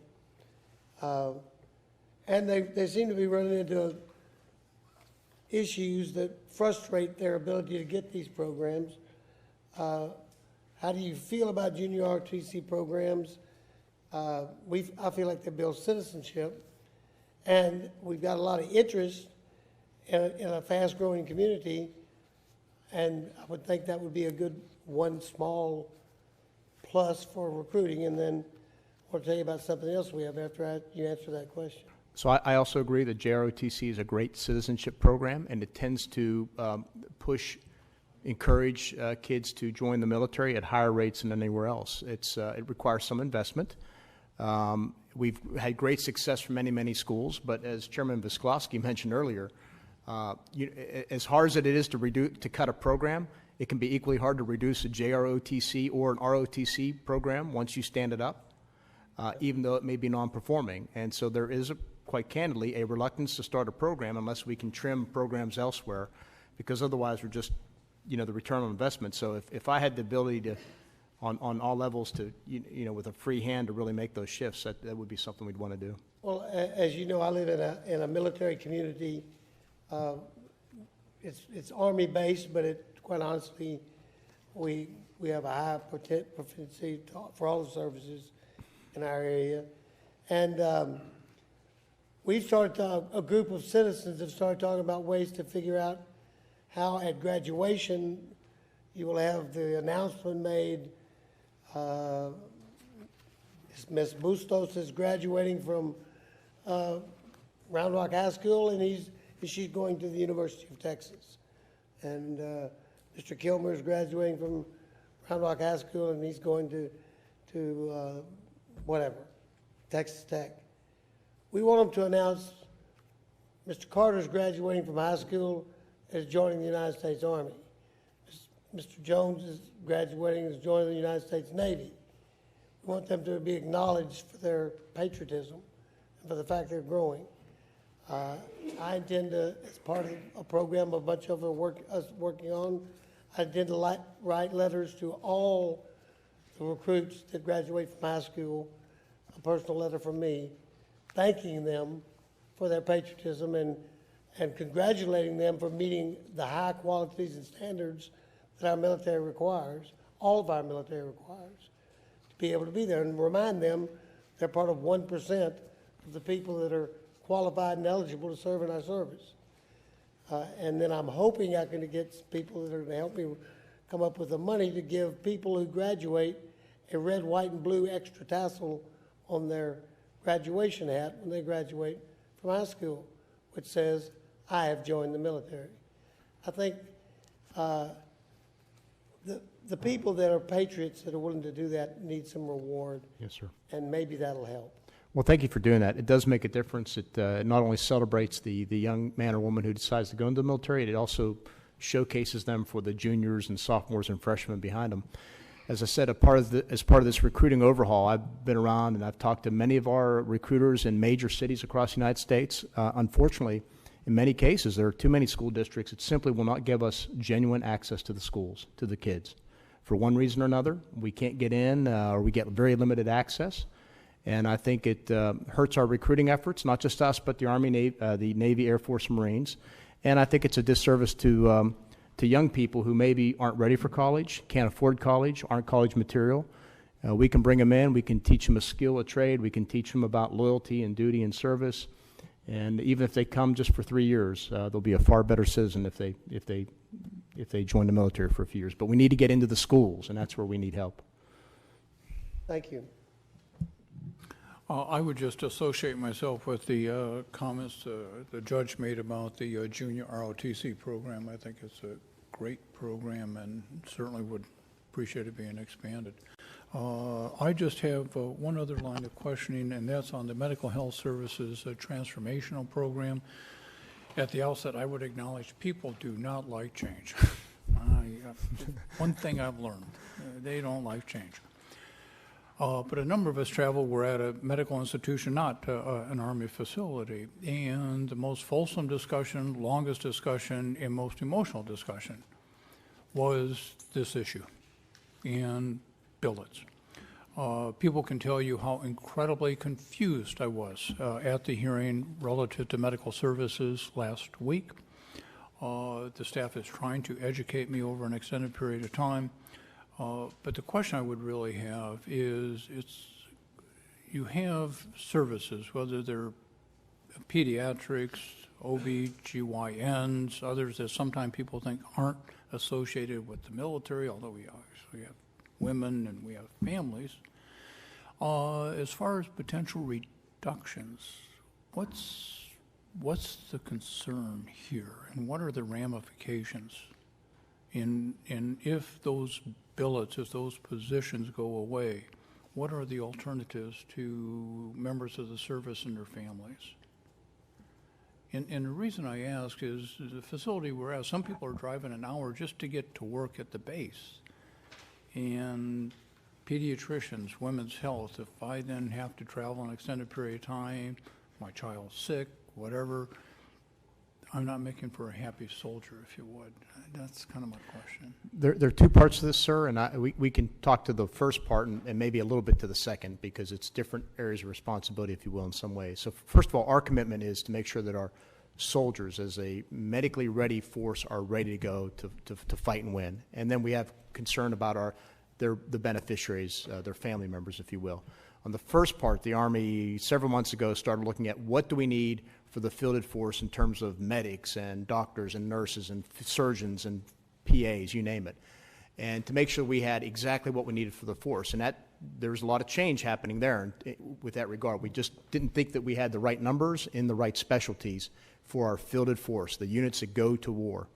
And they seem to be running into issues that frustrate their ability to get these programs. How do you feel about junior ROTC programs? I feel like they build citizenship, and we've got a lot of interest in a fast-growing community, and I would think that would be a good one small plus for recruiting. And then I'll tell you about something else we have after you answer that question. So I also agree that JROTC is a great citizenship program, and it tends to encourage kids to join the military at higher rates than anywhere else. It requires some investment. We've had great success from many, many schools, but as Chairman Visklosky mentioned earlier, as hard as it is to cut a program, it can be equally hard to reduce a JROTC or an ROTC program once you stand it up. Even though it may be non-performing. And so there is, quite candidly, a reluctance to start a program unless we can trim programs elsewhere, because otherwise we're just, the return on investment. So if I had the ability to, on all levels to, with a free hand to really make those shifts, that would be something we'd want to do. Well, as you know, I live in a military community. It's Army-based, but quite honestly, we have a high propensity for all the services in our area. And we've started a group of citizens have started talking about ways to figure out how at graduation you will have the announcement made. Ms. Bustos is graduating from Round Rock High School, and she's going to the University of Texas. And Mr. Kilmer is graduating from Round Rock High School, and he's going to whatever, Texas Tech. We want them to announce Mr. Carter's graduating from high school and is joining the United States Army. Mr. Jones is graduating and is joining the United States Navy. We want them to be acknowledged for their patriotism and for the fact they're growing. I intend to, as part of a program a bunch of us working on, I intend to write letters to all the recruits that graduate from high school, a personal letter from me, thanking them for their patriotism and congratulating them for meeting the high qualities and standards that our military requires, all of our military requires, to be able to be there, and remind them they're part of 1% of the people that are qualified and eligible to serve in our service. And then I'm hoping I can get people that are going to help me come up with the money to give people who graduate a red, white, and blue extra tassel on their graduation hat when they graduate from high school, which says, I have joined the military. I think the people that are patriots that are willing to do that need some reward. Yes, sir. And maybe that'll help. Well, thank you for doing that. It does make a difference. It not only celebrates the young man or woman who decides to go into the military, it also showcases them for the juniors and sophomores and freshmen behind them. As I said, as part of this recruiting overhaul, I've been around and I've talked to many of our recruiters in major cities across the United States. Unfortunately, in many cases, there are too many school districts that simply will not give us genuine access to the schools, to the kids. For one reason or another, we can't get in or we get very limited access. And I think it hurts our recruiting efforts, not just us, but the Army, the Navy, Air Force, Marines. And I think it's a disservice to young people who maybe aren't ready for college, can't afford college, aren't college material. We can bring them in. We can teach them a skill, a trade. We can teach them about loyalty and duty and service. And even if they come just for 3 years, they'll be a far better citizen if they join the military for a few years. But we need to get into the schools, and that's where we need help. Thank you. I would just associate myself with the comments the judge made about the junior ROTC program. I think it's a great program and certainly would appreciate it being expanded. I just have one other line of questioning, and that's on the Medical Health Services transformational program. At the outset, I would acknowledge people do not like change. One thing I've learned, they don't like change. But a number of us travel. We're at a medical institution, not an Army facility. And the most fulsome discussion, longest discussion, and most emotional discussion was this issue and billets. People can tell you how incredibly confused I was at the hearing relative to medical services last week. The staff is trying to educate me over an extended period of time. But the question I would really have is, you have services, whether they're pediatrics, OB-GYNs, others that sometimes people think aren't associated with the military, although we obviously have women and we have families. As far as potential reductions, what's the concern here, and what are the ramifications? And if those billets, if those positions go away, what are the alternatives to members of the service and their families? And the reason I ask is the facility we're at, some people are driving an hour just to get to work at the base. And pediatricians, women's health, if I then have to travel an extended period of time, my child's sick, whatever, I'm not making for a happy soldier, if you would. That's kind of my question. There are two parts to this, sir, and we can talk to the first part and maybe a little bit to the second, because it's different areas of responsibility, if you will, in some ways. So first of all, our commitment is to make sure that our soldiers, as a medically ready force, are ready to go to fight and win. And then we have concern about the beneficiaries, their family members, if you will. On the first part, the Army several months ago started looking at what do we need for the fielded force in terms of medics and doctors and nurses and surgeons and PAs, you name it, and to make sure we had exactly what we needed for the force. And there was a lot of change happening there with that regard. We just didn't think that we had the right numbers in the right specialties for our fielded force, the units that go to war.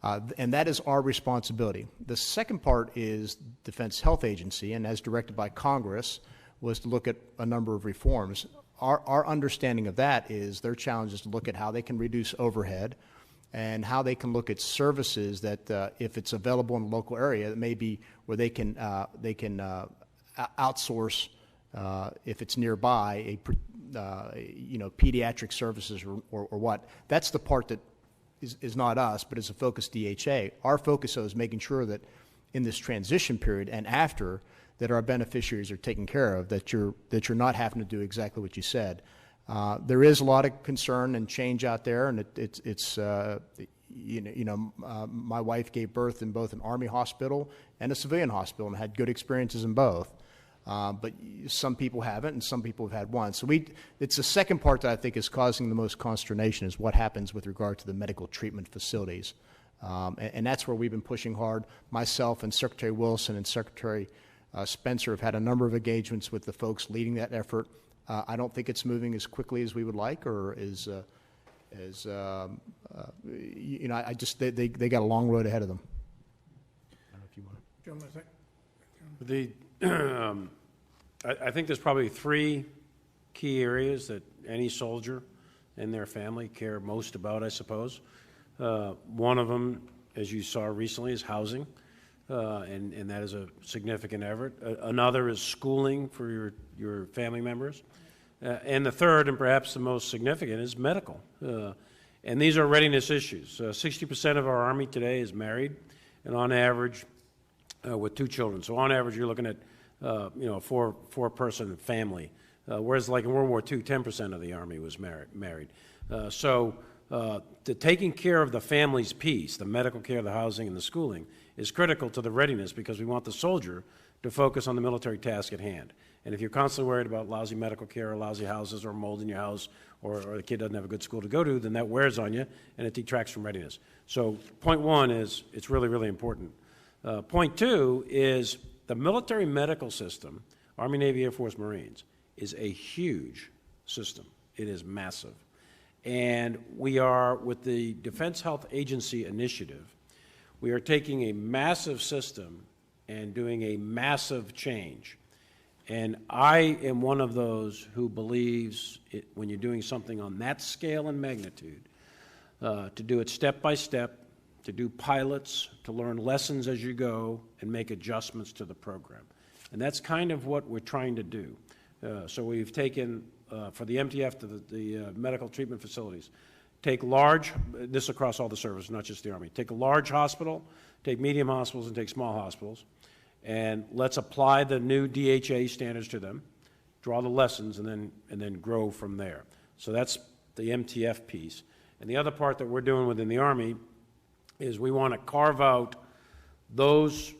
And that is our responsibility. The second part is Defense Health Agency, and as directed by Congress, was to look at a number of reforms. our understanding of that is their challenge is to look at how they can reduce overhead and how they can look at services that, if it's available in the local area, it may be where they can outsource, if it's nearby, pediatric services or what. That's the part that is not us, but is a focus DHA. Our focus, though, is making sure that in this transition period and after, that our beneficiaries are taken care of, that you're not having to do exactly what you said. There is a lot of concern and change out there, and my wife gave birth in both an Army hospital and a civilian hospital and had good experiences in both. But some people haven't, and some people have had one. So it's the second part that I think is causing the most consternation is what happens with regard to the medical treatment facilities. And that's where we've been pushing hard. Myself and Secretary Wilson and Secretary Spencer have had a number of engagements with the folks leading that effort. I don't think it's moving as quickly as we would like, or they got a long road ahead of them. I don't know if you want to. I think there's probably three key areas that any soldier and their family care most about, I suppose. One of them, as you saw recently, is housing, and that is a significant effort. Another is schooling for your family members. And the third, and perhaps the most significant, is medical. And these are readiness issues. 60% of our Army today is married, and on average, with 2 children. So on average, you're looking at a four-person family, whereas like in World War II, 10% of the Army was married. So the taking care of the family's piece, the medical care, the housing, and the schooling, is critical to the readiness, because we want the soldier to focus on the military task at hand. And if you're constantly worried about lousy medical care or lousy houses or mold in your house, or the kid doesn't have a good school to go to, then that wears on you and it detracts from readiness. So point one is it's really, really important. Point two is the military medical system, Army, Navy, Air Force, Marines, is a huge system. It is massive. And we are, with the Defense Health Agency initiative, we are taking a massive system and doing a massive change. And I am one of those who believes when you're doing something on that scale and magnitude, to do it step by step, to do pilots, to learn lessons as you go, and make adjustments to the program. And that's kind of what we're trying to do. So we've taken, for the MTF, to the medical treatment facilities, take large, this across all the services, not just the Army, take a large hospital, take medium hospitals, and take small hospitals, and let's apply the new DHA standards to them, draw the lessons, and then grow from there. So that's the MTF piece. And the other part that we're doing within the Army is we want to carve out those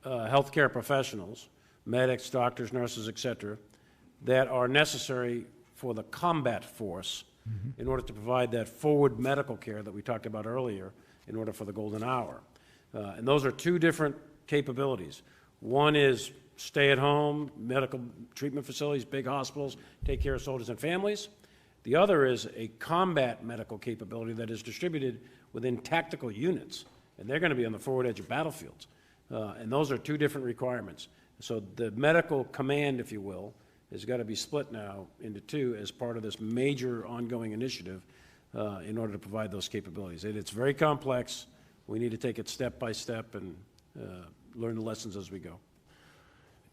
healthcare professionals, medics, doctors, nurses, et cetera, that are necessary for the combat force in order to provide that forward medical care that we talked about earlier in order for the golden hour. And those are two different capabilities. One is stay at home, medical treatment facilities, big hospitals, take care of soldiers and families. The other is a combat medical capability that is distributed within tactical units, and they're going to be on the forward edge of battlefields. And those are two different requirements. So the medical command, if you will, has got to be split now into two as part of this major ongoing initiative in order to provide those capabilities. And it's very complex. We need to take it step by step and learn the lessons as we go.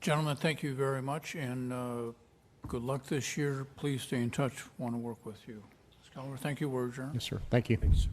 Gentlemen, thank you very much, and good luck this year. Please stay in touch. Want to work with you. Scholar, thank you. We're adjourned. Yes, sir. Thank you. Thank you, sir.